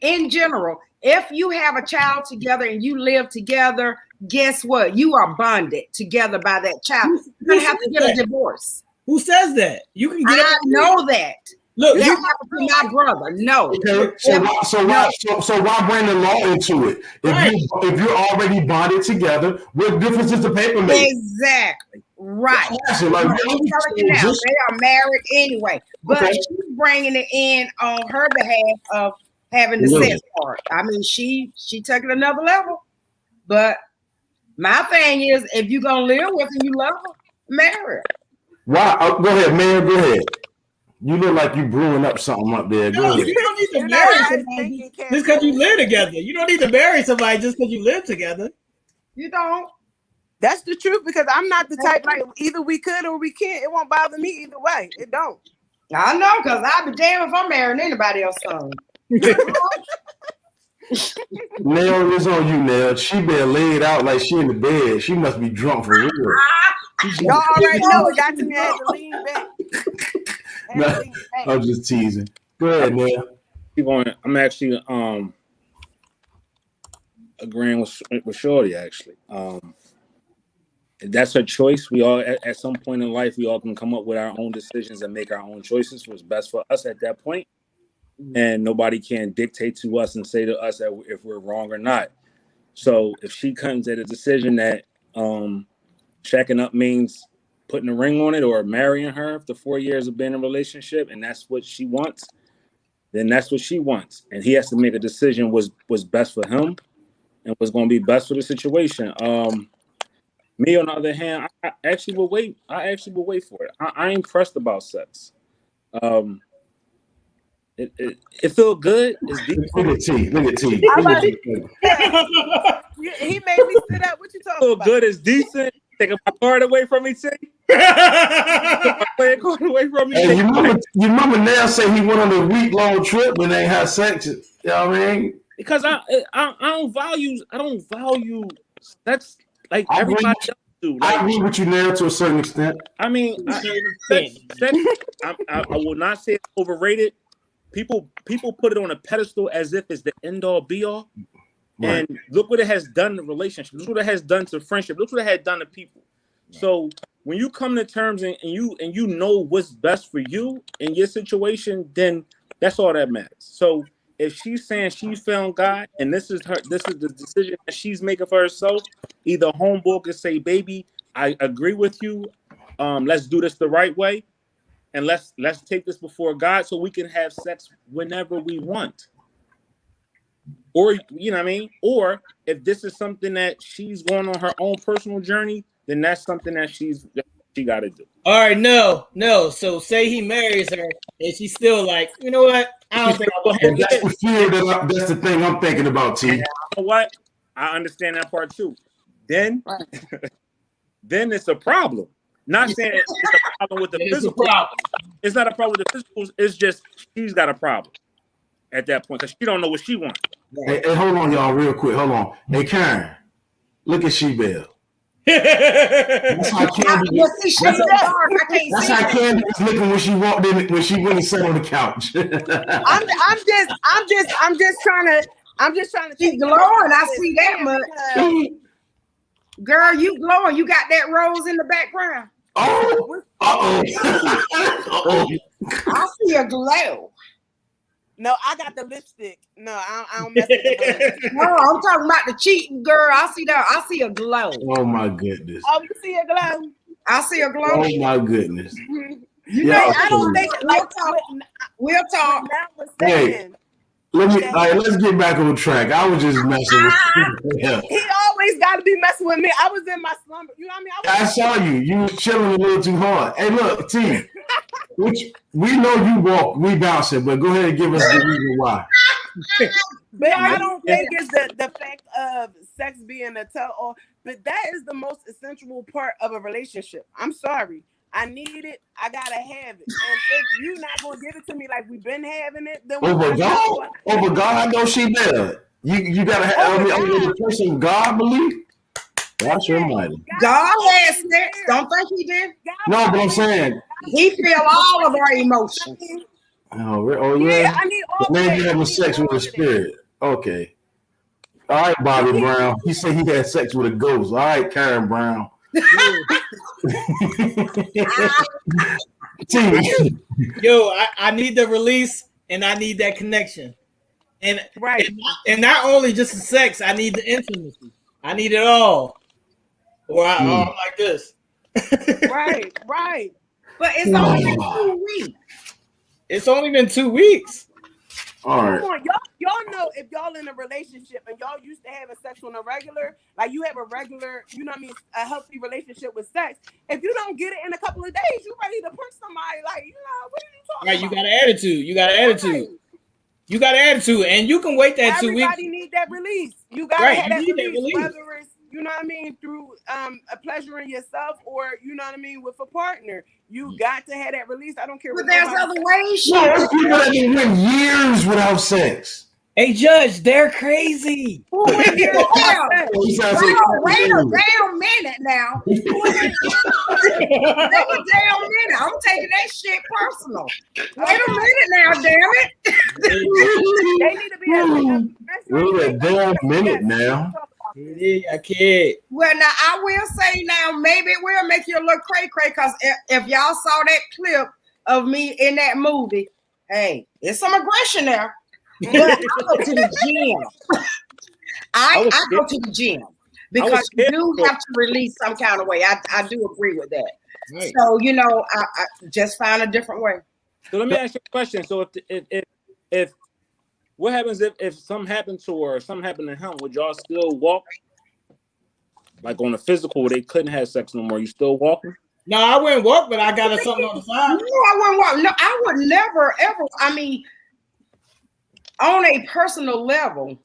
In general, if you have a child together and you live together, guess what? You are bonded together by that child. You're gonna have to get a divorce. Who says that? You can get. I know that. Look, that happened to my brother. No. Okay. So why bring the law into it? If you're already bonded together, what difference does the paper make? Exactly. Right. So like, I'm telling you now, they are married anyway. But she's bringing it in on her behalf of having the sex part. She took it another level. But my thing is, if you're gonna live with her, you love her, marry her. Why? Go ahead, man. Go ahead. You look like you brewing up something up there. Go ahead. You don't need to marry somebody just because you live together. You don't need to marry somebody just because you live together. You don't. That's the truth, because I'm not the type, like, either we could or we can't. It won't bother me either way. It don't. I know, because I'd be damned if I'm marrying anybody else. Nail is on you, Nail. She been laid out like she in the bed. She must be drunk for real. Y'all already know it got to me. I had to lean back. No, I'm just teasing. Go ahead, Nail. I'm actually agreeing with Shorty, actually. That's her choice. We all, at some point in life, we all can come up with our own decisions and make our own choices. What's best for us at that point. And nobody can dictate to us and say to us that if we're wrong or not. So if she comes at a decision that checking up means putting a ring on it or marrying her after 4 years of being in a relationship, and that's what she wants, then that's what she wants. And he has to make a decision was best for him and what's going to be best for the situation. Me on the other hand, I actually will wait. I actually will wait for it. I ain't pressed about sex. It feel good. It's deep. Look at T. Look at T. I Look at like- T. He made me sit up. What you talking Feel about? good. It's decent. Taking my card away from me, T. Took my playing card away from me. Hey, you remember Nell said he went on a week-long trip and they had sex. You know what I mean? Because I don't value sex like I everybody agree. else do. I Like, agree with you, Nell, to a certain extent. I mean, sex, I will not say it's overrated. People put it on a pedestal as if it's the end all be all. Right. And look what it has done to relationships. Look what it has done to friendship. Look what it had done to people. So when you come to terms and you know what's best for you in your situation, then that's all that matters. So if she's saying she found God and this is the decision that she's making for herself, either homeboy could say, baby, I agree with you. Let's do this the right way. And let's take this before God so we can have sex whenever we want. Or, you know what I mean? Or if this is something that she's going on her own personal journey, then that's something that she got to do. All right, no. So say he marries her and she's still like, you know what? I don't think I want And that's the fear that's the thing I'm thinking about, T. You know what? I understand that part too. Then it's a problem. Not saying it's a problem with the physical. It's not a problem with the physicals. It's just she's got a problem at that point because she don't know what she wants. Hey, hold on, y'all, real quick. Hold on. Hey, Karen, look at She-Belle. That's how Candy. That's how Candy was looking when she walked in. When she went and sat on the couch. I'm just trying to. She's glowing. I see that much. Girl, you glowing. You got that rose in the background. Oh, uh-oh. I see a glow. No, I got the lipstick. No, I don't mess with the No, I'm talking about the cheating girl. I see that. I see a glow. Oh my goodness. Oh, you see a glow? I see a glow. Oh my goodness. You Yeah, know, I don't think like we'll talk. Hey, let's get back on track. I was just messing with you. He always got to be messing with me. I was in my slumber. You know what I mean? I saw you. You was chilling a little too hard. Hey, look, T. Which we know you walk, we bouncing, but go ahead and give us the reason why. But I don't think it's the fact of sex being a tell-all, but that is the most essential part of a relationship. I'm sorry. I need it. I gotta have it. And if you're not gonna give it to me like we've been having it, then Over God, I know she better. You gotta have the person God believe. That's your money. God has sex. Don't think he did. No, but I'm saying He feel all of our emotions. Oh Yeah, yeah. I need all. Man, you having sex with a spirit. Okay. All right, Bobby Brown. He said he had sex with a ghost. All right, Karen Brown. Yo, I need the release and I need that connection. And Right. And not only just the sex, I need the intimacy. I need it all. Or I'm like this. Right. But it's only been 2 weeks. It's only been 2 weeks. All right. Come on, y'all know if y'all in a relationship and y'all used to having sex on a regular, like you have a regular, you know what I mean, a healthy relationship with sex. If you don't get it in a couple of days, you ready to punch somebody. Like, you know, what are you talking Right, about? you got an attitude. You got an attitude. You got an attitude, and you can wait that 2 weeks. Everybody need that release. You gotta Right, have that you need release, that release. whether it's, you know what I mean, through a pleasure in yourself or, you know what I mean, with a partner. You got to have that release. I don't care But what there's nobody other ways. No, there's people that can went years without sex. Hey, Judge, they're crazy. Who in here Wow. without sex? He sounds Wait a damn minute now. Wait a damn minute. I'm taking that shit personal. Wait a minute now, damn it. They need to be Wait a damn minute now. I can't. Well, now I will say now, maybe it will make you a little cray because if y'all saw that clip of me in that movie, hey, it's some aggression there. But I go to the gym. I go to the gym because you do have to release some kind of way. I do agree with that. Right. So, you know, I just find a different way. So let me ask you a question. So if what happens if something happened to her or something happened to him, would y'all still walk? like on the physical, they couldn't have sex no more, you still walking? No, I wouldn't walk, but I got her something on the side. No, I wouldn't walk. No, I would never, ever. I mean, on a personal level,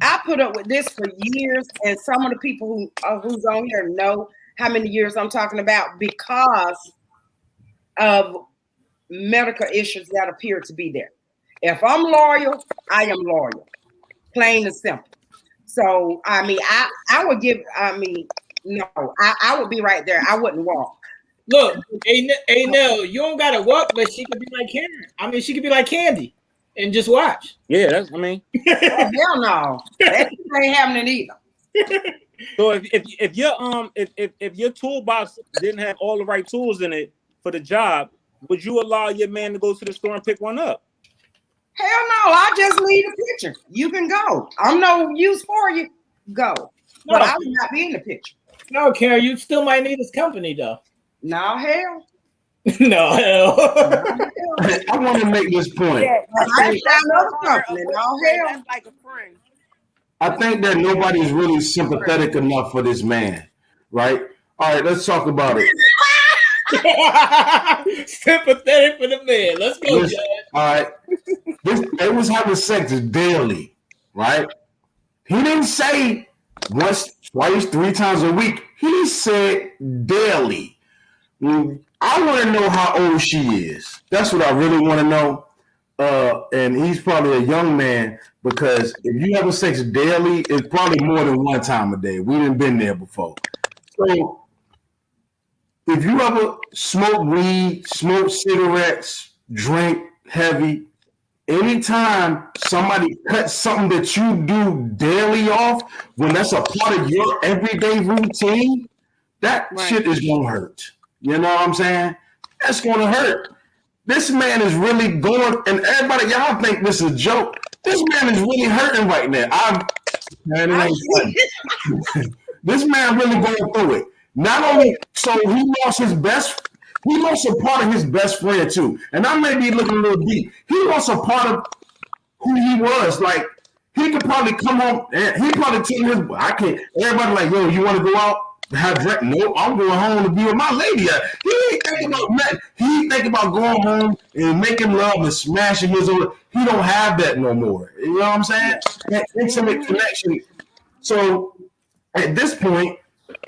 I put up with this for years, and some of the people who's on here know how many years I'm talking about because of medical issues that appear to be there. If I'm loyal, I am loyal, plain and simple. So, I mean, I would give, no, I would be right there. I wouldn't walk. Look, hey, Nell, you don't gotta walk, but she could be like Karen. I mean, she could be like Candy and just watch. Yeah, that's, I mean. Oh, hell no. That ain't happening either. So if your toolbox didn't have all the right tools in it for the job, would you allow your man to go to the store and pick one up? Hell no, I just leave the picture. You can go. I'm no use for you. Go. But I would not be in the picture. No, Karen, you still might need his company though. No, hell. No, hell. I want to make this point. Yeah, that's like a friend. I think that nobody's really sympathetic enough for this man, right? All right, let's talk about it. Sympathetic for the man. Let's go, Judge. All right. They was having sex daily, right? He didn't say once, twice, 3 times a week. He said daily. I want to know how old she is. That's what I really want to know. And he's probably a young man because if you have sex daily, it's probably more than one time a day. We didn't been there before. So if you ever smoke weed, smoke cigarettes, drink heavy, anytime somebody cuts something that you do daily off, when that's a part of your everyday routine, that shit is going to hurt. You know what I'm saying? That's going to hurt. This man is really going, and everybody, y'all think this is a joke. This man is really hurting right now. This man really going through it. Not only, so he lost a part of his best friend too. And I may be looking a little deep. He lost a part of who he was. Like, he could probably come home, and he probably tell his, I can't, everybody like, yo, you want to go out? Have drink? No, I'm going home to be with my lady. He ain't thinking about nothing. He thinking about going home and making love and smashing his own. He don't have that no more. You know what I'm saying? That intimate connection. So at this point,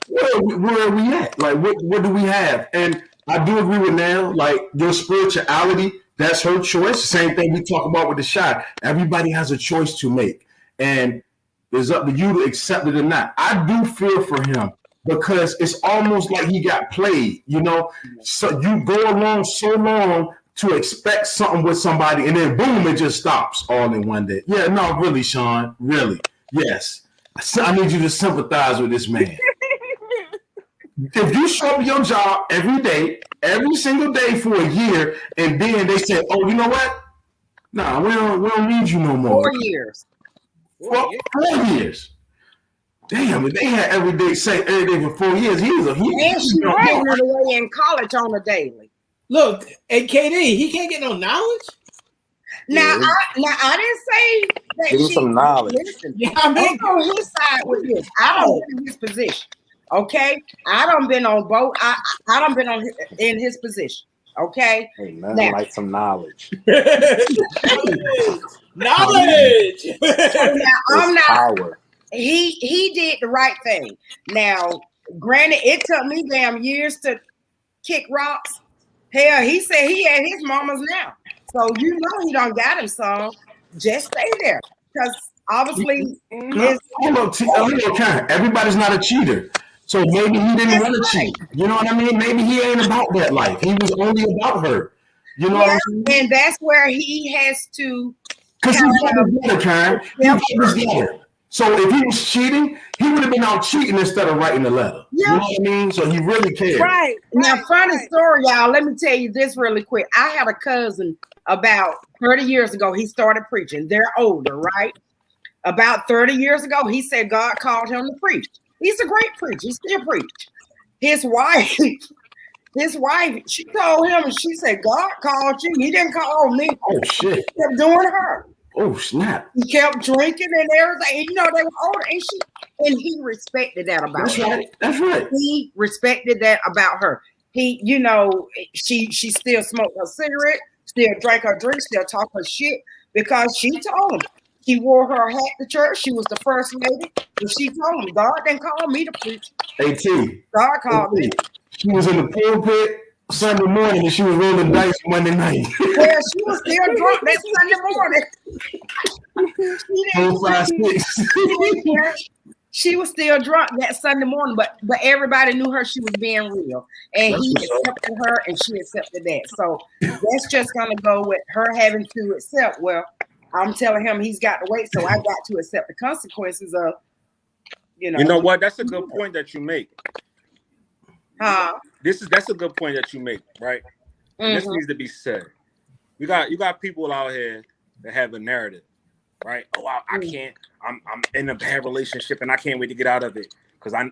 where are we at? Like, what do we have? And I do agree with Nell. Like, your spirituality, that's her choice. Same thing we talk about with the shot. Everybody has a choice to make, and it's up to you to accept it or not. I do feel for him. Because it's almost like he got played, you know. So you go along so long to expect something with somebody, and then boom, it just stops all in one day. Yeah, no, really, Sean, really, yes. I need you to sympathize with this man. If you show up your job every day, every single day for a year, and then they say, "Oh, you know what? Nah, we don't need you no more." 4 years. 4 years. Damn, if they had every day for 4 years, he was a And she was getting it away in college on a daily. Look, hey, KD, he can't get no knowledge. Now, I didn't say that. Give him some knowledge. Listen, I'm on his side with this. I don't been in his position. Okay, I don't been on both. I don't been in his position. Okay, hey, man, like some knowledge. Knowledge. So now I'm not. Power. He did the right thing. Now, granted, it took me damn years to kick rocks. Hell, he said he had his mamas now. So you know he done got him some. Just stay there. Because obviously everybody's not a cheater. So maybe he didn't want to cheat. You know what I mean? Maybe he ain't about that life. He was only about her. You know what I'm saying? And that's where he has to. Because he's got his letter, Karen. He got his letter. So if he was cheating, he would have been out cheating instead of writing the letter. Yeah. You know what I mean? So he really cared. Right. Now, funny story, y'all. Let me tell you this really quick. I had a cousin about 30 years ago. He started preaching. They're older, right? About 30 years ago, he said God called him to preach. He's a great preacher. He still preach. His wife, she told him, and she said, God called you. He didn't call me. Oh, shit. He kept doing her. Oh snap! He kept drinking and everything. And, you know, they were older, and he respected that about That's her. right. That's right. He respected that about her. He, you know, she still smoked her cigarette, still drank her drink, still talk her shit because she told him. She wore her hat to church. She was the first lady. But she told him, God didn't call me to preach. AT. God called me. She was in the pulpit Sunday morning and she was rolling dice Monday night. Well, she was still drunk that Sunday morning. 4, 5, 6. She was still drunk that Sunday morning, but everybody knew her. She was being real, and he accepted her, and she accepted that. So that's just gonna go with her having to accept. Well, I'm telling him he's got to wait, so I got to accept the consequences of, you know. You know what? That's a good point that you make. That's a good point that you make, right? And this needs to be said. You got people out here that have a narrative, right? Oh, I can't. I'm in a bad relationship and I can't wait to get out of it because I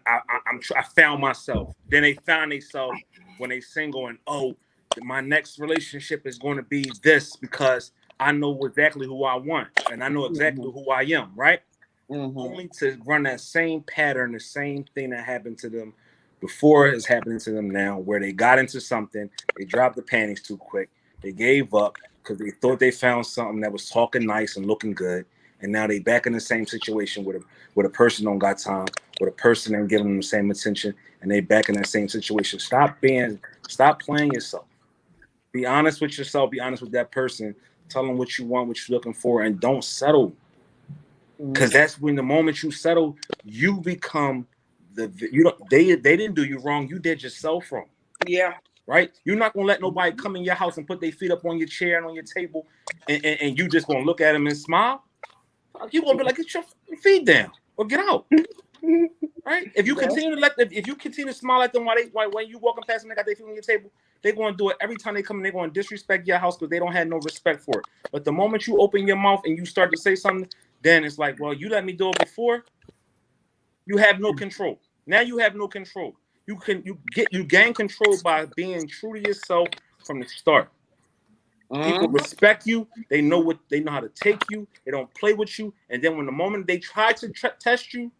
found myself. Then they found themselves when they single and my next relationship is going to be this because I know exactly who I want and I know exactly who I am, right? Only to run that same pattern, the same thing that happened to them before is happening to them now, where they got into something, they dropped the panties too quick, they gave up because they thought they found something that was talking nice and looking good, and now they back in the same situation with a person don't got time, with a person ain't giving them the same attention, and they back in that same situation. Stop playing yourself. Be honest with yourself. Be honest with that person. Tell them what you want, what you're looking for, and don't settle. Because that's when the moment you settle, you become they didn't do you wrong. You did yourself wrong. Yeah. Right? You're not gonna let nobody come in your house and put their feet up on your chair and on your table, and you just gonna look at them and smile. You gonna be like, get your feet down or get out. Right? If you continue to smile at them while you walking past them, they got their feet on your table, they're gonna do it every time they come in. They're gonna disrespect your house because they don't have no respect for it. But the moment you open your mouth and you start to say something, then it's like, well, you let me do it before. You have no control. Now you have no control. You gain control by being true to yourself from the start. People respect you. They know how to take you. They don't play with you. And then when the moment they try to test you,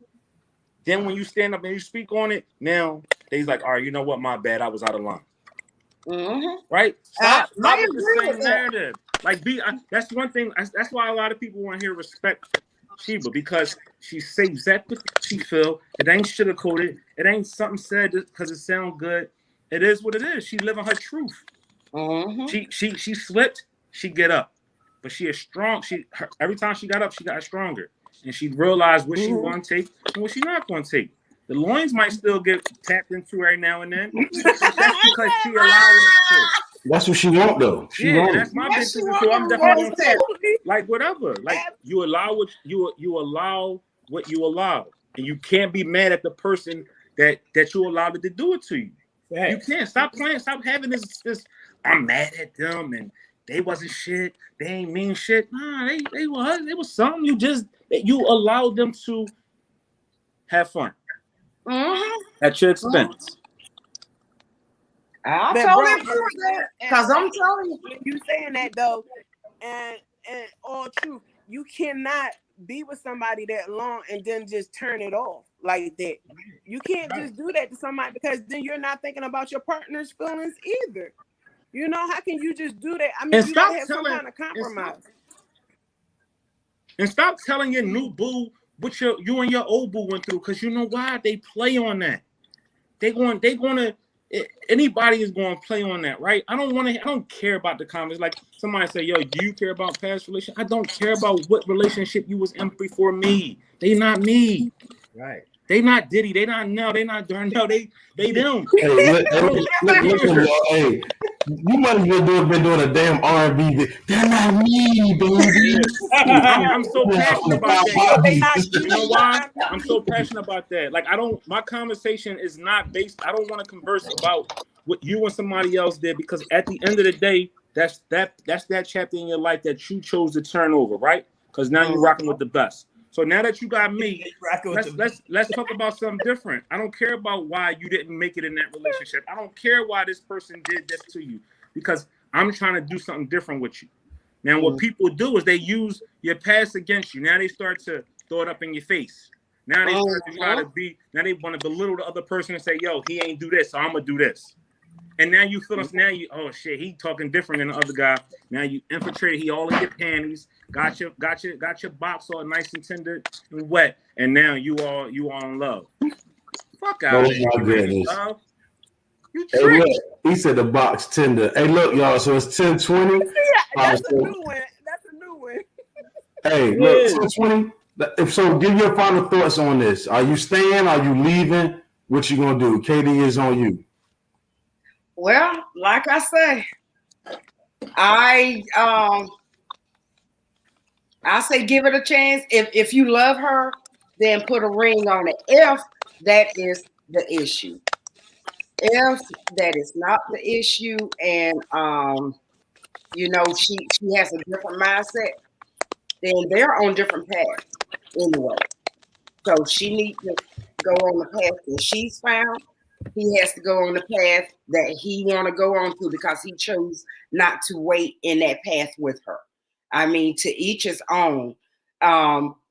then when you stand up and you speak on it, now they's like, all right, you know what? My bad. I was out of line. Right? Stop with the same narrative. Like, that's one thing. That's why a lot of people want to hear respect Sheba, because she say exactly what she feel. It ain't sugarcoated. It ain't something said because it sounds good. It is what it is. She living her truth. She slipped. She get up, but she is strong. Every time she got up, she got stronger, and she realized what she want to take and what she not going to take. The loins might still get tapped into every now and then. That's because she allowed it to. That's what she want though. That's my business. So I'm definitely going to take like whatever. Like you allow what you allow, and you can't be mad at the person that you allowed it to do it to you. Right. You can't stop playing. Stop having this. I'm mad at them and they wasn't shit. They ain't mean shit. Nah, they was. It was something. You allowed them to have fun at your expense. I'll tell you because I'm telling you. You saying that though, and all truth, you cannot be with somebody that long and then just turn it off like that. You can't just do that to somebody because then you're not thinking about your partner's feelings either. You know, how can you just do that? I mean, you gotta have some kind of compromise. And stop telling your new boo what you and your old boo went through, because you know why? They play on that. Anybody is going to play on that, right? I don't care about the comments. Like somebody say, yo, do you care about past relationship? I don't care about what relationship you was in before me. They not me. Right. They not Diddy. They not no. They not Darnell. They them. Hey, listen, hey, you might have been doing a damn R&B. They're not me, baby. I'm so passionate about that. You know why? I'm so passionate about that. Like my conversation is not based. I don't want to converse about what you and somebody else did, because at the end of the day, that's that chapter in your life that you chose to turn over, right? Because now you're rocking with the best. So now that you got me, let's talk about something different. I don't care about why you didn't make it in that relationship. I don't care why this person did this to you, because I'm trying to do something different with you. Now, what people do is they use your past against you. Now they start to throw it up in your face. Now they start to try to be. Now they want to belittle the other person and say, "Yo, he ain't do this, so I'm gonna do this." And now you feel us. Now you, oh shit, he talking different than the other guy. Now you infiltrated. He all in your panties. Got your box all nice and tender and wet. And now you all in love. Fuck out of here. My goodness. You hey, tricked. look, he said the box tender. Hey, look, y'all. So it's 10:20. That's a new one. That's a new one. Hey, look, 10:20. So, give your final thoughts on this. Are you staying? Are you leaving? What you gonna do? KD is on you. Well, like I say, I say give it a chance. If you love her, then put a ring on it. If that is the issue. If that is not the issue, and you know, she has a different mindset, then they're on different paths anyway. So she needs to go on the path that she's found. He has to go on the path that he want to go on to because he chose not to wait in that path with her. I mean, to each his own.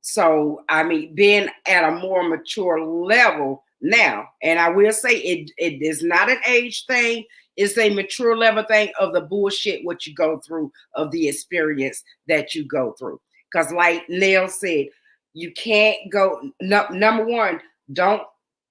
So, I mean, being at a more mature level now, and I will say it is not an age thing. It's a mature level thing of the bullshit, what you go through, of the experience that you go through. Because like Neil said, you can't go, number one, don't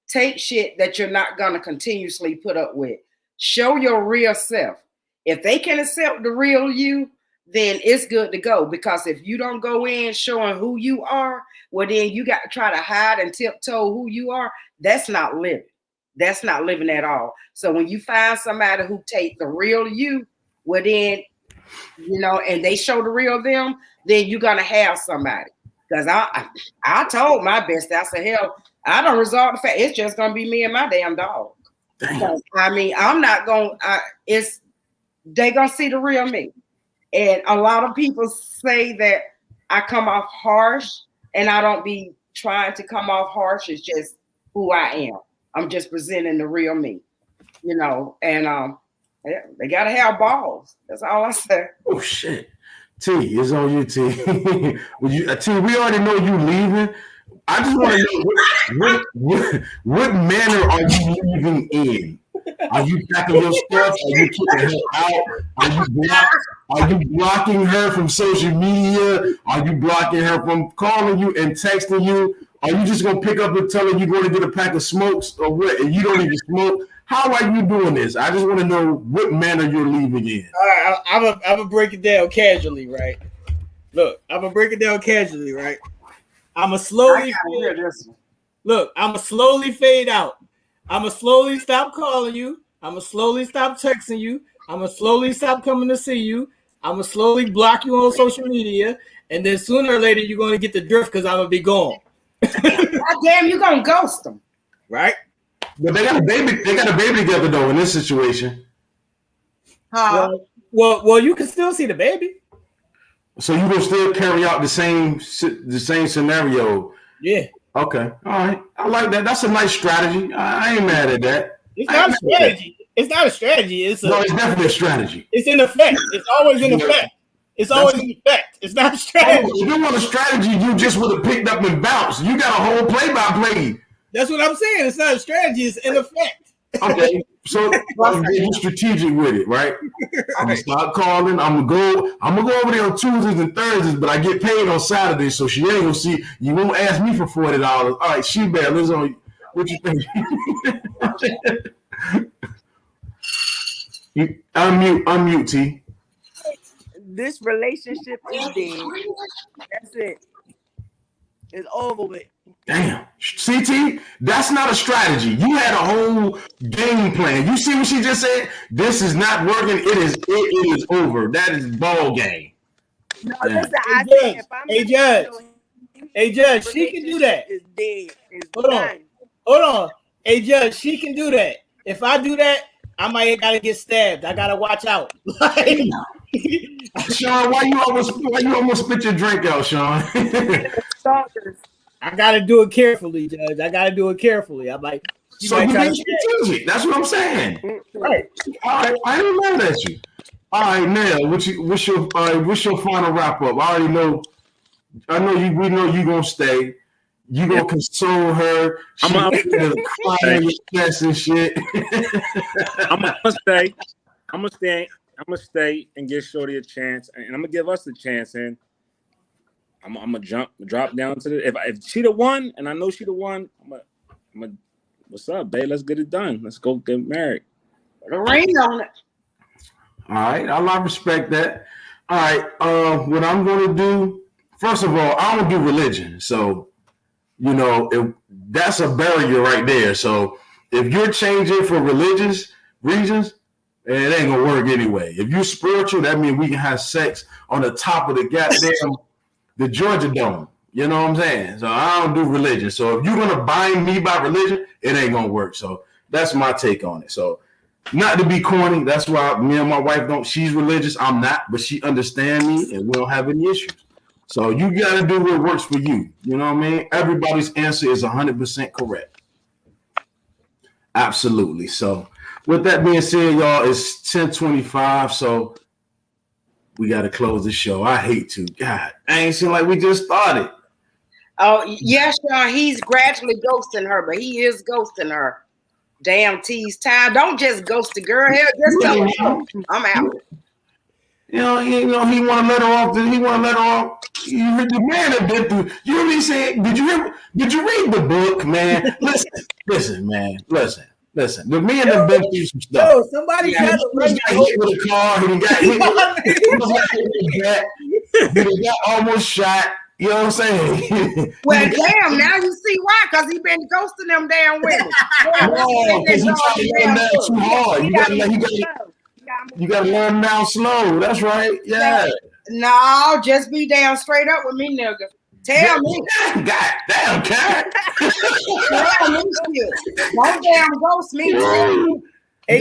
take shit that you're not going to continuously put up with. Show your real self. If they can accept the real you, then it's good to go. Because if you don't go in showing who you are, well, then you got to try to hide and tiptoe who you are. That's not living. That's not living at all. So when you find somebody who take the real you, well, then, you know, and they show the real them, then you're going to have somebody. Because I told my best, I said, hell, I don't resort to fact. It's just going to be me and my damn dog. I mean, I'm not going to, they going to see the real me. And a lot of people say that I come off harsh, and I don't be trying to come off harsh. It's just who I am. I'm just presenting the real me, you know, and they got to have balls. That's all I say. Oh, shit. T, it's on you, T. T, we already know you leaving. I just want to know what manner are you leaving in? Are you packing your stuff? Are you kicking her out? Are you blocking her from social media? Are you blocking her from calling you and texting you? Are you just gonna pick up and tell her you're going to get a pack of smokes or what? And you don't even smoke? How are you doing this? I just want to know what manner you're leaving in. All right, I'm gonna break it down casually, right? Look, I'm gonna break it down casually, right? I'm gonna slowly fade out. I'm gonna slowly stop calling you. I'm gonna slowly stop texting you. I'm gonna slowly stop coming to see you. I'm gonna slowly block you on social media, and then sooner or later you're gonna get the drift because I'm gonna be gone. God damn, you gonna ghost them, right? But they got a baby. They got a baby together though in this situation. Well, you can still see the baby. So you will still carry out the same scenario. Yeah. Okay. All right. I like that. That's a nice strategy. I ain't mad at that. It's not a strategy. It's not a strategy. It's definitely a strategy. It's in effect. It's always in effect. It's always in effect. It's not a strategy. If you want a strategy, you just would have picked up and bounced. You got a whole play-by-play. That's what I'm saying. It's not a strategy. It's in effect. Okay. So you're strategic with it, right? I'm gonna stop calling. I'm gonna go over there on Tuesdays and Thursdays, but I get paid on Saturdays, so she ain't gonna see. You won't ask me for $40. All right, she better. Is on. What you think? Unmute, T. This relationship is dead. That's it. It's over with. Damn. CT, that's not a strategy. You had a whole game plan. You see what she just said? This is not working. It is over. That is ball game. No, listen, Hey, Judge, she can do that. It's dead. It's Hold on. Hey, Judge, she can do that. If I do that, I might gotta get stabbed. I gotta watch out. Sean, why you almost spit your drink out, Sean? I gotta do it carefully, Judge. I gotta do it carefully. I'm like, so you being strategic. That's what I'm saying. Right. All right. I ain't mad at you. All right, now, what's your final wrap up? I already know. I know you. We know you gonna stay. You gonna console her. She's gonna cry on your chest and shit. I'm gonna stay. I'm gonna stay and give Shorty a chance, and I'm gonna give us a chance. And I'm gonna drop down to the. If she the one, and I know she the one, I'm gonna. What's up, babe? Let's get it done. Let's go get married. Put a ring on it. All right, I respect that. All right, what I'm gonna do. First of all, I don't do religion, so that's a barrier right there. So if you're changing for religious reasons, it ain't gonna work anyway. If you're spiritual, that means we can have sex on the top of the goddamn the Georgia Dome. You know what I'm saying? So I don't do religion. So if you're gonna bind me by religion, it ain't gonna work. So that's my take on it. So not to be corny, that's why me and my wife don't. She's religious, I'm not, but she understands me, and we don't have any issues. So you got to do what works for you. You know what I mean? Everybody's answer is 100% correct. Absolutely. So with that being said, y'all, it's 10:25. So we got to close the show. I hate to. God, I ain't seem like we just started. Oh, yes, Sean, he's gradually ghosting her, but he is ghosting her. Damn tease time. Don't just ghost the girl. Hell, just tell her, I'm out. He want to let her off. He want to let her off. The man have been through. You know what he said? Did you read the book, man? Listen, man. Listen. The man have been through some stuff. Yo, somebody got hit with a car. He got hit. He got almost shot. You know what I'm saying? Well, damn, now you see why, because he been ghosting them damn women. No, because he tried to let them down too hard. You gotta learn now slow. That's right. Yeah. No, just be down straight up with me, nigga. Tell me. God damn, Karen. Tell me shit. Don't damn ghost me. Hey,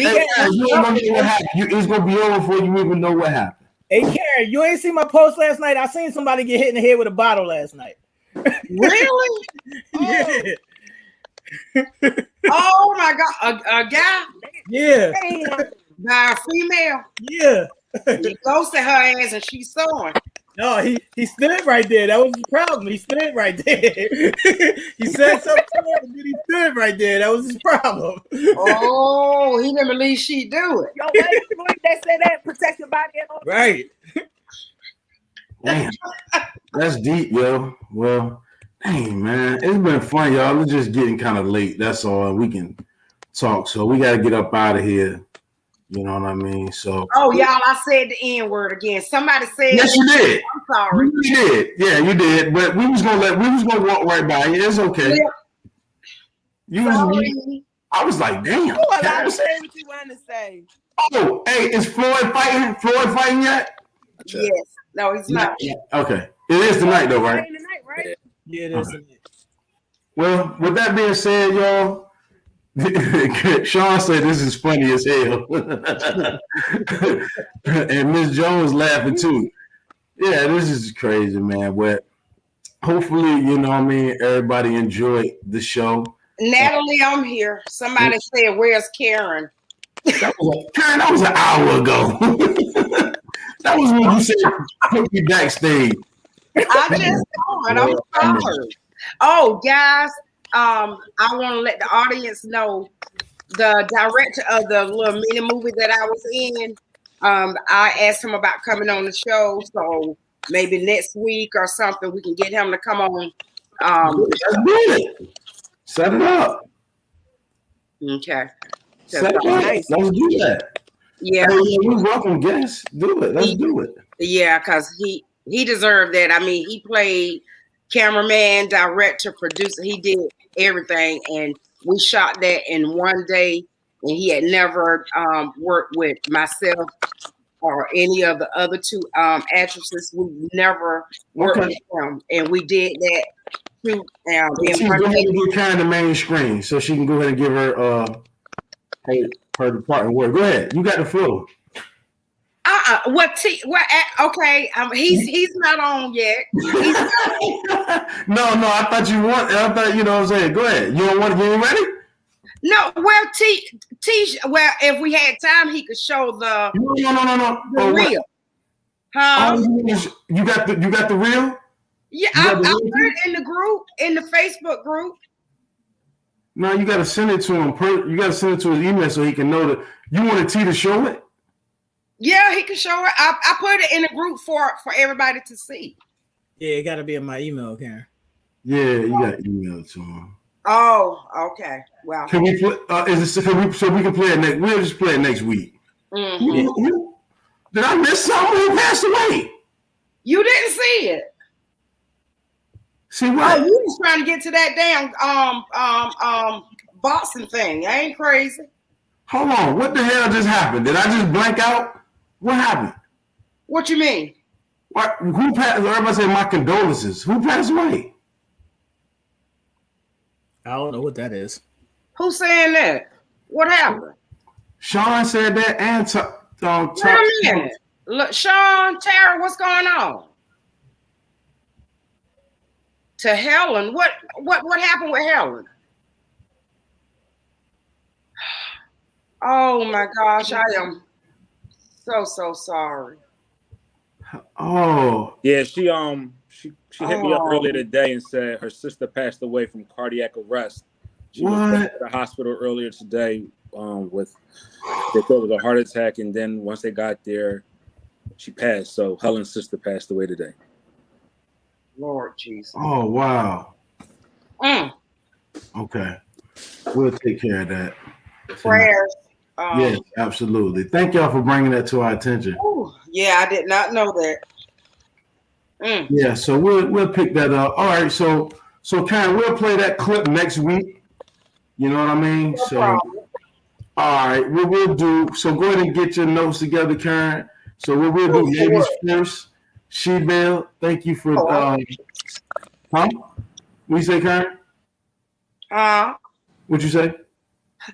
you don't know what happened. It's gonna be over before you even know what happened. Hey, Karen, you ain't seen my post last night? I seen somebody get hit in the head with a bottle last night. Really? Yeah. Oh my God, a guy? Yeah. By a female? Yeah. He ghosted her ass and she saw him. No, he stood right there. That was the problem. He stood right there. He said something to her, but he stood right there. That was his problem. Oh, he didn't believe she'd do it. Yo, wait, they say that protect your body and all. Right. Damn. That's deep, yo. Well, dang, man. It's been fun, y'all. It's just getting kind of late. That's all. We can talk. So we got to get up out of here. You know what I mean? So. Oh, y'all, I said the N-word again. Somebody said. Yes, you did. I'm sorry. You did. Yeah, you did. But we was gonna walk right by you. It's okay. Sorry. I was like, damn. Oh, I say what you want to say. Oh, hey, is Floyd fighting? Floyd fighting yet? Yes. No, he's not. Okay. It is tonight, though, right? Tonight, right? Yeah, it is. Well, with that being said, y'all, Sean said this is funny as hell. And Miss Jones laughing too. Yeah, this is crazy, man. But hopefully, you know what I mean, everybody enjoyed the show. Natalie, I'm here. Somebody said, where's Karen? Karen, that was an hour ago. That was when you said put me backstage. I just saw it. I'm sorry. Oh, guys, I want to let the audience know the director of the little mini movie that I was in. I asked him about coming on the show, so maybe next week or something we can get him to come on. Let's do it. Set it up. Okay. Set it up. Nice. Let's do that. Yeah. You're welcome, guests. Do it. Let's do it. Yeah, because he deserved that. I mean, he played cameraman, director, producer. He did everything, and we shot that in one day. And he had never worked with myself or any of the other two actresses. We never worked with him, and we did that too. She's going to get kind of main screen, so she can go ahead and give her her department work. Go ahead, you got the floor. Okay. He's not on yet. No, I thought you want. I thought, you know what I'm saying. Go ahead. You don't want to get ready? No, well, well, if we had time, he could show the No. the real. Huh? You got the real? Yeah, You got I the real put it in the group, in the Facebook group. No, you got to send it to him. You got to send it to his email so he can know that you want T to show it. Yeah, he can show it. I put it in the group for everybody to see. Yeah, it got to be in my email, Karen. Yeah, you got to email it to him. Oh, okay. Well, can we play? So we can play it next? We'll just play it next week. Mm-hmm. Did I miss something? Who passed away? You didn't see it. See what? Oh, you was trying to get to that damn Boston thing. I ain't crazy. Hold on. What the hell just happened? Did I just blank out? What happened? What you mean? What? Who passed? Everybody say my condolences. Who passed away? I don't know what that is. Who's saying that? What happened? Sean said that, and wait a minute. Look, Sean, Tara, what's going on? To Helen, what happened with Helen? Oh my gosh, I am so sorry. Oh yeah, she hit me up earlier today and said her sister passed away from cardiac arrest. She was at the hospital earlier today with they thought it was a heart attack, and then once they got there, she passed. So Helen's sister passed away today. Lord Jesus. Oh wow. Okay, we'll take care of that. Prayers. Yes, absolutely. Thank y'all for bringing that to our attention. Ooh, yeah, I did not know that. Yeah, so we'll pick that up. All right, so Karen, we'll play that clip next week. You know what I mean? No problem. All right, what we'll do. So go ahead and get your notes together, Karen. So what we'll do, ladies first. She-Belle, thank you for huh? What you say, Karen? What'd you say?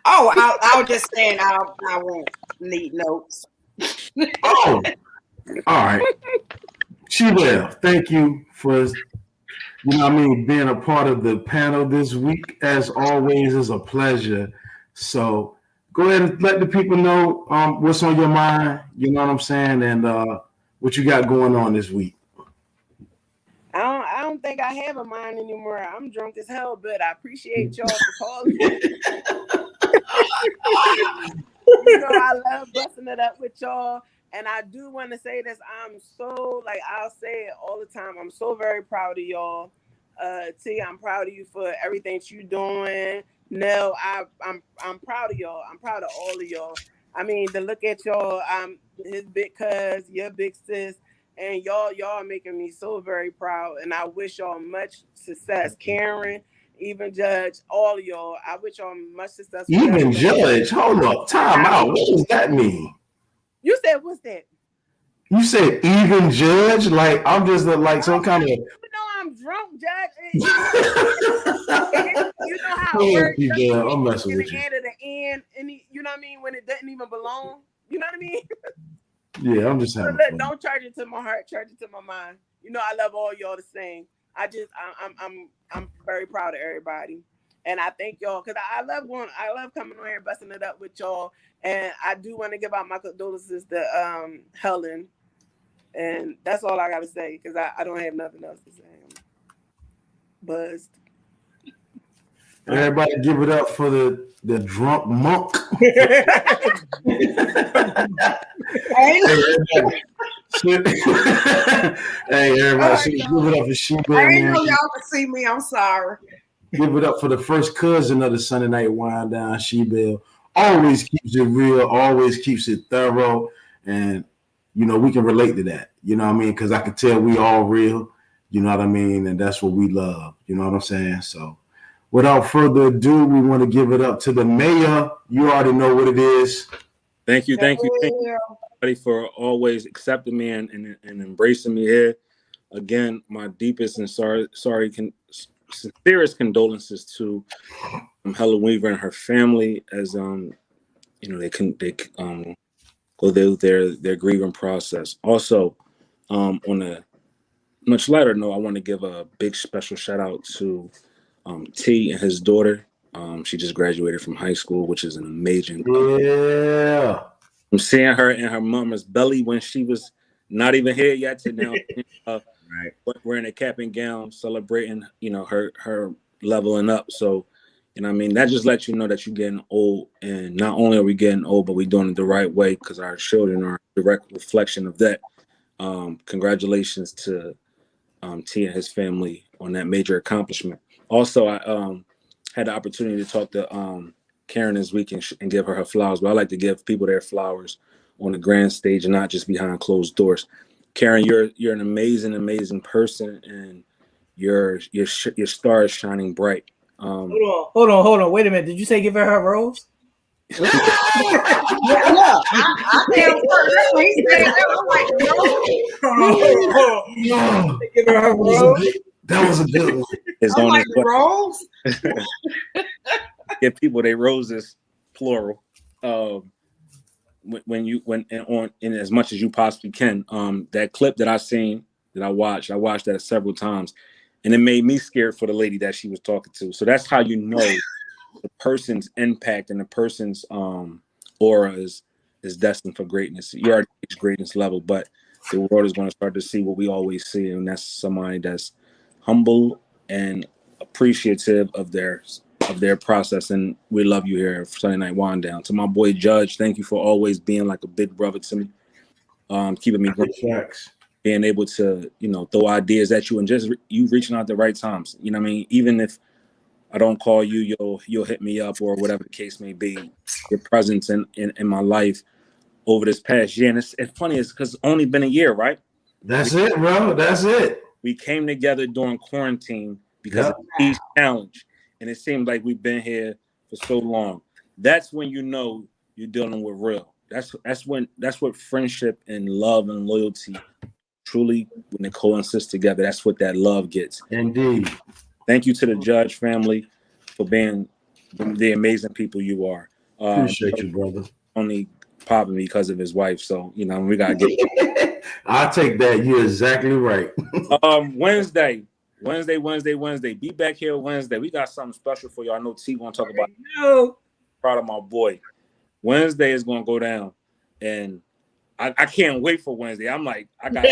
Oh, I was just saying I won't need notes. Oh, all right. She-Belle, thank you for being a part of the panel this week. As always, is a pleasure. So go ahead and let the people know what's on your mind, you know what I'm saying, and what you got going on this week. I don't think I have a mind anymore. I'm drunk as hell, but I appreciate y'all for calling. I love busting it up with y'all. And I do want to say this. I'm so, I'll say it all the time. I'm so very proud of y'all. T, I'm proud of you for everything that you're doing. No, I'm proud of y'all. I'm proud of all of y'all. I mean, to look at y'all, his big cuz, your big sis, and y'all are making me so very proud. And I wish y'all much success. Karen, even Judge, all of y'all. I wish y'all much success. Even Judge, hold up, time out. What does that mean? You said, what's that? You said even Judge? Like, I'm just like some kind of... You know I'm drunk, Judge. You know how it works. I'm messing with you. At the end, you know what I mean? When it doesn't even belong. You know what I mean? Yeah, I'm just having fun. Don't charge it to my heart, charge it to my mind. You know I love all y'all the same. I'm very proud of everybody. And I thank y'all because I love coming on here and busting it up with y'all. And I do want to give out my condolences to Helen. And that's all I got to say because I don't have nothing else to say. I'm buzzed. Everybody give it up for the drunk monk. Hey, everybody, give it up for She-Belle. I didn't know y'all could see me. I'm sorry. Give it up for the first cousin of the Sunday Night Wind Down, She-Belle. Always keeps it real, always keeps it thorough. And, we can relate to that. You know what I mean? Because I can tell we all real. You know what I mean? And that's what we love. You know what I'm saying? So without further ado, we want to give it up to the mayor. You already know what it is. Thank you everybody for always accepting me and embracing me here. Again, my deepest and sincerest condolences to Helen Weaver and her family as they go through their grieving process. Also, on a much lighter note, I want to give a big special shout out to T and his daughter. She just graduated from high school, which is an amazing. Yeah. I'm seeing her in her mama's belly when she was not even here yet to now. Right. Wearing a cap and gown, celebrating, her leveling up. So, I mean, that just lets you know that you're getting old. And not only are we getting old, but we're doing it the right way because our children are a direct reflection of that. Congratulations to T and his family on that major accomplishment. Also, I had the opportunity to talk to Karen this week and give her flowers. But I like to give people their flowers on the grand stage and not just behind closed doors. Karen, you're an amazing person, and your star is shining bright. Hold on. Wait a minute. Did you say give her a rose? Yeah, I damn sure he said that. I'm like, no. Give her a rose. That was a good one. It's I'm on like, its way. Rose? Give people their roses, plural. In as much as you possibly can. That clip that I watched that several times, and it made me scared for the lady that she was talking to. So that's how you know the person's impact and the person's aura is destined for greatness. You already reached greatness level, but the world is going to start to see what we always see, and that's somebody that's humble and appreciative of their process. And we love you here for Sunday Night Wind Down. To my boy Judge, thank you for always being like a big brother to me, keeping me going, being able to throw ideas at you and just you reaching out at the right times. You know what I mean? Even if I don't call you, you'll hit me up or whatever the case may be. Your presence in my life over this past year, and it's funny, it's because it's only been a year, right? That's it, bro. That's it. We came together during quarantine because of each challenge, and it seemed like we've been here for so long. That's when you know you're dealing with real. That's what friendship and love and loyalty truly, when they coexist together, that's what that love gets. Indeed. Thank you to the Judge family for being the amazing people you are. Appreciate you, brother. Only popping because of his wife, so we gotta get. I'll take that. You're exactly right. Wednesday. Be back here Wednesday. We got something special for you. I know T want to talk about. Proud of my boy. Wednesday is gonna go down, and I can't wait for Wednesday. I'm like, I got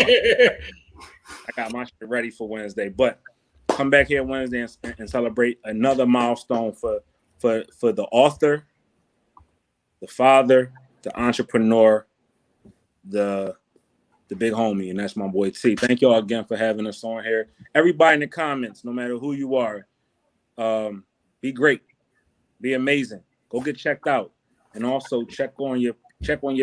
my shit ready for Wednesday. But come back here Wednesday and celebrate another milestone for the author, the father, the entrepreneur, the big homie, and that's my boy T. Thank y'all again for having us on here. Everybody in the comments, no matter who you are, be great, be amazing. Go get checked out, and also check on your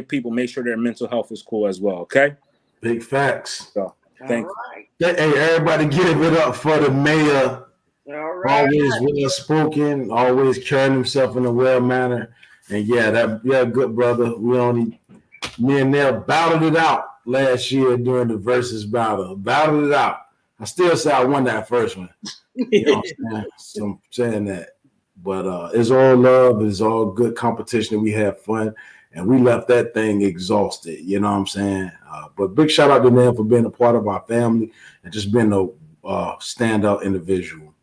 people. Make sure their mental health is cool as well. Okay. Big facts. So thanks. Right. Hey, everybody, give it up for the mayor. All right. Always well spoken, always carrying himself in a well manner. And good brother. Me and Nell battled it out last year during the versus battle. Battled it out. I still say I won that first one. You know what I'm saying? So I'm saying that. But it's all love, it's all good competition. We had fun, and we left that thing exhausted. You know what I'm saying? But big shout out to Nell for being a part of our family and just being a standout individual.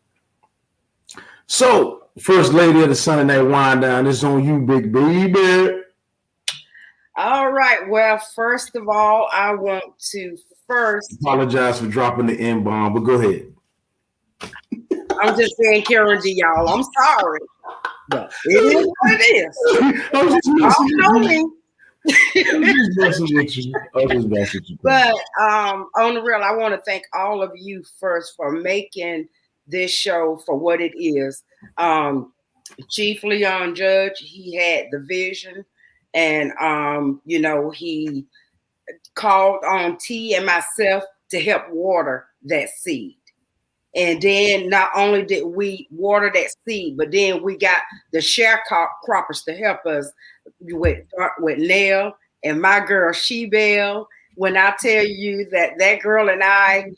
So, First Lady of the Sunday Night Wind Down, it's on you, big baby. All right. Well, first of all, I want to apologize for dropping the N-bomb, but go ahead. I'm just saying, Karen D, y'all. I'm sorry. But it is what it is. I was just messing with you. But on the real, I want to thank all of you first for making this show for what it is. Chief Leon Judge, he had the vision, and he called on T and myself to help water that seed. And then not only did we water that seed, but then we got the sharecroppers to help us with Nell and my girl She-Belle. When I tell you that girl and I,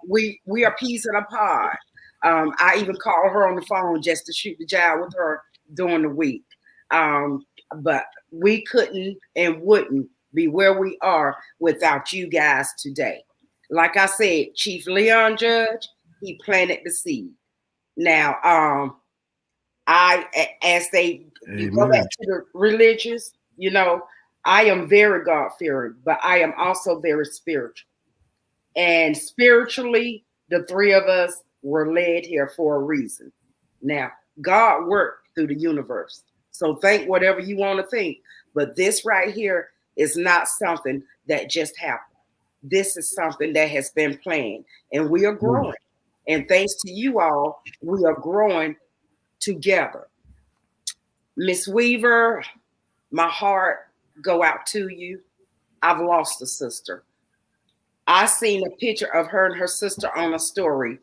we are peas in a pod. I even called her on the phone just to shoot the jive with her during the week. But we couldn't and wouldn't be where we are without you guys today. Like I said, Chief Leon Judge, he planted the seed. Now, as they you go back to the religious, you know, I am very God-fearing, but I am also very spiritual. And spiritually, the three of us were led here for a reason. Now, God worked through the universe. So think whatever you want to think. But this right here is not something that just happened. This is something that has been planned. And we are growing. And thanks to you all, we are growing together. Miss Weaver, my heart go out to you. I've lost a sister. I seen a picture of her and her sister on a story.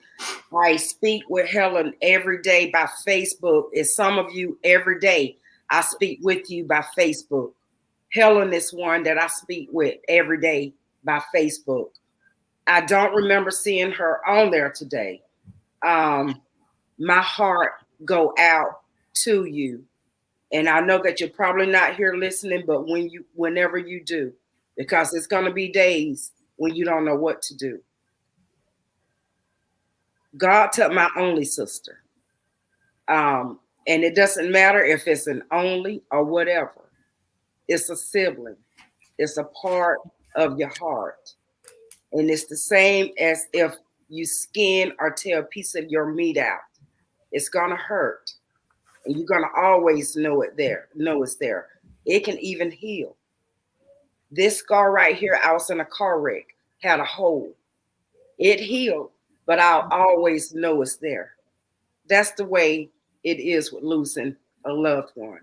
I speak with Helen every day by Facebook. As some of you, every day I speak with you by Facebook. Helen is one that I speak with every day by Facebook. I don't remember seeing her on there today. My heart go out to you. And I know that you're probably not here listening, but whenever you do, because it's going to be days when you don't know what to do. God took my only sister. And it doesn't matter if it's an only or whatever. It's a sibling. It's a part of your heart. And it's the same as if you skin or tear a piece of your meat out. It's going to hurt. And you're going to always know it's there. It can even heal. This scar right here, I was in a car wreck, had a hole. It healed, but I'll always know it's there. That's the way it is with losing a loved one.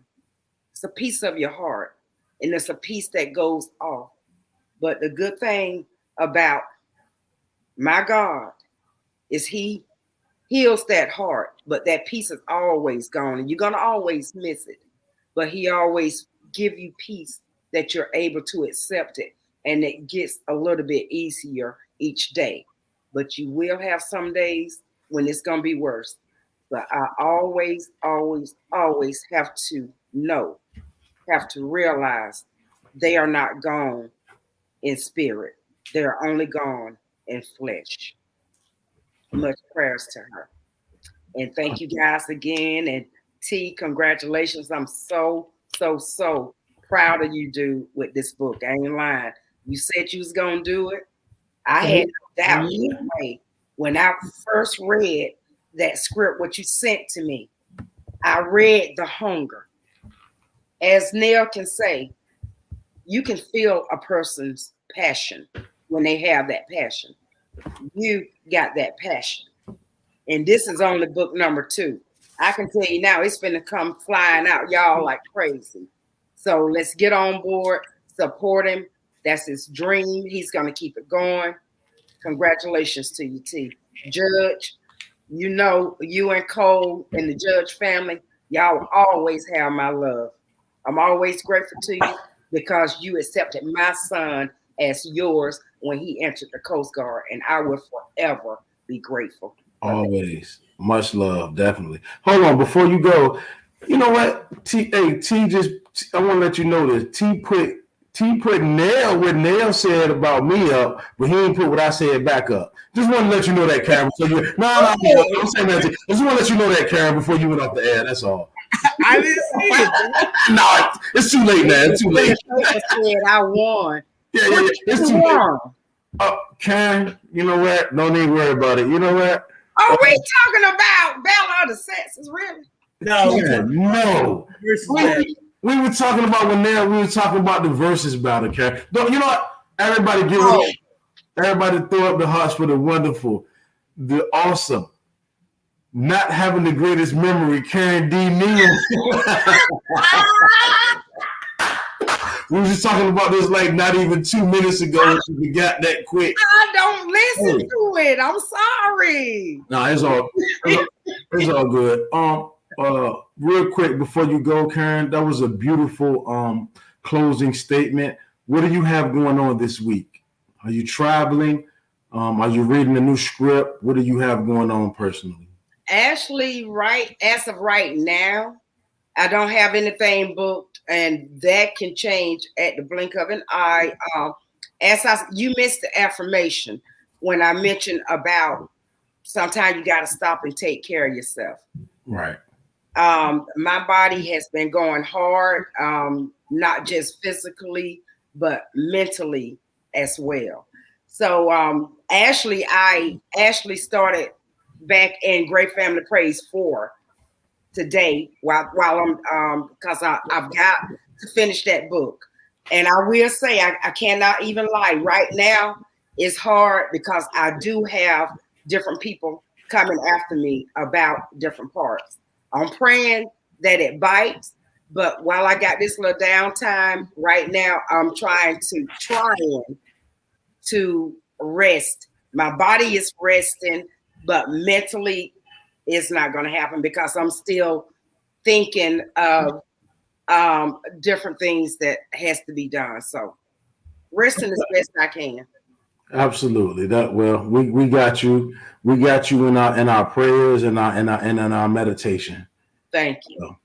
It's a piece of your heart, and it's a piece that goes off. But the good thing about my God is he heals that heart, but that piece is always gone, and you're going to always miss it. But he always give you peace that you're able to accept it, and it gets a little bit easier each day. But you will have some days when it's going to be worse. But I always, always, always have to realize they are not gone in spirit. They're only gone in flesh. Much prayers to her. And thank you guys again. And T, congratulations. I'm so proud of you, dude, with this book. I ain't lying. You said you was going to do it. I had no doubt anyway. When I first read that script, what you sent to me, I read the hunger. As Neil can say, you can feel a person's passion when they have that passion. You got that passion. And this is only book number 2. I can tell you now, it's gonna come flying out, y'all, like crazy. So let's get on board, support him. That's his dream. He's gonna keep it going. Congratulations to you, T. Judge, you know, you and Cole and the Judge family, y'all always have my love. I'm always grateful to you because you accepted my son as yours when he entered the Coast Guard, and I will forever be grateful. Always. Much love, definitely. Hold on, before you go, you know what? T I want to let you know this. T put Nail what Nail said about me up, but he didn't put what I said back up. Just want to let you know that, Karen. So I'm saying that. I just want to let you know that, Karen, before you went off the air. That's all. I didn't see it. No, it's too late now. It's too late. I said I won. Yeah. It's too late. Karen, you know what? Don't even worry about it. You know what? Are we talking about Battle of the Sexes, really? No. Yeah, no. We were talking about we were talking about the versus battle, Karen. You know what? Everybody give it up. Everybody throw up the hearts for the wonderful, the awesome, not having the greatest memory, Karen D. Neal. We were just talking about this like not even 2 minutes ago. We got that quick. I don't listen to it. I'm sorry. No, it's all good. Real quick before you go, Karen, that was a beautiful closing statement. What do you have going on this week? Are you traveling? Are you reading a new script? What do you have going on personally? Actually, as of right now, I don't have anything booked, and that can change at the blink of an eye. You missed the affirmation when I mentioned about sometimes you got to stop and take care of yourself. Right. My body has been going hard, not just physically, but mentally as well. So I started back in Great Family Praise 4 today while I'm because I've got to finish that book. And I will say I cannot even lie. Right now it's hard because I do have different people coming after me about different parts. I'm praying that it bites, but while I got this little downtime right now, I'm trying to rest. My body is resting, but mentally it's not going to happen because I'm still thinking of different things that has to be done. So resting as best I can. Absolutely. That well, we got you. We got you in our prayers and in our meditation. Thank you. So,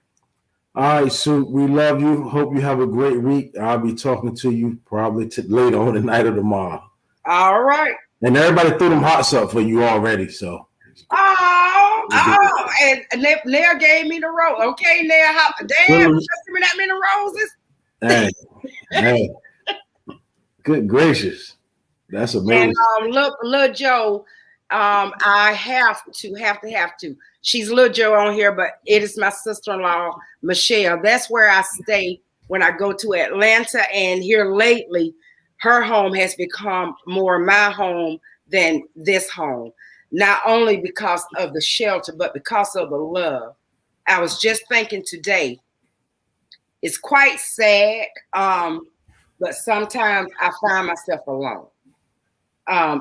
all right, Sue. We love you. Hope you have a great week. I'll be talking to you probably later on tonight or tomorrow. All right. And everybody threw them hearts up for you already. So. And Nair gave me the rose. Okay, Nair, damn, you give me that many roses. Hey, good gracious, that's amazing. And Lil Joe, I have to. She's Lil Joe on here, but it is my sister-in-law, Michelle. That's where I stay when I go to Atlanta. And here lately, her home has become more my home than this home. Not only because of the shelter, but because of the love. I was just thinking today, it's quite sad, but sometimes I find myself alone.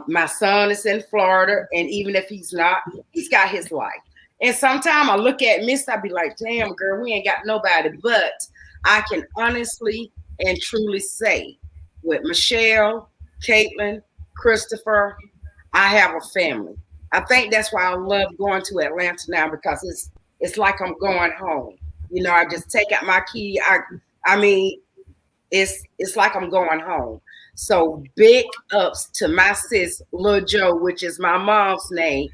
My son is in Florida, and even if he's not, he's got his life. And sometimes I look at Miss, I be like, damn, girl, we ain't got nobody. But I can honestly and truly say with Michelle, Caitlin, Christopher, I have a family. I think that's why I love going to Atlanta now because it's like I'm going home. You know, I just take out my key. I mean, it's like I'm going home. So big ups to my sis, Lil Joe, which is my mom's name,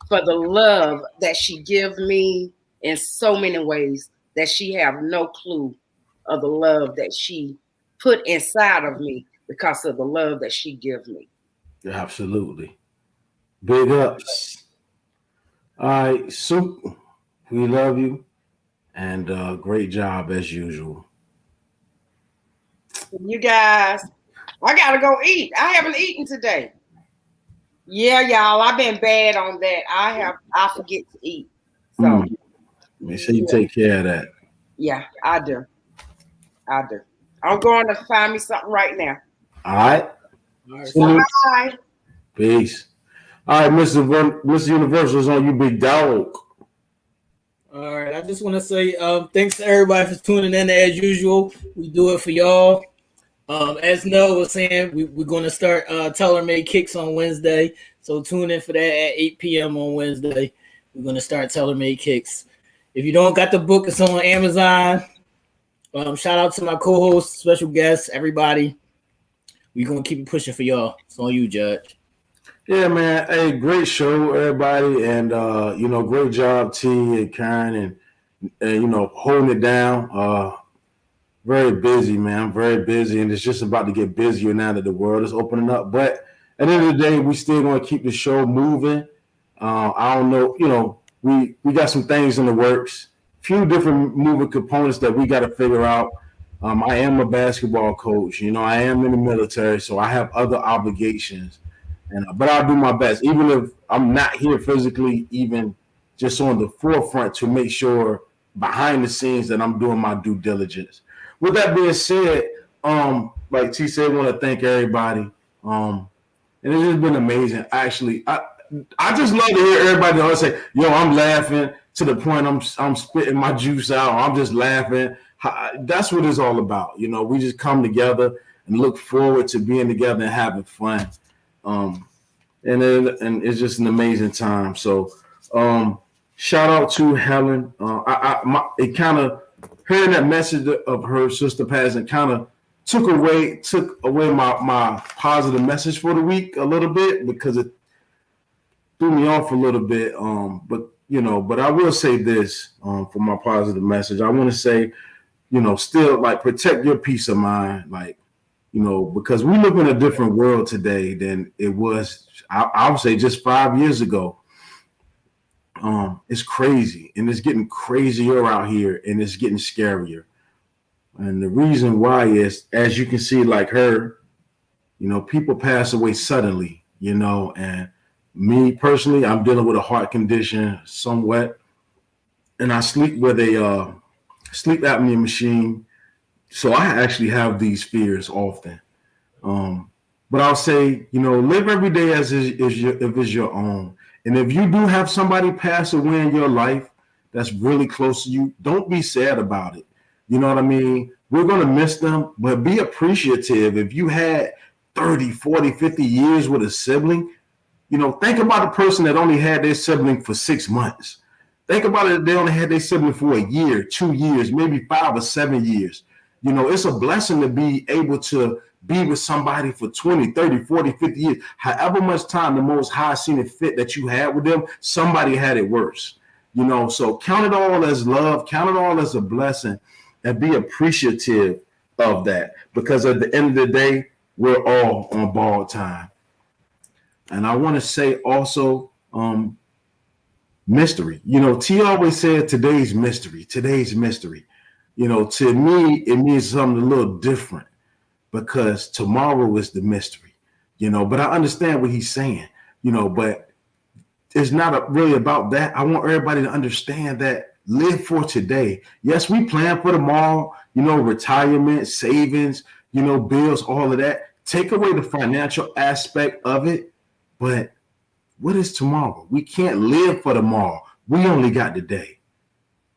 for the love that she give me in so many ways that she have no clue of the love that she put inside of me because of the love that she give me. Absolutely. Big ups. All right, Soup, we love you. And great job as usual. You guys, I gotta go eat. I haven't eaten today. Yeah, y'all, I've been bad on that. I forget to eat. So make sure you take care of that. Yeah, I do. I'm going to find me something right now. All right. Bye. Peace. All right, Mr. Universal is on you, big dog. All right, I just want to say thanks to everybody for tuning in as usual. We do it for y'all. As Noah was saying, we're going to start Teller-Made Kicks on Wednesday. So tune in for that at 8 p.m. on Wednesday. We're going to start Teller-Made Kicks. If you don't got the book, it's on Amazon. Shout out to my co-hosts, special guests, everybody. We're going to keep it pushing for y'all. It's on you, Judge. Yeah, man. Hey, great show, everybody. And, great job, T and Karen, and holding it down. Very busy, man. I'm very busy, and it's just about to get busier now that the world is opening up. But at the end of the day, we still going to keep the show moving. I don't know. We got some things in the works. Few different moving components that we got to figure out. I am a basketball coach. I am in the military, so I have other obligations. But I'll do my best, even if I'm not here physically, even just on the forefront to make sure behind the scenes that I'm doing my due diligence. With that being said, like T said, I want to thank everybody. And it's just been amazing. Actually, I just love to hear everybody always say, yo, I'm laughing to the point I'm spitting my juice out. I'm just laughing. That's what it's all about. We just come together and look forward to being together and having fun. And it's just an amazing time. So shout out to Helen. It kind of hearing that message of her sister passing kind of took away my positive message for the week a little bit because it threw me off a little bit. But but I will say this for my positive message. I want to say, still like protect your peace of mind, like, because we live in a different world today than it was, I would say, just 5 years ago. It's crazy, and it's getting crazier out here, and it's getting scarier. And the reason why is, as you can see, like her, people pass away suddenly, and me personally, I'm dealing with a heart condition somewhat, and I sleep with a sleep apnea machine. So I actually have these fears often. But I'll say, live every day as if it's your own. And if you do have somebody pass away in your life that's really close to you, don't be sad about it. You know what I mean? We're going to miss them, but be appreciative. If you had 30, 40, 50 years with a sibling, think about a person that only had their sibling for 6 months. Think about it, they only had their sibling for a year, 2 years, maybe 5 or 7 years. It's a blessing to be able to be with somebody for 20, 30, 40, 50 years. However much time the Most High seen it fit that you had with them, somebody had it worse. So count it all as love, count it all as a blessing, and be appreciative of that. Because at the end of the day, we're all on borrowed time. And I want to say also, mystery. T always said today's mystery. To me, it means something a little different because tomorrow is the mystery, but I understand what he's saying, but it's not really about that. I want everybody to understand that live for today. Yes, we plan for tomorrow, retirement, savings, bills, all of that. Take away the financial aspect of it, but what is tomorrow? We can't live for tomorrow. We only got today.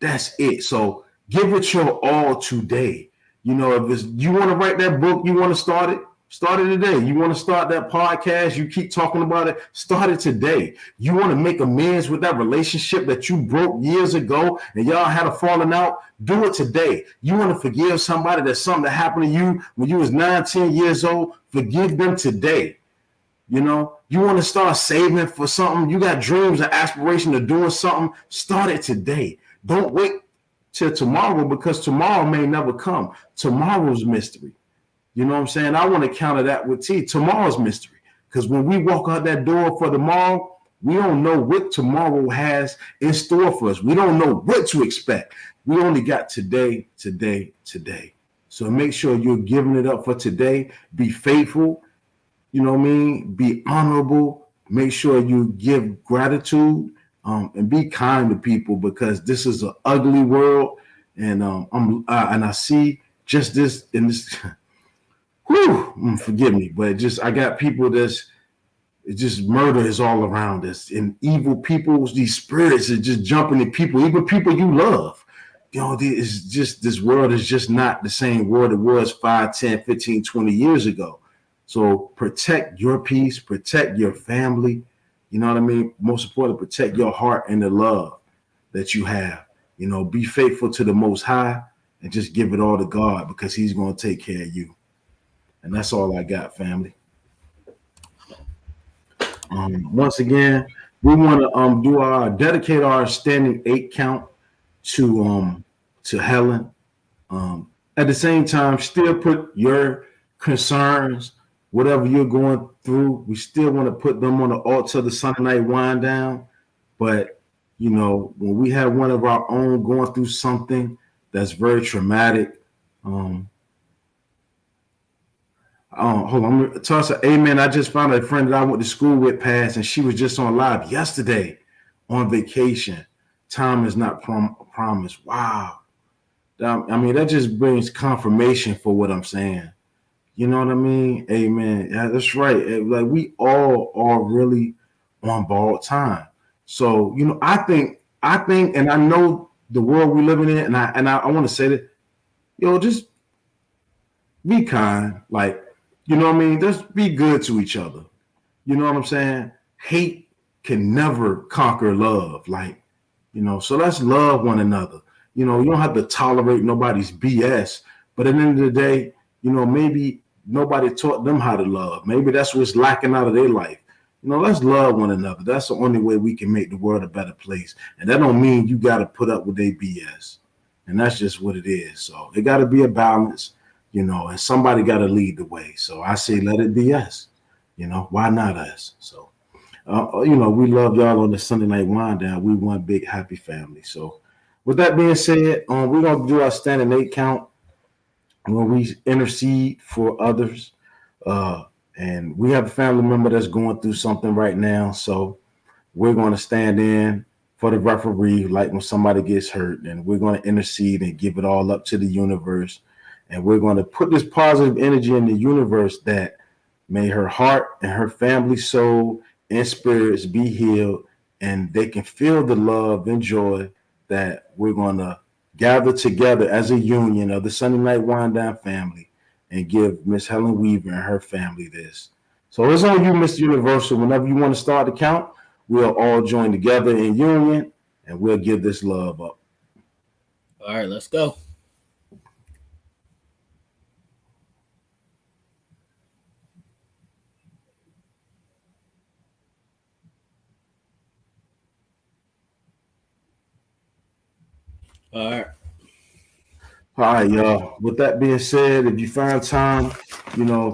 That's it. So give it your all today. If you want to write that book, you want to start it today. You want to start that podcast, you keep talking about it, start it today. You want to make amends with that relationship that you broke years ago and y'all had a falling out, do it today. You want to forgive somebody that something that happened to you when you was 19 years old, forgive them today. You want to start saving for something, you got dreams and aspiration of doing something, start it today. Don't wait till tomorrow because tomorrow may never come. Tomorrow's mystery. You know what I'm saying? I want to counter that with T. Tomorrow's mystery. Because when we walk out that door for tomorrow, we don't know what tomorrow has in store for us. We don't know what to expect. We only got today. So make sure you're giving it up for today. Be faithful. You know what I mean? Be honorable. Make sure you give gratitude. And be kind to people because this is an ugly world, and I see just this in this. Forgive me, but I got people it's just murder is all around us, and evil people, these spirits are just jumping at people, even people you love. It's just this world is just not the same world it was 5, 10, 15, 20 years ago. So protect your peace, protect your family. You know what I mean? Most importantly, protect your heart and the love that you have. Be faithful to the Most High and just give it all to God because he's going to take care of you. And that's all I got, family. Once again, we want to dedicate our standing 8 count to Helen. At the same time, still put your concerns, whatever you're going through, we still want to put them on the altar of the Sunday night wind down. But, when we have one of our own going through something that's very traumatic, hold on, Tasha, amen. I just found a friend that I went to school with passed, and she was just on live yesterday on vacation. Time is not promised. Wow. That just brings confirmation for what I'm saying. You know what I mean? Amen. Yeah, that's right. Like we all are really on borrowed time. So, I think, and I know the world we're living in, and I want to say that, just be kind. Like, you know what I mean? Just be good to each other. You know what I'm saying? Hate can never conquer love. Like, so let's love one another. You don't have to tolerate nobody's BS. But at the end of the day, maybe nobody taught them how to love. Maybe that's what's lacking out of their life. let's love one another. That's the only way we can make the world a better place. And that don't mean you got to put up with their BS. And that's just what it is. So it got to be a balance, and somebody got to lead the way. So I say, let it be us. Why not us? So, we love y'all on the Sunday Night Wind Down. We one big happy family. So with that being said, we're going to do our standing 8 count where we intercede for others. And we have a family member that's going through something right now. So we're going to stand in for the referee, like when somebody gets hurt, and we're going to intercede and give it all up to the universe. And we're going to put this positive energy in the universe that may her heart and her family soul and spirits be healed, and they can feel the love and joy that we're going to gather together as a union of the Sunday Night Wind Down family and give Miss Helen Weaver and her family this. So it's on you, Mr. Universal. Whenever you want to start the count, we'll all join together in union and we'll give this love up. All right, let's go. All right. All right, y'all. With that being said, if you find time,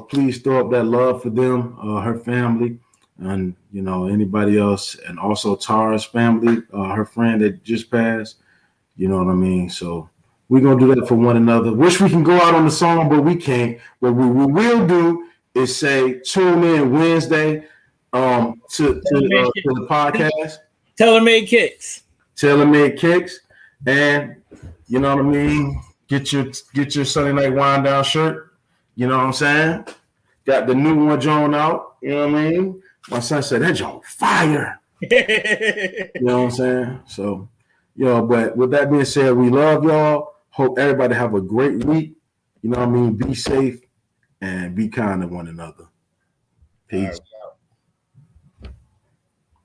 please throw up that love for them, her family, and anybody else, and also Tara's family, her friend that just passed. You know what I mean? So we're gonna do that for one another. Wish we can go out on the song, but we can't. What we will do is say tune in Wednesday to the podcast. Tailor-made kicks. Tailor-made kicks, and you know what I mean. Get your Sunday Night Wind Down shirt. You know what I'm saying? Got the new one drawn out. You know what I mean? My son said that joint fire. You know what I'm saying? So, but with that being said, we love y'all. Hope everybody have a great week. You know what I mean? Be safe and be kind to one another. Peace.